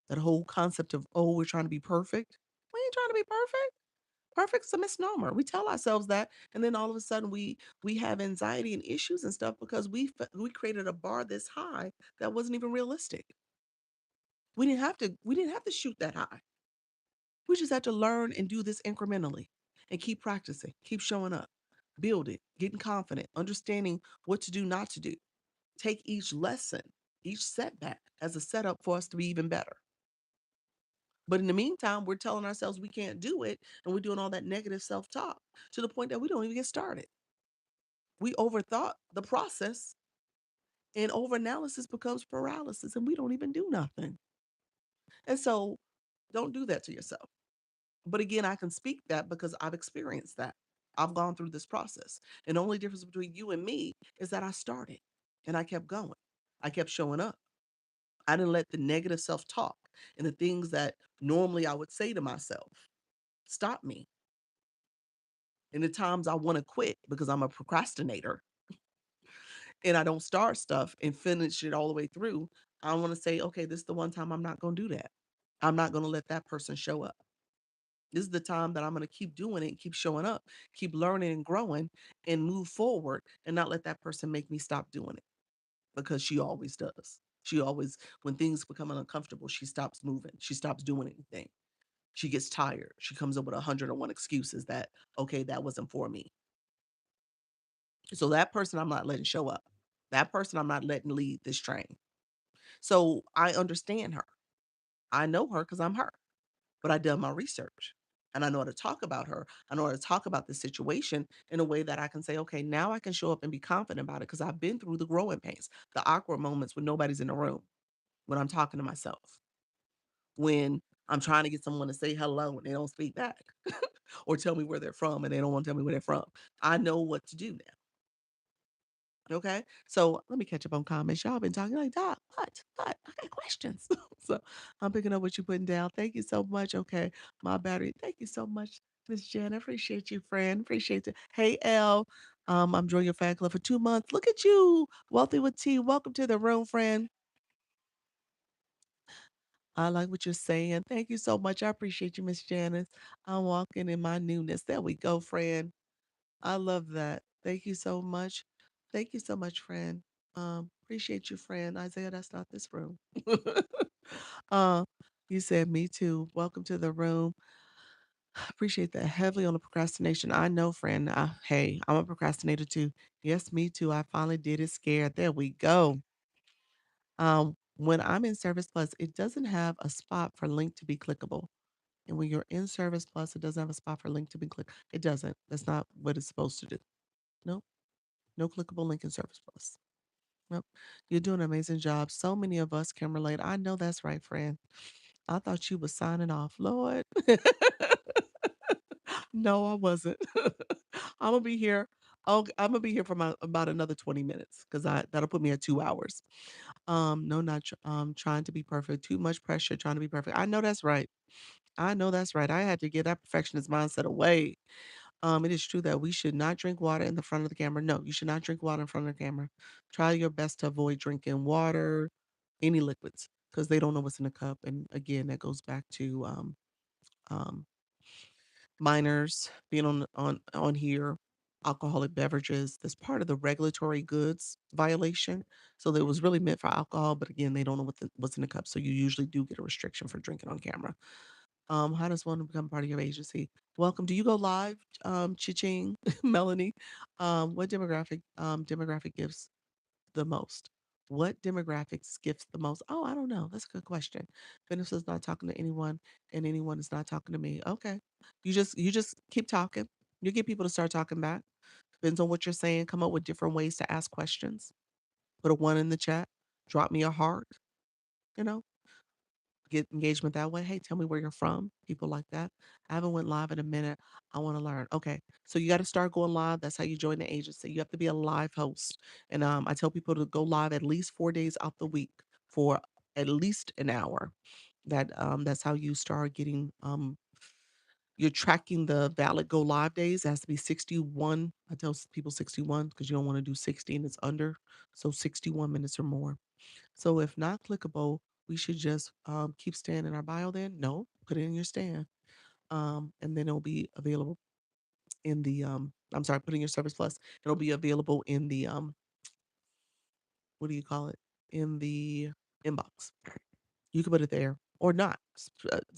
That whole concept of, oh, we're trying to be perfect. We ain't trying to be perfect. Perfect's a misnomer. We tell ourselves that, and then all of a sudden we have anxiety and issues and stuff because we created a bar this high that wasn't even realistic. We didn't have to shoot that high. We just had to learn and do this incrementally and keep practicing, keep showing up, build it, getting confident, understanding what to do, not to do. Take each lesson, each setback as a setup for us to be even better. But in the meantime, we're telling ourselves we can't do it, and we're doing all that negative self talk to the point that we don't even get started. We overthought the process, and overanalysis becomes paralysis, and we don't even do nothing. And so, don't do that to yourself. But again, I can speak that because I've experienced that. I've gone through this process. And the only difference between you and me is that I started and I kept going. I kept showing up. I didn't let the negative self talk and the things that normally I would say to myself stop me. And the times I want to quit because I'm a procrastinator and I don't start stuff and finish it all the way through, I want to say, okay, this is the one time I'm not going to do that. I'm not going to let that person show up. This is the time that I'm going to keep doing it, keep showing up, keep learning and growing and move forward and not let that person make me stop doing it because she always does. She always, when things become uncomfortable, she stops moving. She stops doing anything. She gets tired. She comes up with 101 excuses that, okay, that wasn't for me. So that person I'm not letting show up. That person I'm not letting lead this train. So I understand her. I know her because I'm her, but I done my research and I know how to talk about her. I know how to talk about the situation in a way that I can say, okay, now I can show up and be confident about it because I've been through the growing pains, the awkward moments when nobody's in the room, when I'm talking to myself, when I'm trying to get someone to say hello and they don't speak back or tell me where they're from and they don't want to tell me where they're from. I know what to do now. Okay. So let me catch up on comments. Y'all been talking like, Doc, what? What? I got questions. So I'm picking up what you're putting down. Thank you so much. Okay. My battery. Thank you so much, Miss Jen. I appreciate you, friend. Appreciate it. Hey, L. I'm joining your fan club for 2 months. Look at you. Wealthy with T. Welcome to the room, friend. I like what you're saying. Thank you so much. I appreciate you, Miss Janice. I'm walking in my newness. There we go, friend. I love that. Thank you so much. Thank you so much, friend. Appreciate you, friend. Isaiah, that's not this room. uh, you said me too. Welcome to the room. Appreciate that heavily on the procrastination. I know, friend. Hey, I'm a procrastinator too. Yes, me too. I finally did it scared. There we go. When I'm in Service Plus, it doesn't have a spot for link to be clickable. And when you're in Service Plus, it doesn't have a spot for link to be clicked. It doesn't. That's not what it's supposed to do. Nope. No clickable link in Service Plus. Nope. You're doing an amazing job. So many of us can relate. I know that's right, friend. I thought you was signing off, Lord. No, I wasn't. I'm gonna be here. Oh, I'm gonna be here for about another 20 minutes because I that'll put me at 2 hours. No, not trying to be perfect. Too much pressure trying to be perfect. I know that's right. I know that's right. I had to get that perfectionist mindset away. It is true that we should not drink water in the front of the camera. No, you should not drink water in front of the camera. Try your best to avoid drinking water, any liquids, because they don't know what's in the cup. And again, that goes back to um, minors being on here, alcoholic beverages. That's part of the regulatory goods violation. So that was really meant for alcohol, but again, they don't know what's in the cup. So you usually do get a restriction for drinking on camera. How does one become part of your agency? Welcome. Do you go live, Chiching, Melanie? What demographic gives the most? What demographics gifts the most? Oh, I don't know. That's a good question. Vanessa's not talking to anyone, and anyone is not talking to me. Okay, you just keep talking. You get people to start talking back. Depends on what you're saying. Come up with different ways to ask questions. Put a one in the chat. Drop me a heart. You know, get engagement that way. Hey, tell me where you're from. People like that. I haven't went live in a minute. I want to learn. Okay. So you got to start going live. That's how you join the agency. You have to be a live host. And I tell people to go live at least 4 days out the week for at least an hour. That's how you start getting you're tracking the valid go live days. It has to be 61. I tell people 61 because you don't want to do 60 and it's under. So 61 minutes or more. So if not clickable, we should just keep stand in our bio then? No, put it in your stand. And then it'll be available in the I'm sorry, put in your service plus. It'll be available in the what do you call it? In the inbox. You can put it there or not.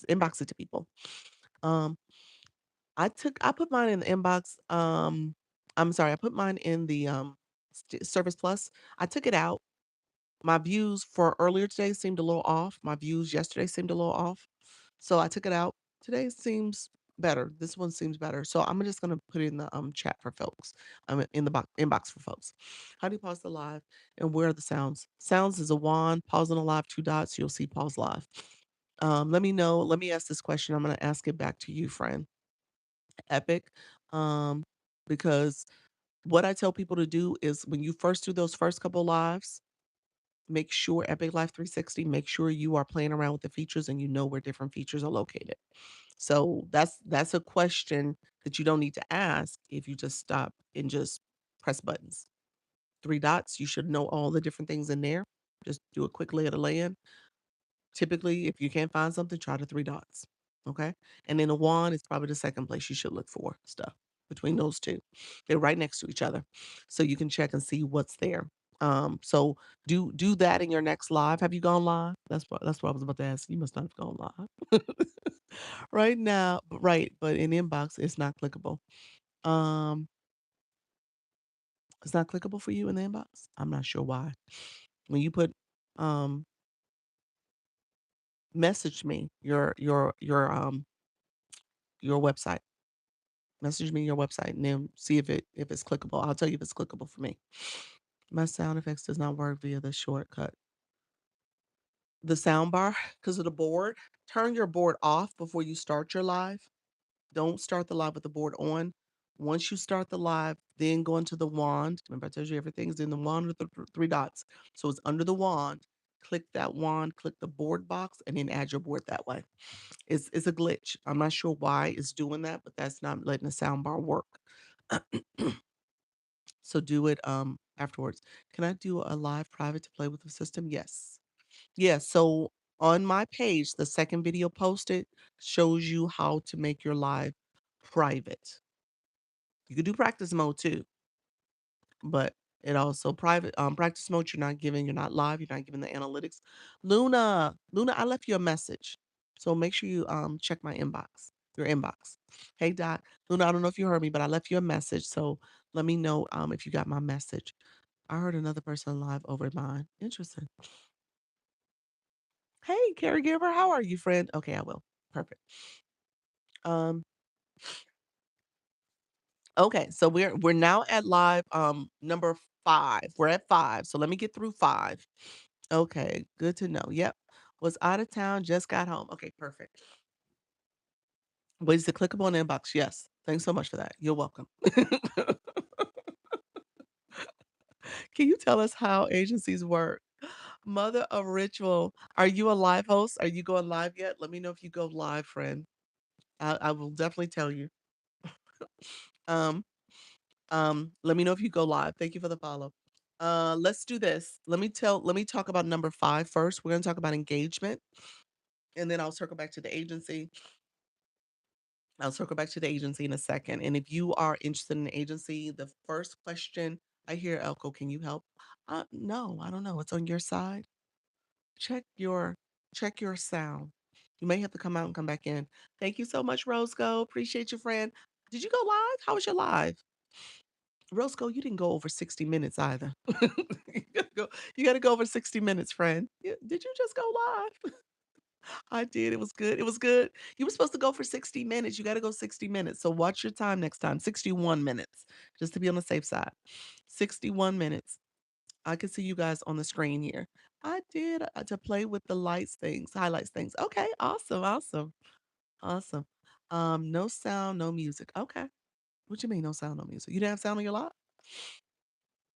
Inbox it to people. Um I put mine in the inbox. I'm sorry, I put mine in the service plus. I took it out. My views for earlier today seemed a little off. My views yesterday seemed a little off. So I took it out. Today seems better. This one seems better. So I'm just gonna put it in the chat for folks. I'm in the inbox for folks. How do you pause the live and where are the sounds? Sounds is a wand, pause on a live, two dots, you'll see pause live. Let me know. Let me ask this question. I'm gonna ask it back to you, friend. Epic. Um, because what I tell people to do is when you first do those first couple lives, make sure Epic Life 360, make sure you are playing around with the features and you know where different features are located. So that's a question that you don't need to ask if you just stop and just press buttons. Three dots, you should know all the different things in there. Just do a quick lay of the land. Typically, if you can't find something, try the 3 dots, okay? And then the wand is probably the second place you should look for stuff between those 2. They're right next to each other, so you can check and see what's there. So do that in your next live. Have you gone live? That's what I was about to ask. You must not have gone live. Right now, right, but in inbox, it's not clickable. Um, it's not clickable for you in the inbox? I'm not sure why. When you put, um message me your website. Message me your website and then see if it's clickable. I'll tell you if it's clickable for me. My sound effects does not work via the shortcut. The sound bar, because of the board, turn your board off before you start your live. Don't start the live with the board on. Once you start the live, then go into the wand. Remember, I told you everything's in the wand with the 3 dots. So it's under the wand. Click that wand, click the board box, and then add your board that way. It's a glitch. I'm not sure why it's doing that, but that's not letting the sound bar work. So do it afterwards. Can I do a live private to play with the system? Yes. Yes. So on my page, the second video posted shows you how to make your live private. You could do practice mode too, but it also practice mode, you're not live, you're not giving the analytics. Luna, I left you a message. So make sure you check my inbox, your inbox. Hey Doc, Luna, I don't know if you heard me, but I left you a message. So let me know if you got my message. I heard another person live over mine. Interesting. Hey, caregiver, how are you, friend? Okay, I will. Perfect. Um, okay, so we're now at live number 5. We're at 5. So let me get through 5. Okay, good to know. Yep. Was out of town, just got home. Okay, perfect. Ways to clickable on inbox. Yes. Thanks so much for that. You're welcome. Can you tell us how agencies work? Mother of Ritual, are you a live host? Are you going live yet? Let me know if you go live, friend. I will definitely tell you. Um, let me know if you go live. Thank you for the follow. Let's do this. Let me talk about number 5 first. We're gonna talk about engagement, and then I'll circle back to the agency. I'll circle back to the agency in a second. And if you are interested in the agency, the first question I hear, Elko, can you help? No, I don't know. It's on your side. Check your check your sound. You may have to come out and come back in. Thank you so much, Roscoe. Appreciate you, friend. Did you go live? How was your live? Roscoe, you didn't go over 60 minutes either. You gotta go over 60 minutes, friend. Did you just go live? I did. It was good. It was good. You were supposed to go for 60 minutes. You got to go 60 minutes. So watch your time next time. 61 minutes, just to be on the safe side. 61 minutes. I can see you guys on the screen here. I did to play with the lights things, highlights things. Okay, awesome, awesome, awesome. No sound, no music. Okay. What you mean no sound, no music? You didn't have sound on your lot?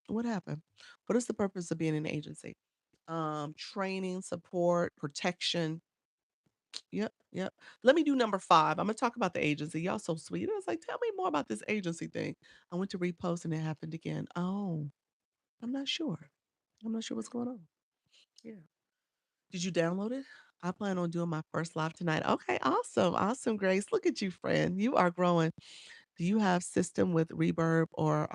What happened? What is the purpose of being an agency? Training, support, protection. Yep, yep. Let me do number 5. Imma talk about the agency. Y'all so sweet. I was like, "Tell me more about this agency thing." I went to repost and it happened again. Oh, I'm not sure. I'm not sure what's going on. Yeah. Did you download it? I plan on doing my first live tonight. Okay, awesome, awesome, Grace. Look at you, friend. You are growing. Do you have system with reverb or,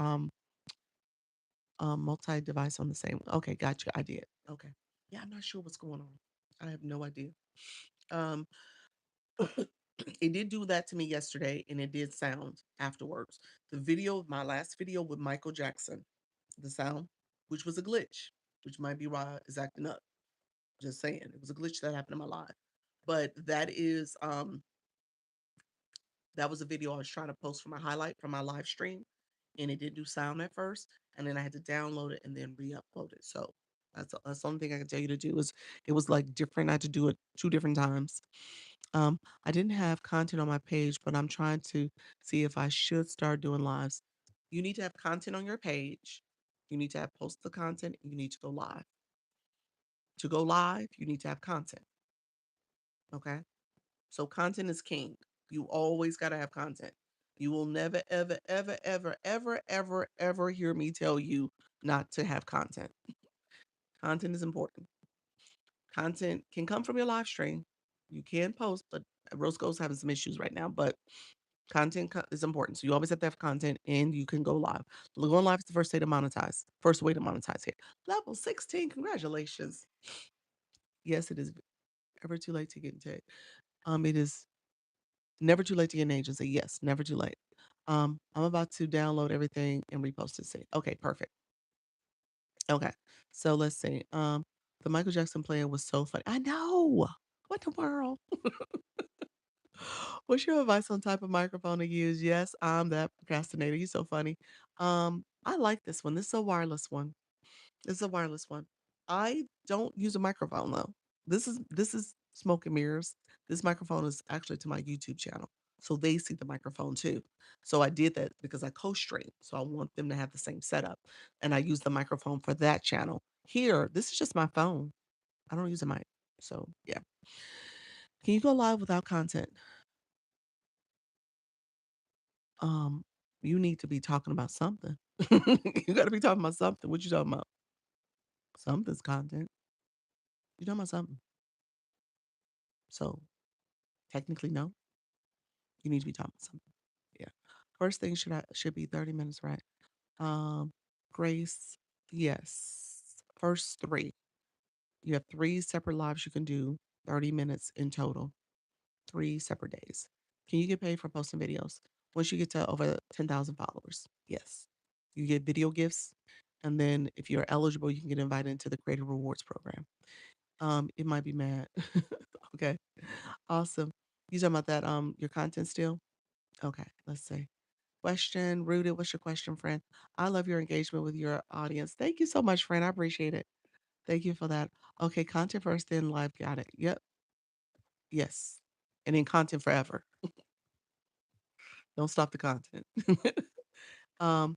multi-device on the same? Okay, got you. I did. Okay. Yeah, I'm not sure what's going on. I have no idea. Um It did do that to me yesterday, and it did sound afterwards. The video, my last video with Michael Jackson, the sound, which was a glitch, which might be why it's acting up. Just saying, it was a glitch that happened in my life. But that was a video I was trying to post for my highlight from my live stream, and it did do sound at first, and then I had to download it and then re-upload it. So that's the only thing I can tell you to do is it was like different. I had to do it 2 different times. I didn't have content on my page, but I'm trying to see if I should start doing lives. You need to have content on your page. You need to have post the content and you need to go live. To go live, you need to have content. Okay. So content is king. You always got to have content. You will never, ever, ever, ever, ever, ever, ever hear me tell you not to have content. Content is important. Content can come from your live stream. You can post, but Roscoe's having some issues right now, but is important. So you always have to have content and you can go live. Going live is the first way to monetize. First way to monetize here. Level 16. Congratulations. Yes, it is ever too late to get into it. It is never too late to get an agency. Yes, never too late. I'm about to download everything and repost it. See. Okay, perfect. Okay. So let's see. The Michael Jackson playing was so funny. I know. What the world? What's your advice on type of microphone to use? Yes, I'm that procrastinator. You're so funny. I like this one. This is a wireless one. This is a wireless one. I don't use a microphone though. This is smoke and mirrors. This microphone is actually to my YouTube channel. So they see the microphone too. So I did that because I co-stream. So I want them to have the same setup. And I use the microphone for that channel. Here, this is just my phone. I don't use a mic. So yeah. Can you go live without content? Um, you need to be talking about something. You gotta be talking about something. What you talking about? Something's content. You talking about something. So technically, no. You need to be talking about something. Yeah. First thing should be 30 minutes, right? Um, Grace, yes. First three. You have three separate lives you can do, 30 minutes in total, three separate days. Can you get paid for posting videos? Once you get to over 10,000 followers, yes. You get video gifts. And then if you're eligible, you can get invited into the Creative Rewards program. It might be mad. Okay. Awesome. You talking about that, your content still? Okay, let's see. Question, Rooted, what's your question, friend? I love your engagement with your audience. Thank you so much, friend. I appreciate it. Thank you for that. Okay, content first, then live. Got it. Yep. Yes. And then content forever. Don't stop the content. um,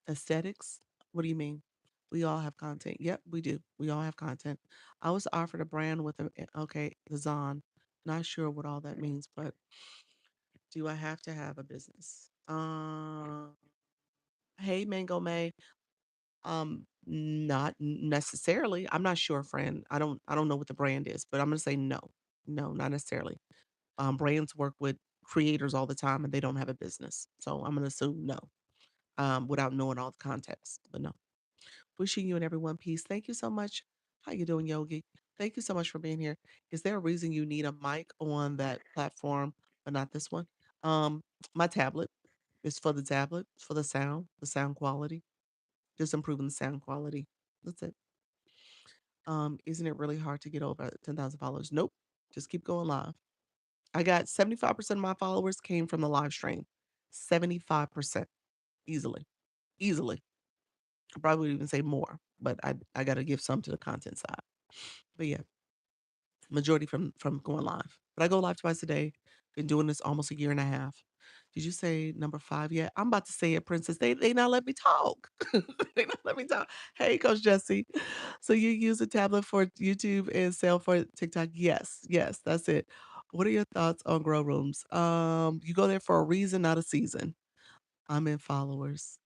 Aesthetics. What do you mean? We all have content. Yep, we do. We all have content. I was offered a brand with okay, the Zon. Not sure what all that means, but do I have to have a business? Hey, Mango May. Not necessarily. I'm not sure, friend. I don't know what the brand is, but I'm gonna say no. No, not necessarily. Brands work with creators all the time and they don't have a business. So I'm gonna assume no. Without knowing all the context. But no. Wishing you and everyone peace. Thank you so much. How you doing, Yogi? Thank you so much for being here. Is there a reason you need a mic on that platform, but not this one? Um, my tablet is for the tablet, for the sound quality, just improving the sound quality. That's it. Isn't it really hard to get over 10,000 followers? Nope. Just keep going live. I got 75% of my followers came from the live stream. 75% easily. Easily. I probably would even say more, but I got to give some to the content side. But yeah, majority from going live. But I go live twice a day. Been doing this almost a year and a half. Did you say number 5 yet? I'm about to say it, Princess. They not let me talk. They not let me talk. Hey, Coach Jesse. So you use a tablet for YouTube and sell for TikTok? Yes, yes, that's it. What are your thoughts on grow rooms? You go there for a reason, not a season. I'm in followers.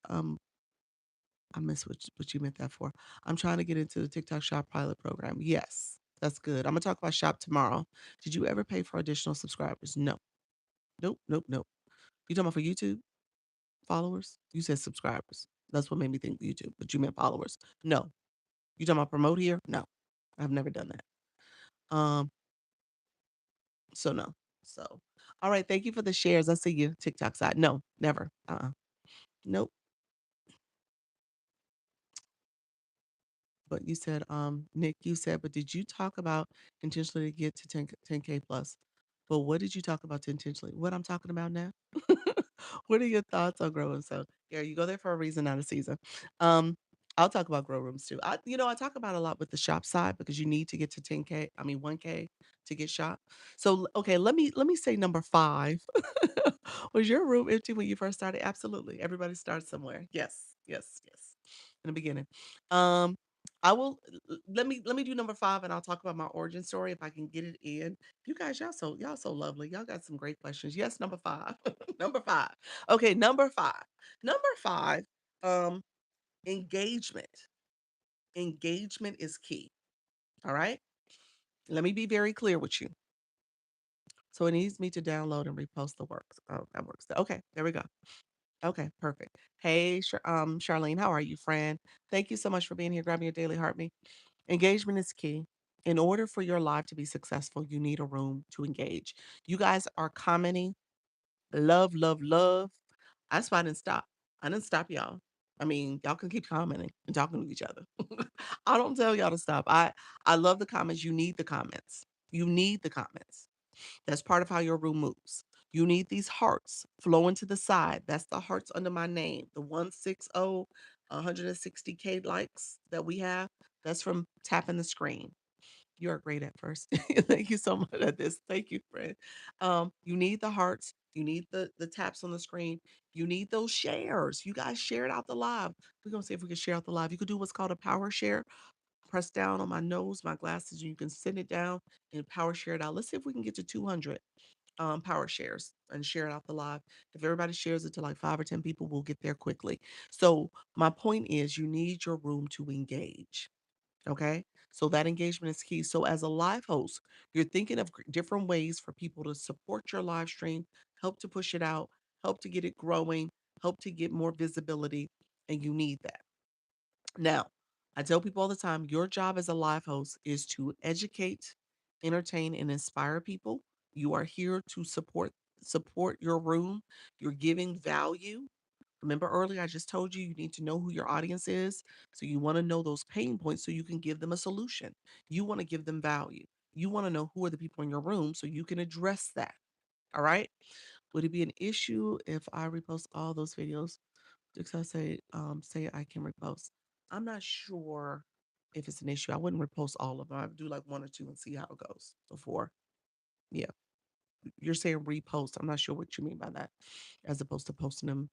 I miss what you meant that for. I'm trying to get into the TikTok Shop pilot program. Yes, that's good. I'm gonna talk about Shop tomorrow. Did you ever pay for additional subscribers? No. Nope, nope, nope. You talking about for YouTube followers? You said subscribers. That's what made me think YouTube, but you meant followers. No. You talking about promote here? No. I've never done that. So no. So all right, thank you for the shares. I see you. TikTok side. No, never. Nope. But you said, Nick, you said, but did you talk about intentionally to get to 10K plus? But what did you talk about to intentionally? What I'm talking about now? What are your thoughts on growing? So yeah, you go there for a reason, not a season. Um, I'll talk about grow rooms too. I talk about a lot with the shop side because you need to get to 10K, I mean 1K to get shop. So okay, let me say number 5. Was your room empty when you first started? Absolutely. Everybody starts somewhere. Yes, yes, yes. In the beginning. Um, I will let me do number 5 and I'll talk about my origin story if I can get it in. You guys, y'all so lovely. Y'all got some great questions. Yes, number 5. Number 5. Okay, number 5. Number 5, um, engagement. Engagement is key. All right. Let me be very clear with you. So it needs me to download and repost the works. Oh, that works. Okay, there we go. Okay, perfect. Hey, Charlene, how are you, friend? Thank you so much for being here. Grab me your daily heartbeat. Engagement is key. In order for your live to be successful, you need a room to engage. You guys are commenting, love, love, love. That's why I didn't stop. I didn't stop y'all. I mean, y'all can keep commenting and talking to each other. I don't tell y'all to stop. I love the comments. You need the comments. You need the comments. That's part of how your room moves. You need these hearts flowing to the side. That's the hearts under my name. The 160, 160K likes that we have. That's from tapping the screen. You are great at first. Thank you so much at this. Thank you, friend. You need the hearts. You need the taps on the screen. You need those shares. You guys share it out the live. We're gonna see if we can share out the live. You could do what's called a power share. Press down on my nose, my glasses, and you can send it down and power share it out. Let's see if we can get to 200 power shares and share it out the live. If everybody shares it to like 5 or 10 people, we'll get there quickly. So my point is you need your room to engage. Okay. So that engagement is key. So as a live host, you're thinking of different ways for people to support your live stream, help to push it out, help to get it growing, help to get more visibility. And you need that. Now, I tell people all the time, your job as a live host is to educate, entertain, and inspire people. You are here to support your room. You're giving value. Remember earlier, I just told you you need to know who your audience is. So you want to know those pain points so you can give them a solution. You want to give them value. You want to know who are the people in your room so you can address that. All right. Would it be an issue if I repost all those videos? Because I say I can repost. I'm not sure if it's an issue. I wouldn't repost all of them. I would do like one or two and see how it goes before. Yeah. You're saying repost. I'm not sure what you mean by that, as opposed to posting them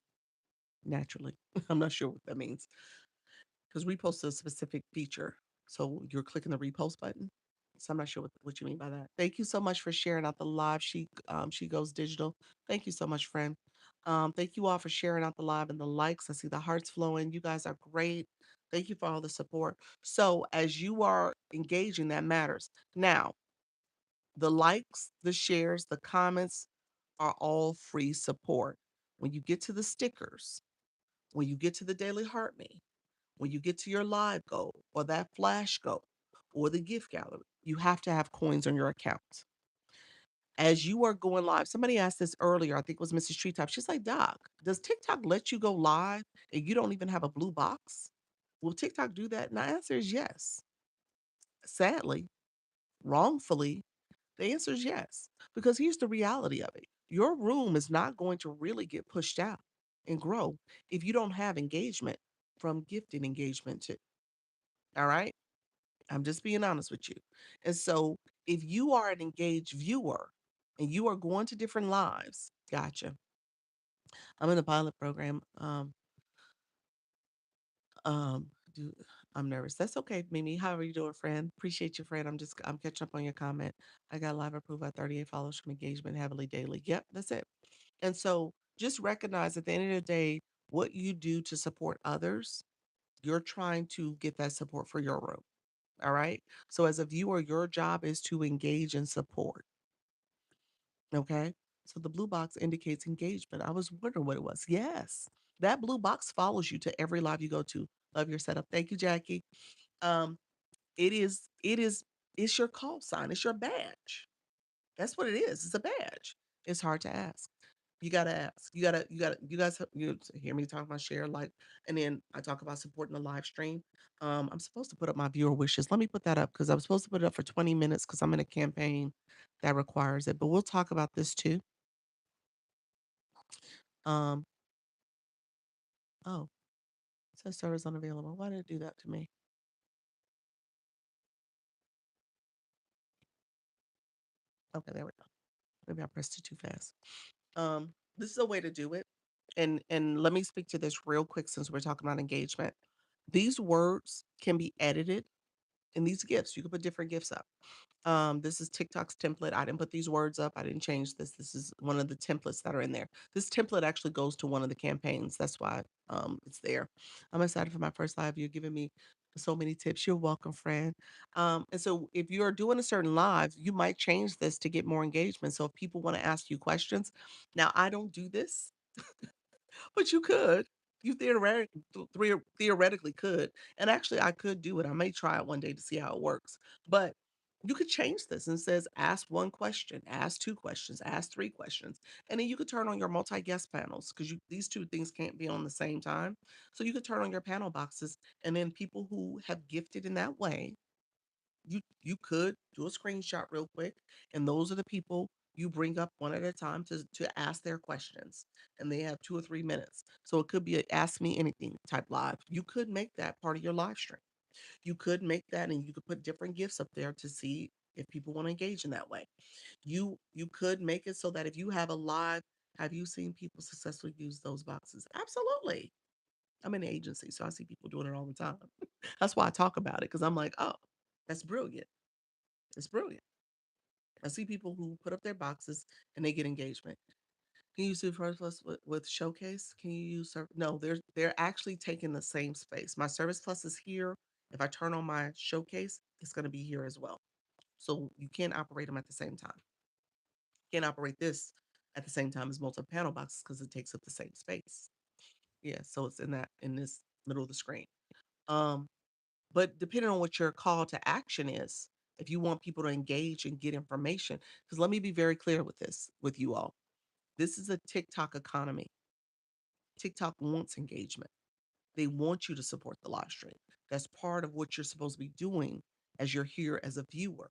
naturally. I'm not sure what that means because repost is a specific feature. So you're clicking the repost button. So I'm not sure what you mean by that. Thank you so much for sharing out the live. She goes digital. Thank you so much, friend. Thank you all for sharing out the live and the likes. I see the hearts flowing. You guys are great. Thank you for all the support. So as you are engaging, that matters. Now, the likes, the shares, the comments are all free support. When you get to the stickers, when you get to the daily heart me, when you get to your live goal or that flash goal or the gift gallery, you have to have coins on your account. As you are going live, somebody asked this earlier, I think it was Mrs. Treetop. She's like, Doc, does TikTok let you go live and you don't even have a blue box? Will TikTok do that? And the answer is yes. Sadly, wrongfully, the answer is yes. Because here's the reality of it your room is not going to really get pushed out and grow if you don't have engagement from gifted engagement too. All right. I'm just being honest with you. And so if you are an engaged viewer and you are going to different lives, gotcha. I'm in the pilot program. Um, do I'm nervous. That's okay, Mimi. How are you doing, friend? Appreciate you, friend. I'm catching up on your comment. I got live approved by 38 followers from engagement heavily daily. Yep, that's it. And so just recognize at the end of the day, what you do to support others, you're trying to get that support for your room. All right. So as a viewer, your job is to engage and support. Okay. So the blue box indicates engagement. I was wondering what it was. Yes. That blue box follows you to every live you go to. Love your setup. Thank you, Jackie. Um, it is, it's your call sign, it's your badge. That's what it is. It's a badge. It's hard to ask. You gotta ask. You guys you hear me talk about share, like, and then I talk about supporting the live stream. I'm supposed to put up my viewer wishes. Let me put that up because I was supposed to put it up for 20 minutes because I'm in a campaign that requires it. But we'll talk about this too. Um, oh, it says servers unavailable. Why did it do that to me? Okay, there we go. Maybe I pressed it too fast. This is a way to do it. And let me speak to this real quick since we're talking about engagement. These words can be edited in these gifts. You can put different gifts up. This is TikTok's template. I didn't put these words up. I didn't change this. This is one of the templates that are in there. This template actually goes to one of the campaigns. That's why it's there. I'm excited for my first live. You're giving me So many tips. You're welcome, friend. And so if you're doing a certain live, you might change this to get more engagement. So if people want to ask you questions, now I don't do this, but you could. You theoretically could. And actually, I could do it. I may try it one day to see how it works. But you could change this and says ask one question, ask two questions, ask three questions. And then you could turn on your multi-guest panels because these two things can't be on the same time. So you could turn on your panel boxes and then people who have gifted in that way, you could do a screenshot real quick, and those are the people you bring up one at a time to ask their questions, and they have 2 or 3 minutes. So it could be a ask me anything type live. You could make that part of your live stream. You could make that, and you could put different gifts up there to see if people want to engage in that way. You could make it so that if you have a live, have you seen people successfully use those boxes? Absolutely. I'm in the agency, so I see people doing it all the time. That's why I talk about it because I'm like, oh, that's brilliant. It's brilliant. I see people who put up their boxes and they get engagement. Can you use the Service Plus with Showcase? Can you use no? They're actually taking the same space. My Service Plus is here. If I turn on my Showcase, it's going to be here as well. So you can't operate them at the same time. You can't operate this at the same time as multi-panel boxes because it takes up the same space. Yeah, so it's in this middle of the screen. Um, But depending on what your call to action is, if you want people to engage and get information, because let me be very clear with this, with you all. This is a TikTok economy. TikTok wants engagement. They want you to support the live stream. That's part of what you're supposed to be doing as you're here as a viewer.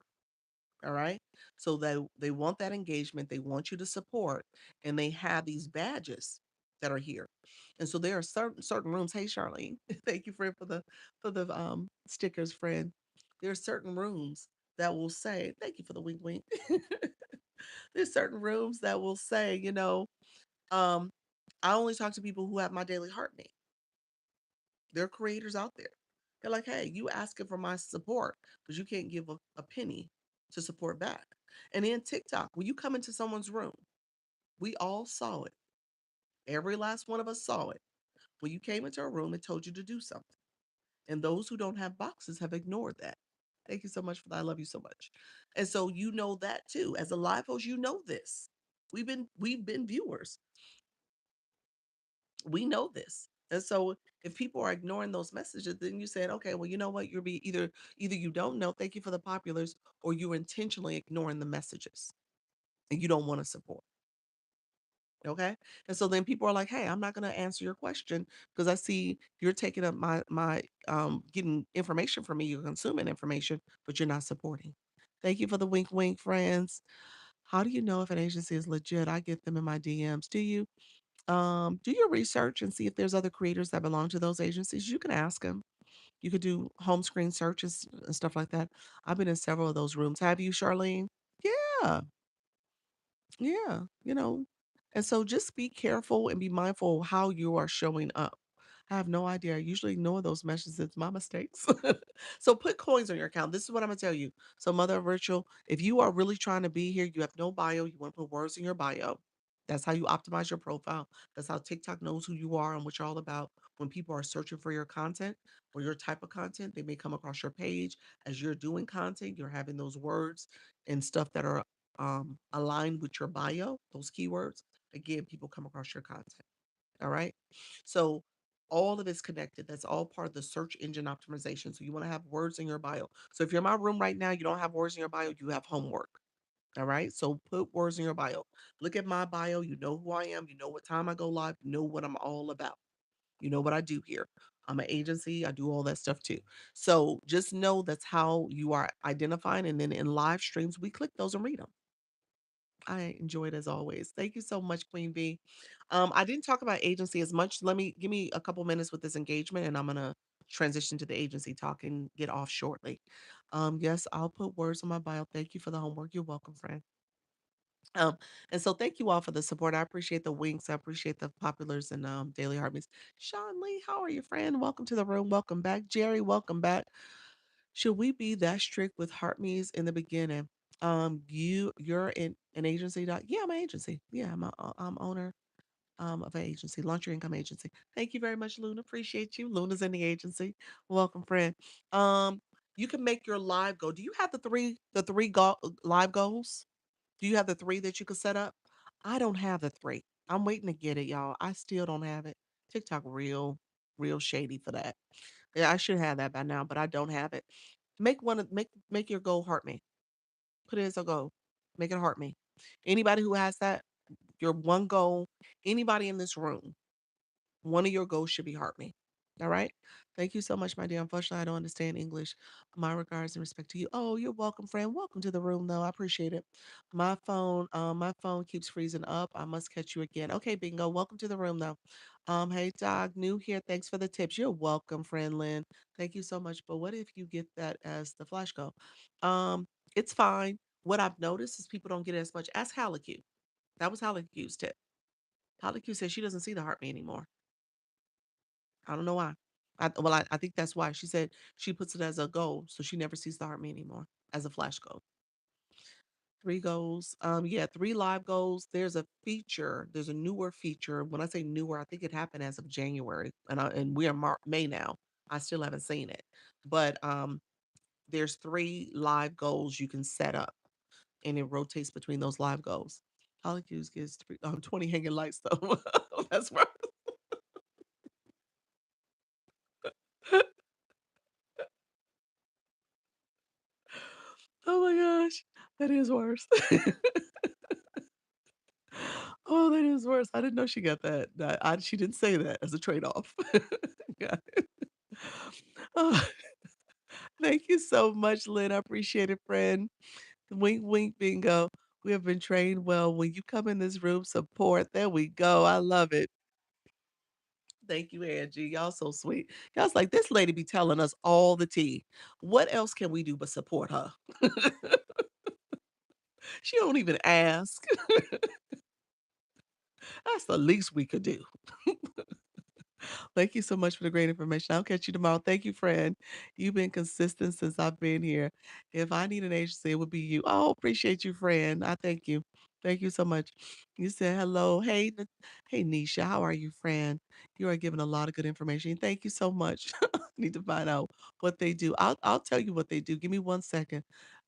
All right. So they want that engagement. They want you to support, and they have these badges that are here. And so there are certain rooms. Hey, Charlene, thank you for the stickers, friend. There are certain rooms that will say, thank you for the wink wink. There's certain rooms that will say, um, I only talk to people who have my daily heartbeat. There are creators out there. They're like, hey, you asking for my support, but you can't give a penny to support back. And then TikTok, when you come into someone's room, we all saw it. Every last one of us saw it. When you came into a room, it told you to do something. And those who don't have boxes have ignored that. Thank you so much for that. I love you so much. And so you know that too. As a live host, you know this. We've been viewers. We know this. And so if people are ignoring those messages, then you said, okay, well, you know what? You're be either you don't know, thank you for the populars, or you're intentionally ignoring the messages and you don't want to support. Okay. And so then people are like, hey, I'm not gonna answer your question because I see you're taking up my getting information from me, you're consuming information, but you're not supporting. Thank you for the wink wink, friends. How do you know if an agency is legit? I get them in my DMs. Do you? Do your research and see if there's other creators that belong to those agencies. You can ask them. You could do home screen searches and stuff like that. I've been in several of those rooms. Have you, Charlene? Yeah, yeah, And so just be careful and be mindful of how you are showing up. I have no idea. I usually ignore those messages. It's my mistakes. So put coins on your account. This is what I'm gonna tell you. So Mother of Virtual, if you are really trying to be here, you have no bio, you want to put words in your bio. That's how you optimize your profile. That's how TikTok knows who you are and what you're all about. When people are searching for your content or your type of content, they may come across your page as you're doing content. You're having those words and stuff that are aligned with your bio, those keywords. Again, people come across your content. All right. So all of it's connected. That's all part of the search engine optimization. So you want to have words in your bio. So if you're in my room right now, you don't have words in your bio, you have homework. All right. So put words in your bio. Look at my bio. You know who I am. You know what time I go live. You know what I'm all about. You know what I do here. I'm an agency. I do all that stuff too. So just know that's how you are identifying. And then in live streams, we click those and read them. I enjoyed as always. Thank you so much, Queen B. I didn't talk about agency as much. Let me give me a couple minutes with this engagement, and I'm gonna transition to the agency talk and get off shortly. Yes, I'll put words on my bio. Thank you for the homework. You're welcome, friend. Um, and so thank you all for the support. I appreciate the winks. I appreciate the populars and daily heartbeats. Sean Lee, how are you, friend? Welcome to the room. Welcome back. Jerry, welcome back. Should we be that strict with heart me's in the beginning? You're in an agency. Yeah, I'm an agency. Yeah, I'm owner. of an agency, launch your income agency. Thank you very much, Luna. Appreciate you. Luna's in the agency. Welcome, friend. Um, you can make your live goal. Do you have the three live goals? Do you have the three that you could set up? I don't have the three. I'm waiting to get it, y'all. I still don't have it. TikTok real shady for that. Yeah, I should have that by now, but I don't have it. Make your goal heart me. Put it as a goal. Make it heart me. Anybody who has that, your one goal, anybody in this room, one of your goals should be heart me. All right. Thank you so much, my dear. Unfortunately, I don't understand English. My regards and respect to you. Oh, you're welcome, friend. Welcome to the room, though. I appreciate it. My phone keeps freezing up. I must catch you again. Okay, Bingo. Welcome to the room, though. Hey, Dog, new here. Thanks for the tips. You're welcome, friend Lynn. Thank you so much. But what if you get that as the flash goal? Um, it's fine. What I've noticed is people don't get it as much. Ask Halleck. That was Halleck's tip. Halleck says she doesn't see the heart me anymore. I don't know why. I think that's why. She said she puts it as a goal, so she never sees the heart me anymore as a flash goal. Three goals. Yeah, three live goals. There's a feature. There's a newer feature. When I say newer, I think it happened as of January, and we are May now. I still haven't seen it, but there's three live goals you can set up, and it rotates between those live goals. Holly Hughes gives 20 hanging lights though. That's right. Oh my gosh, that is worse. Oh, that is worse. I didn't know she got that. She didn't say that as a trade-off. Got it. Oh, thank you so much, Lynn. I appreciate it, friend. Wink, wink, bingo. We have been trained well. When you come in this room, support. There we go. I love it. Thank you, Angie. Y'all so sweet. Y'all's like, this lady be telling us all the tea. What else can we do but support her? She don't even ask. That's the least we could do. Thank you so much for the great information. I'll catch you tomorrow. Thank you, friend. You've been consistent since I've been here. If I need an agency, it would be you. Oh, appreciate you, friend. I thank you. Thank you so much. You said hello. Hey, hey, Nisha. How are you, friend? You are giving a lot of good information. Thank you so much. Need to find out what they do. I'll tell you what they do. Give me 1 second.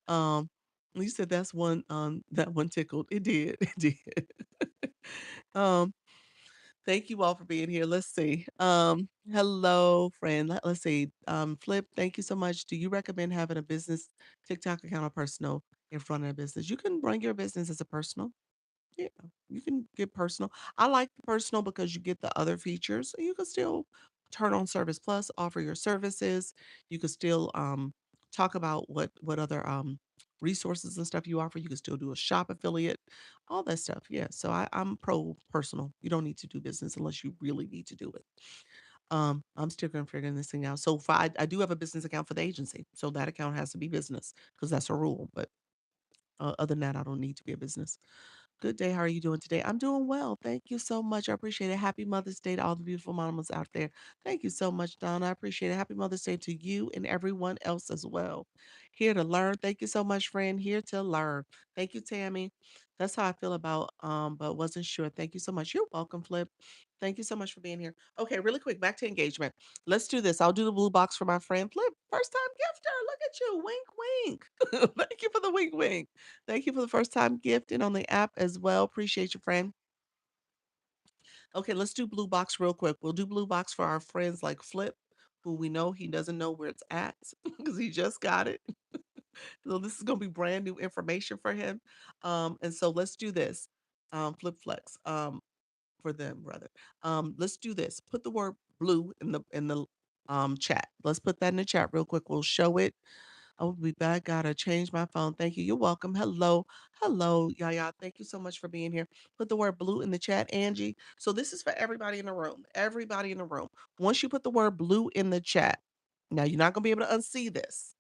Um, you said that one tickled. It did. It did. um, Thank you all for being here. Let's see. Hello, friend. Let's see. Flip, thank you so much. Do you recommend having a business TikTok account or personal in front of a business? You can run your business as a personal. Yeah, you can get personal. I like the personal because you get the other features. You can still turn on Service Plus, offer your services. You can still talk about what other resources and stuff you offer. You can still do a shop affiliate, all that stuff. Yeah. So I'm pro personal. You don't need to do business unless you really need to do it. I'm still gonna figuring this thing out. So I do have a business account for the agency. So that account has to be business because that's a rule. But other than that, I don't need to be a business. Good day. How are you doing today? I'm doing well. Thank you so much. I appreciate it. Happy Mother's Day to all the beautiful mamas out there. Thank you so much, Donna. I appreciate it. Happy Mother's Day to you and everyone else as well. Here to learn. Thank you so much, friend. Here to learn. Thank you, Tammy. That's how I feel about but wasn't sure. Thank you so much. You're welcome, Flip. Thank you so much for being here. Okay, really quick, back to engagement. Let's do this. I'll do the blue box for my friend Flip. First time gifter. Look at you. Wink, wink. Thank you for the wink, wink. Thank you for the first time gifting on the app as well. Appreciate you, friend. Okay, let's do blue box real quick. We'll do blue box for our friends like Flip, who we know he doesn't know where it's at because he just got it. So this is gonna be brand new information for him. And so let's do this. Flip flex. For them rather. Let's do this. Put the word blue in the chat. Let's put that in the chat real quick. We'll show it. I will be back. Gotta change my phone. Thank you. You're welcome. Hello. Hello, Yaya. Thank you so much for being here. Put the word blue in the chat, Angie. So this is for everybody in the room. Everybody in the room. Once you put the word blue in the chat, now you're not gonna be able to unsee this.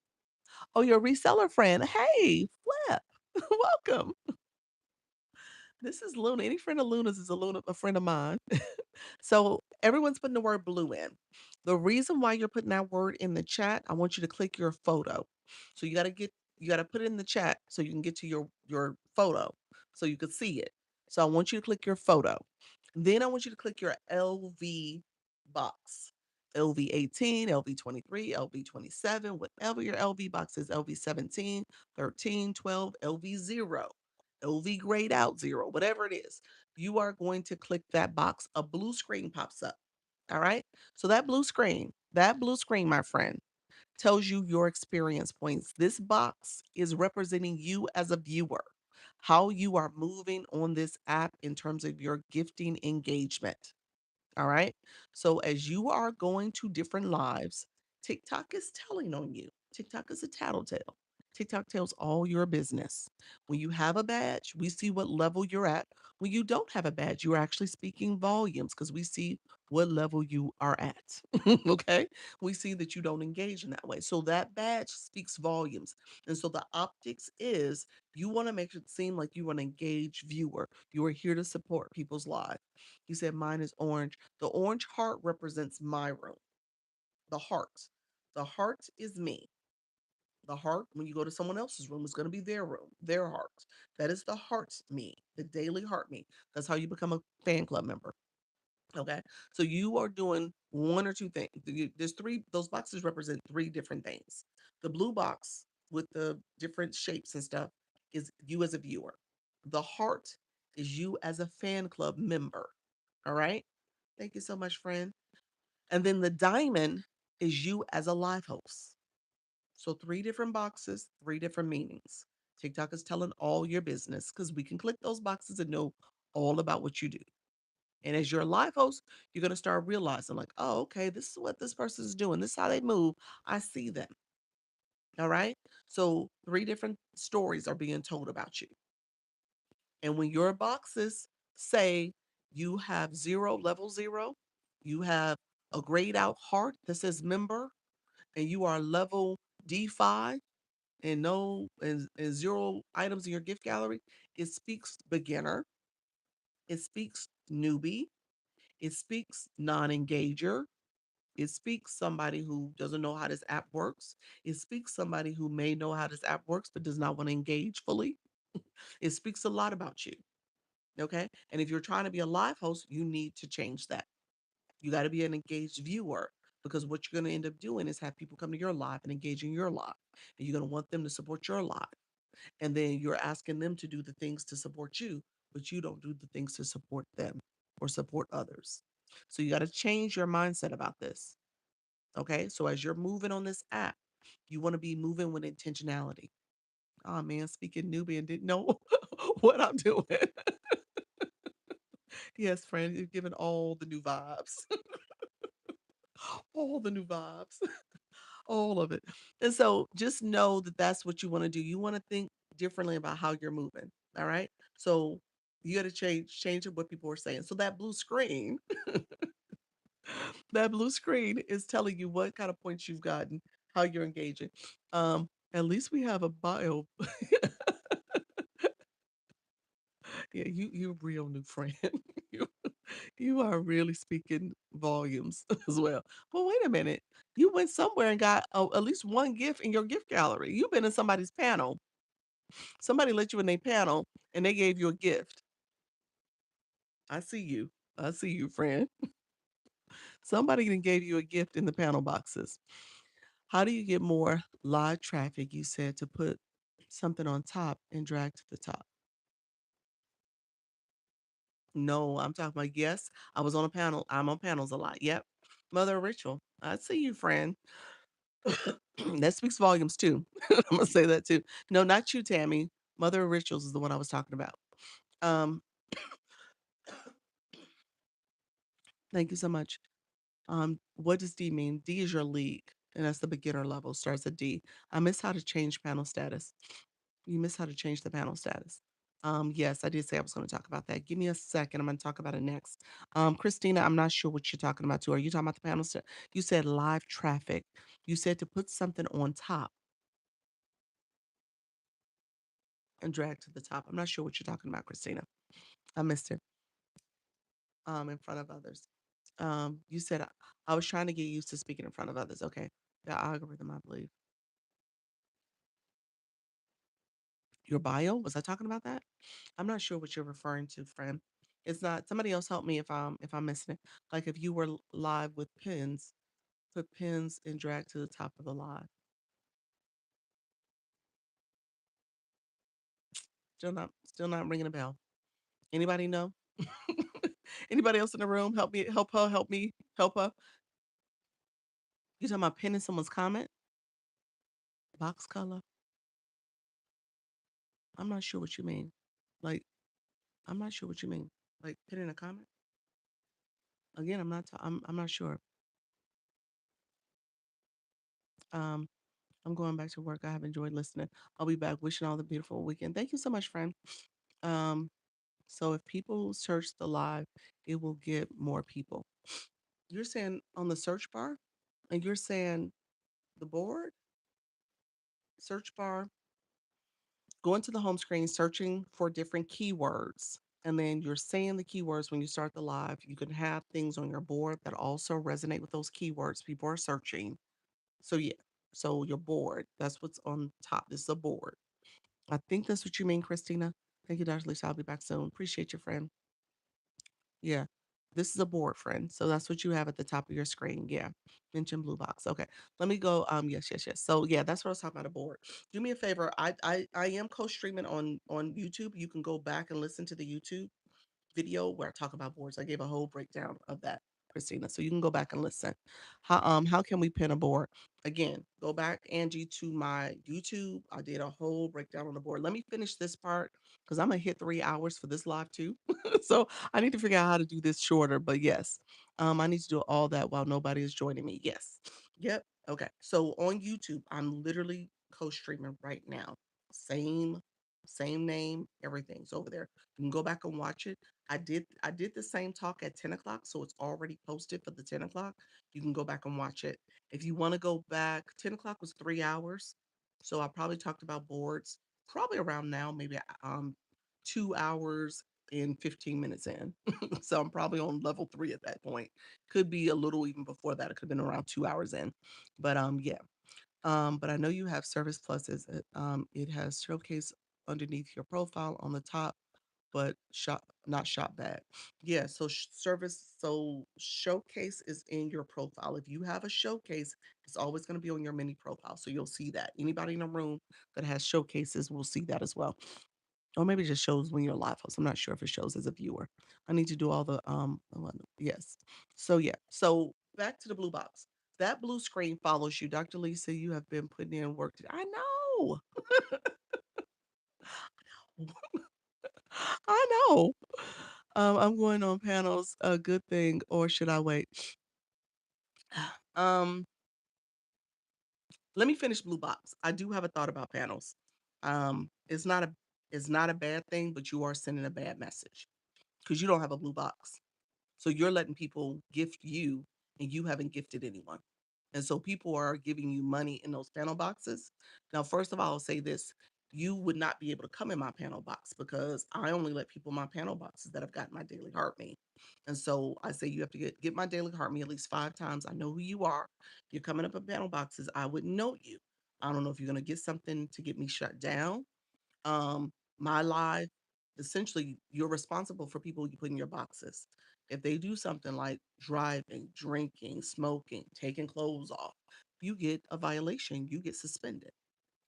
Oh, your reseller friend. Hey, Flip. Welcome. This is Luna. Any friend of Luna's is a friend of mine. So everyone's putting the word blue in. The reason why you're putting that word in the chat, I want you to click your photo. So you gotta put it in the chat so you can get to your photo so you can see it. So I want you to click your photo. Then I want you to click your LV box. LV 18, LV 23, LV 27, whatever your LV box is, LV 17, 13, 12, LV 0, LV grayed out 0, whatever it is. You are going to click that box. A blue screen pops up. All right. So that blue screen, my friend, tells you your experience points. This box is representing you as a viewer, how you are moving on this app in terms of your gifting engagement. All right. So as you are going to different lives, TikTok is telling on you. TikTok is a tattletale. TikTok tells all your business. When you have a badge, we see what level you're at. When you don't have a badge, you're actually speaking volumes because we see what level you are at. Okay. We see that you don't engage in that way. So that badge speaks volumes. And so the optics is you want to make it seem like you are an engaged viewer. You are here to support people's lives. You said mine is orange. The orange heart represents my room. The heart. The heart is me. The heart, when you go to someone else's room, is going to be their room, their heart. That is the heart me, the daily heart me. That's how you become a fan club member. Okay. So you are doing one or two things. There's three, those boxes represent three different things. The blue box with the different shapes and stuff is you as a viewer. The heart is you as a fan club member. All right. Thank you so much, friend. And then the diamond is you as a live host. So three different boxes, three different meanings. TikTok is telling all your business because we can click those boxes and know all about what you do. And as you're a live host, you're going to start realizing, like, oh, okay, this is what this person is doing. This is how they move. I see them. All right. So three different stories are being told about you. And when your boxes say you have zero, level 0, you have a grayed out heart that says member, and you are level D5 and no and 0 items in your gift gallery, it speaks beginner, it speaks newbie, it speaks non-engager, it speaks somebody who doesn't know how this app works. It speaks somebody who may know how this app works but does not want to engage fully. It speaks a lot about you. Okay. And if you're trying to be a live host, you need to change that. You got to be an engaged viewer because what you're going to end up doing is have people come to your live and engage in your live. And you're going to want them to support your live. And then you're asking them to do the things to support you, but you don't do the things to support them or support others. So you got to change your mindset about this. Okay. So as you're moving on this app, you want to be moving with intentionality. Oh man, speaking Nubian didn't know what I'm doing. Yes, friend, you're giving all the new vibes, all the new vibes, all of it. And so just know that that's what you want to do. You want to think differently about how you're moving. All right. So you got to change what people are saying. So that blue screen, that blue screen is telling you what kind of points you've gotten, how you're engaging. At least we have a bio. Yeah, you real new friend. You you are really speaking volumes as well. Well, wait a minute. You went somewhere and got at least one gift in your gift gallery. You've been in somebody's panel. Somebody let you in their panel and they gave you a gift. I see you. I see you, friend. Somebody even gave you a gift in the panel boxes. How do you get more live traffic? You said to put something on top and drag to the top. No, I'm talking about yes. I was on a panel. I'm on panels a lot. Yep. Mother Ritual. I see you, friend. That speaks volumes too. I'm gonna say that too. No, not you, Tammy. Mother of Rituals is the one I was talking about. Um, thank you so much. What does D mean? D is your league, and that's the beginner level. Starts at D. I miss how to change panel status. You miss how to change the panel status. Yes, I did say I was going to talk about that. Give me a second. I'm going to talk about it next. Christina, I'm not sure what you're talking about too. Are you talking about the panel? You said live traffic. You said to put something on top and drag to the top. I'm not sure what you're talking about, Christina. I missed it. In front of others. You said I was trying to get used to speaking in front of others. Okay. The algorithm, I believe. Your bio? Was I talking about that? I'm not sure what you're referring to, friend. It's not somebody else help me if I'm missing it. Like if you were live with pins, put pins and drag to the top of the live. Still not ringing a bell. Anybody know? Anybody else in the room? Help me, help her, help me, help her. You talking about pinning someone's comment? Box color? I'm not sure what you mean. Like, I'm not sure what you mean. Like pinning a comment? Again, I'm not sure. Um, I'm going back to work. I have enjoyed listening. I'll be back wishing all the beautiful weekend. Thank you so much, friend. Um, so if people search the live, it will get more people. You're saying on the search bar, and you're saying the board search bar, going to the home screen, searching for different keywords. And then you're saying the keywords when you start the live. You can have things on your board that also resonate with those keywords people are searching. So yeah, so your board, that's what's on top. This is a board. I think that's what you mean, Christina. Thank you, Dr. Lisa. I'll be back soon. Appreciate your friend. Yeah. This is a board, friend. So that's what you have at the top of your screen. Yeah. Mention blue box. Okay. Let me go. Yes, yes, yes. So yeah, that's what I was talking about, a board. Do me a favor. I am co-streaming on YouTube. You can go back and listen to the YouTube video where I talk about boards. I gave a whole breakdown of that, Christina. So you can go back and listen. How can we pin a board? Again, go back, Angie, to my YouTube. I did a whole breakdown on the board. Let me finish this part because I'm gonna hit 3 hours for this live too. So I need to figure out how to do this shorter. But yes, I need to do all that while nobody is joining me. Yes. Yep. Okay. So on YouTube, I'm literally co-streaming right now. Same, same name, everything's over there. You can go back and watch it. I did the same talk at 10 o'clock, so it's already posted for the 10 o'clock. You can go back and watch it. If you want to go back, 10 o'clock was 3 hours. So I probably talked about boards probably around now, maybe 2 hours and 15 minutes in. So I'm probably on level three at that point. Could be a little even before that. It could have been around 2 hours in. But yeah. But I know you have Service Plus. It has showcase underneath your profile on the top, but shop not shop back. Yeah, so showcase is in your profile. If you have a showcase, it's always going to be on your mini profile. So you'll see that. Anybody in the room that has showcases will see that as well. Or maybe it just shows when you're live host. I'm not sure if it shows as a viewer. I need to do all the yes. So yeah. So back to the blue box. That blue screen follows you. Dr. Lisa, you have been putting in work. I know. I know. I'm going on panels. A good thing, or should I wait? Um, Let me finish blue box. I do have a thought about panels. It's not a bad thing, but you are sending a bad message because you don't have a blue box. So you're letting people gift you and you haven't gifted anyone. And so people are giving you money in those panel boxes. Now, first of all, I'll say this. You would not be able to come in my panel box because I only let people in my panel boxes that have gotten my daily heart me. And so I say you have to get my daily heart me at least 5 times. I know who you are. You're coming up in panel boxes. I wouldn't know you. I don't know if you're gonna get something to get me shut down. My life, essentially, you're responsible for people you put in your boxes. If they do something like driving, drinking, smoking, taking clothes off, you get a violation, you get suspended.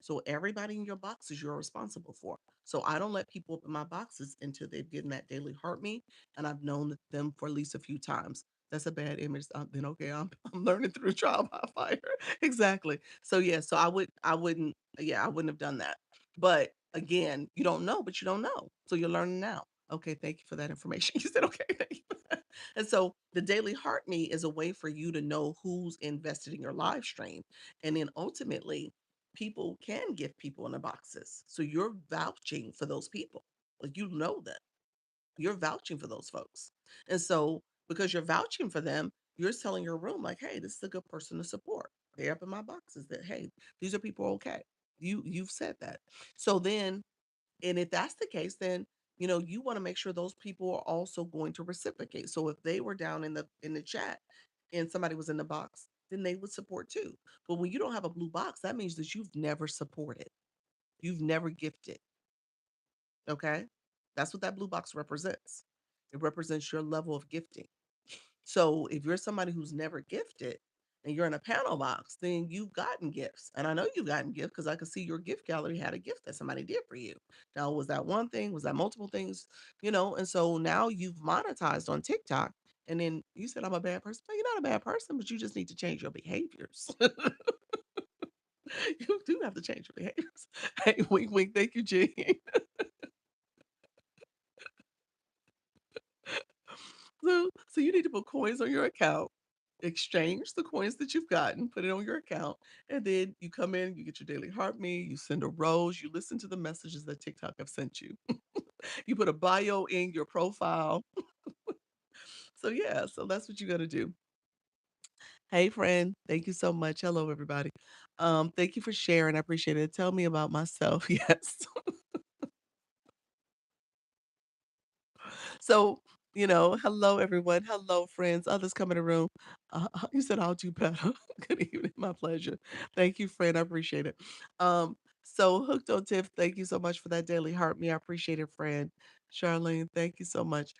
So everybody in your boxes you're responsible for. So I don't let people open my boxes until they've given that daily heart me, and I've known them for at least a few times. That's a bad image. Then okay, I'm learning through trial by fire. Exactly. So yeah, so I wouldn't have done that. But again, you don't know, but you don't know. So you're learning now. Okay, thank you for that information. You said okay, thank you for that. And so the daily heart me is a way for you to know who's invested in your live stream. And then ultimately, people can give people in the boxes. So you're vouching for those people. Like you know them. You're vouching for those folks. And so because you're vouching for them, you're telling your room, like, hey, this is a good person to support. They're up in my boxes that, hey, these are people okay. You've said that. So then, and if that's the case, then you want to make sure those people are also going to reciprocate. So if they were down in the chat and somebody was in the box, then they would support too. But when you don't have a blue box, that means that you've never supported. You've never gifted. Okay. That's what that blue box represents. It represents your level of gifting. So if you're somebody who's never gifted and you're in a panel box, then you've gotten gifts. And I know you've gotten gifts because I could see your gift gallery had a gift that somebody did for you. Now, was that one thing? Was that multiple things? And so now you've monetized on TikTok. And then you said, I'm a bad person. No, you're not a bad person, but you just need to change your behaviors. You do have to change your behaviors. Hey, wink, wink. Thank you, Jean. So you need to put coins on your account, exchange the coins that you've gotten, put it on your account, and then you come in, you get your daily heart me, you send a rose, you listen to the messages that TikTok have sent you. You put a bio in your profile. So yeah, so that's what you got to do. Hey friend, thank you so much. Hello everybody. Thank you for sharing. I appreciate it. Tell me about myself. Yes. So, hello everyone. Hello, friends. Others come in the room. You said I'll do better. Good evening. My pleasure. Thank you, friend. I appreciate it. So hooked on Tiff, thank you so much for that daily heart me. I appreciate it, friend. Charlene, thank you so much.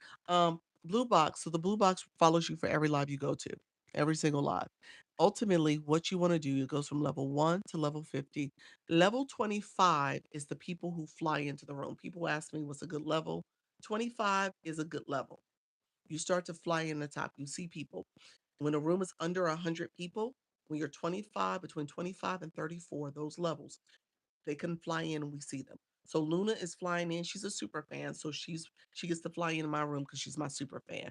Blue box. So the blue box follows you for every live you go to, every single live. Ultimately, what you want to do, it goes from level 1 to level 50. Level 25 is the people who fly into the room. People ask me what's a good level. 25 is a good level. You start to fly in the top. You see people. When a room is under 100 people, when you're 25, between 25 and 34, those levels, they can fly in and we see them. So Luna is flying in. She's a super fan. So she gets to fly in my room because she's my super fan.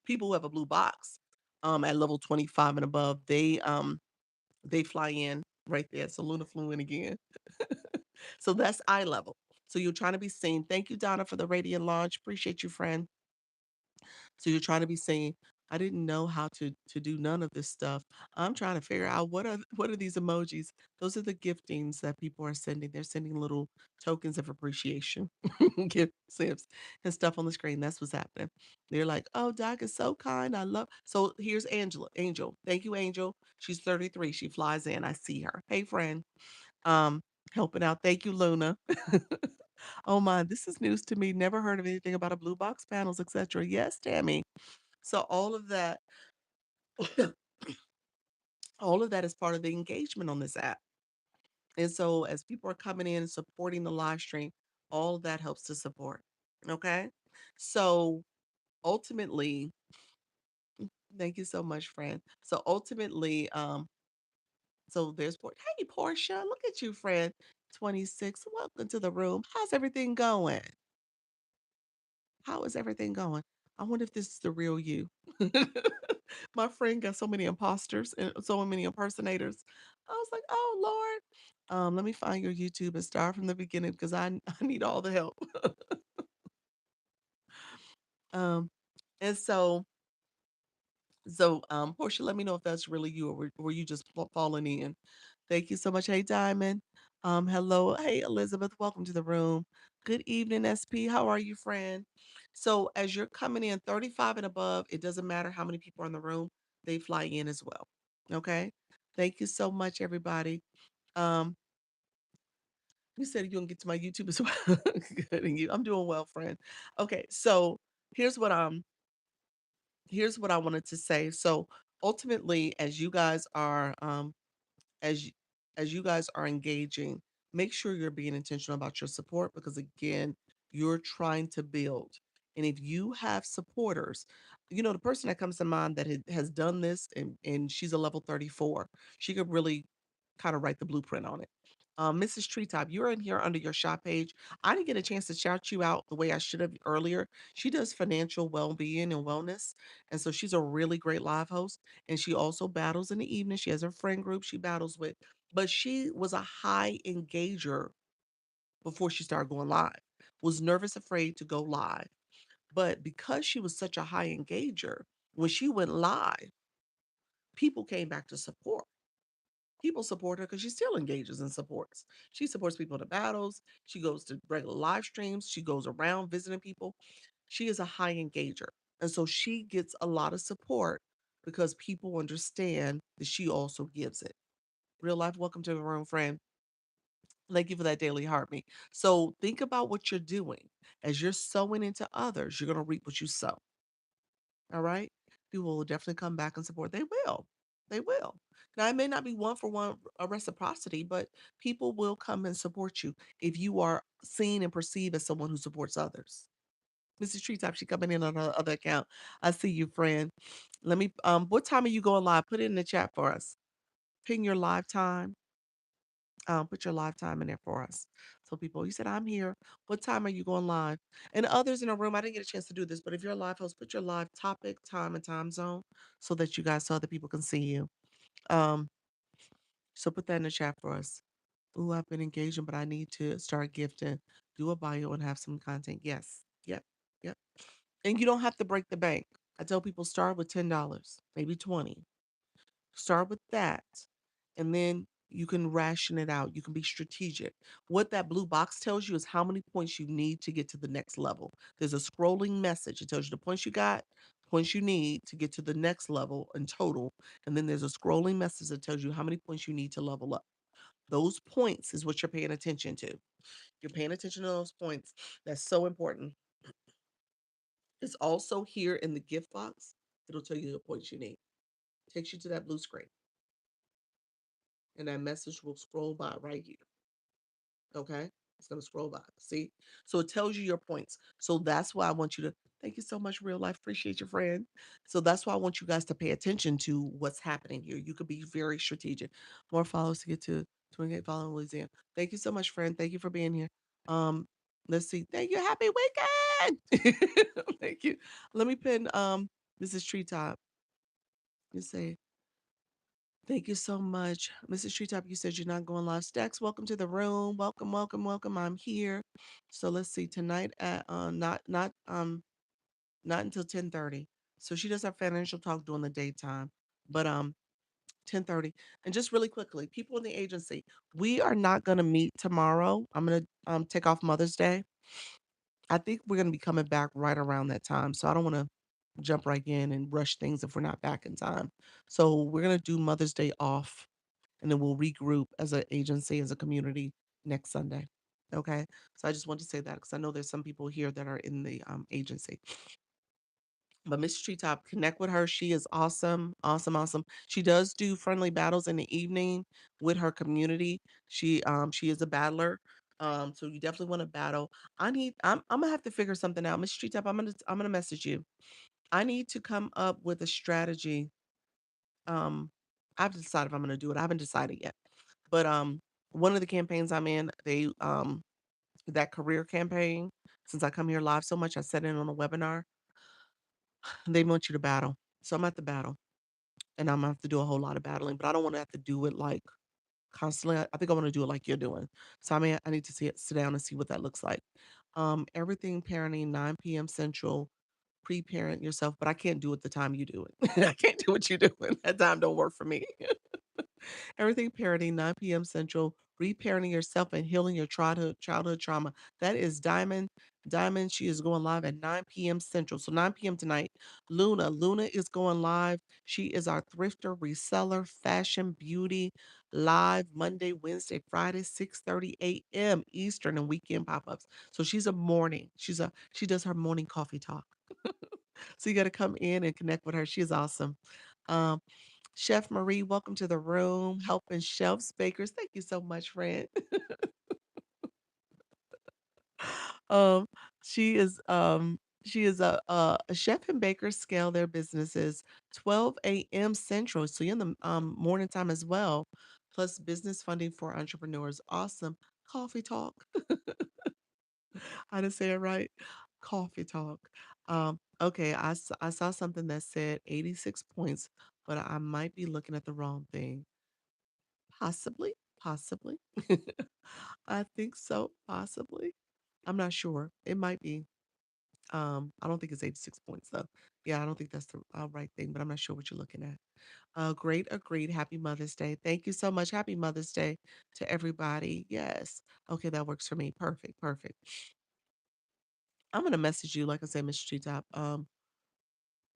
People who have a blue box at level 25 and above, they fly in right there. So Luna flew in again. So that's eye level. So you're trying to be seen. Thank you, Donna, for the radiant launch. Appreciate you, friend. So you're trying to be saying, I didn't know how to do none of this stuff. I'm trying to figure out what are these emojis? Those are the giftings that people are sending. They're sending little tokens of appreciation, gift slips and stuff on the screen. That's what's happening. They're like, oh, Doc is so kind. I love. So here's Angela. Angel. Thank you, Angel. She's 33. She flies in. I see her. Hey, friend. Um, Helping out. Thank you, Luna. Oh my, this is news to me. Never heard of anything about a blue box panels, etc. Yes, Tammy. So all of that, all of that is part of the engagement on this app. And so as people are coming in and supporting the live stream, all of that helps to support. Okay. So ultimately, thank you so much, friend. So ultimately, so there's hey Portia, look at you, friend. 26. Welcome to the room. How's everything going? How is everything going? I wonder if this is the real you. My friend got so many imposters and so many impersonators. I was like, oh Lord. Let me find your YouTube and start from the beginning because I need all the help. um, and Portia, let me know if that's really you or were you just falling in. Thank you so much. Hey, Diamond. Hello. Hey, Elizabeth. Welcome to the room. Good evening, SP. How are you, friend? So, as you're coming in 35 and above, it doesn't matter how many people are in the room, they fly in as well. Okay. Thank you so much, everybody. Um, you said you're gonna get to my YouTube as well. Good, and you. I'm doing well, friend. Okay, so here's what I'm here's what I wanted to say. So ultimately, as you, as you guys are engaging, make sure you're being intentional about your support because again, you're trying to build. And if you have supporters, the person that comes to mind that has done this and she's a level 34, she could really kind of write the blueprint on it. Mrs. Treetop, you're in here under your shop page. I didn't get a chance to shout you out the way I should have earlier. She does financial well-being and wellness. And so she's a really great live host and she also battles in the evening. She has her friend group she battles with, but she was a high engager before she started going live. Was nervous, afraid to go live, but because she was such a high engager, when she went live, people came back to support. People support her because she still engages and supports. She supports people in the battles. She goes to regular live streams. She goes around visiting people. She is a high engager. And so she gets a lot of support because people understand that she also gives it. Real life, welcome to the room, friend. Thank you for that daily heart me. So think about what you're doing. As you're sowing into others, you're going to reap what you sow. All right. People will definitely come back and support. They will. They will. Now, it may not be one for one a reciprocity, but people will come and support you if you are seen and perceived as someone who supports others. Mrs. Treetop, she coming in on her other account. I see you, friend. Let me what time are you going live? Put it in the chat for us. Ping your live time. Put your live time in there for us. So people, you said I'm here. What time are you going live? And others in the room, I didn't get a chance to do this, but if you're a live host, put your live topic, time, and time zone so that you guys so other people can see you. Um, so put that in the chat for us. Ooh, I've been engaging, but I need to start gifting. Do a bio and have some content. Yes. Yep. Yep. And you don't have to break the bank. I tell people start with $10, maybe 20. Start with that. And then you can ration it out. You can be strategic. What that blue box tells you is how many points you need to get to the next level. There's a scrolling message. It tells you the points you got, points you need to get to the next level in total. And then there's a scrolling message that tells you how many points you need to level up. Those points is what you're paying attention to. You're paying attention to those points. That's so important. It's also here in the gift box. It'll tell you the points you need. Takes you to that blue screen. And that message will scroll by right here. Okay. It's going to scroll by. See? So it tells you your points. So that's why I want you to thank you so much, real life. Appreciate your friend. So that's why I want you guys to pay attention to what's happening here. You could be very strategic. More followers to get to 28 following Louisiana. Thank you so much, friend. Thank you for being here. Um, let's see. Thank you. Happy weekend. Thank you. Let me pin Mrs. Treetop. You say thank you so much. Mrs. Treetop, you said you're not going live. Stacks, welcome to the room. Welcome, welcome, welcome. I'm here. So let's see. Tonight at not until 10:30. So she does have financial talk during the daytime. But 10:30. And just really quickly, people in the agency, we are not gonna meet tomorrow. I'm gonna take off Mother's Day. I think we're gonna be coming back right around that time. So I don't wanna jump right in and rush things if we're not back in time. So we're gonna do Mother's Day off and then we'll regroup as an agency, as a community next Sunday. Okay. So I just want to say that because I know there's some people here that are in the agency. But Miss Treetop, connect with her. She is awesome, awesome, awesome. She does do friendly battles in the evening with her community. She is a battler. So you definitely want to battle. I'm gonna have to figure something out. Miss Treetop, I'm gonna message you. I need to come up with a strategy. Um, I've decided if I'm gonna do it. I haven't decided yet. But one of the campaigns I'm in, they that career campaign, since I come here live so much, I sat in on a webinar. They want you to battle. So I'm at the battle. And I'm gonna have to do a whole lot of battling, but I don't want to have to do it like constantly. I think I want to do it like you're doing. So I need to sit down and see what that looks like. Everything parenting, 9 p.m. Central, pre-parent yourself, but I can't do it the time you do it. I can't do what you're doing. That time don't work for me. Everything Parenting, 9 p.m. Central, Reparenting Yourself and Healing Your Childhood Trauma. That is Diamond. Diamond, she is going live at 9 p.m. Central. So 9 p.m. tonight. Luna is going live. She is our thrifter, reseller, fashion, beauty, live Monday, Wednesday, Friday, 6:30 a.m. Eastern and weekend pop-ups. So she's a morning. She does her morning coffee talk. So you got to come in and connect with her. She's awesome. Um, Chef Marie, welcome to the room. Helping shelves bakers. Thank you so much, friend. um, she is a chef and baker scale their businesses 12 a.m. Central. So you're in the morning time as well. Plus business funding for entrepreneurs. Awesome. Coffee talk. I didn't say it right. Coffee talk. Okay, I saw something that said 86 points, but I might be looking at the wrong thing. Possibly, possibly. I think so, possibly. I'm not sure. It might be. I don't think it's 86 points though. Yeah, I don't think that's the right thing, but I'm not sure what you're looking at. Great, agreed. Happy Mother's Day. Thank you so much. Happy Mother's Day to everybody. Yes. Okay, that works for me. Perfect, perfect. I'm gonna message you, like I said, Mr. Treetop.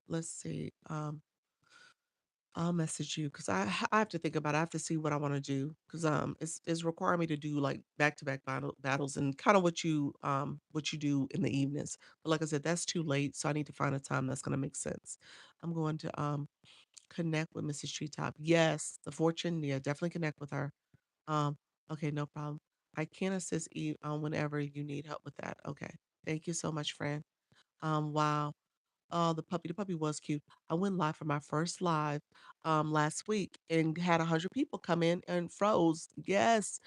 Let's see. I'll message you because I have to think about it. I have to see what I wanna do because it's requiring me to do, like, back-to-back battles and kinda what you do in the evenings. But like I said, that's too late, so I need to find a time that's gonna make sense. I'm going to, connect with Mrs. Treetop. Yes, the fortune, yeah, definitely connect with her. Um, okay, no problem. I can assist you, whenever you need help with that. Okay. Thank you so much, friend. Wow. Oh, the puppy was cute. I went live for my first live last week and had 100 people come in and froze. Yes.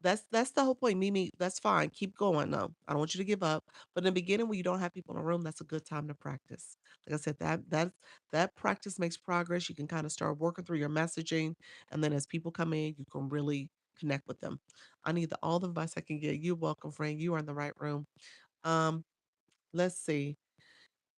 That's the whole point. Mimi, that's fine. Keep going though. I don't want you to give up. But in the beginning, when you don't have people in a room, that's a good time to practice. Like I said, that practice makes progress. You can kind of start working through your messaging. And then as people come in, you can really connect with them. I need all the advice I can get. You're welcome, friend. You are in the right room. Um, let's see.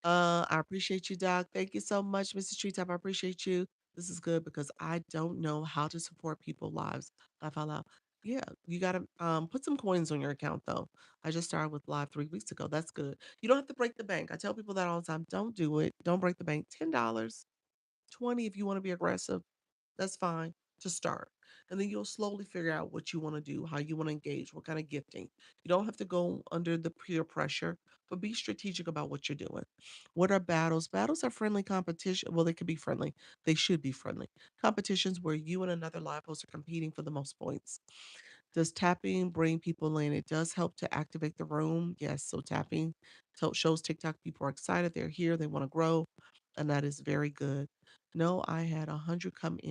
I appreciate you, Doc. Thank you so much, Mrs. Treetop. I appreciate you. This is good because I don't know how to support people's lives. Laugh out loud. Yeah, you gotta put some coins on your account though. I just started with live 3 weeks ago. That's good. You don't have to break the bank. I tell people that all the time. Don't do it. Don't break the bank. $10, 20 if you want to be aggressive. That's fine to start. And then you'll slowly figure out what you want to do, how you want to engage, what kind of gifting. You don't have to go under the peer pressure, but be strategic about what you're doing. What are battles? Battles are friendly competition. Well, they could be friendly. They should be friendly. Competitions where you and another live host are competing for the most points. Does tapping bring people in? It does help to activate the room. Yes. So tapping shows TikTok people are excited. They're here. They want to grow. And that is very good. No, I had 100 come in.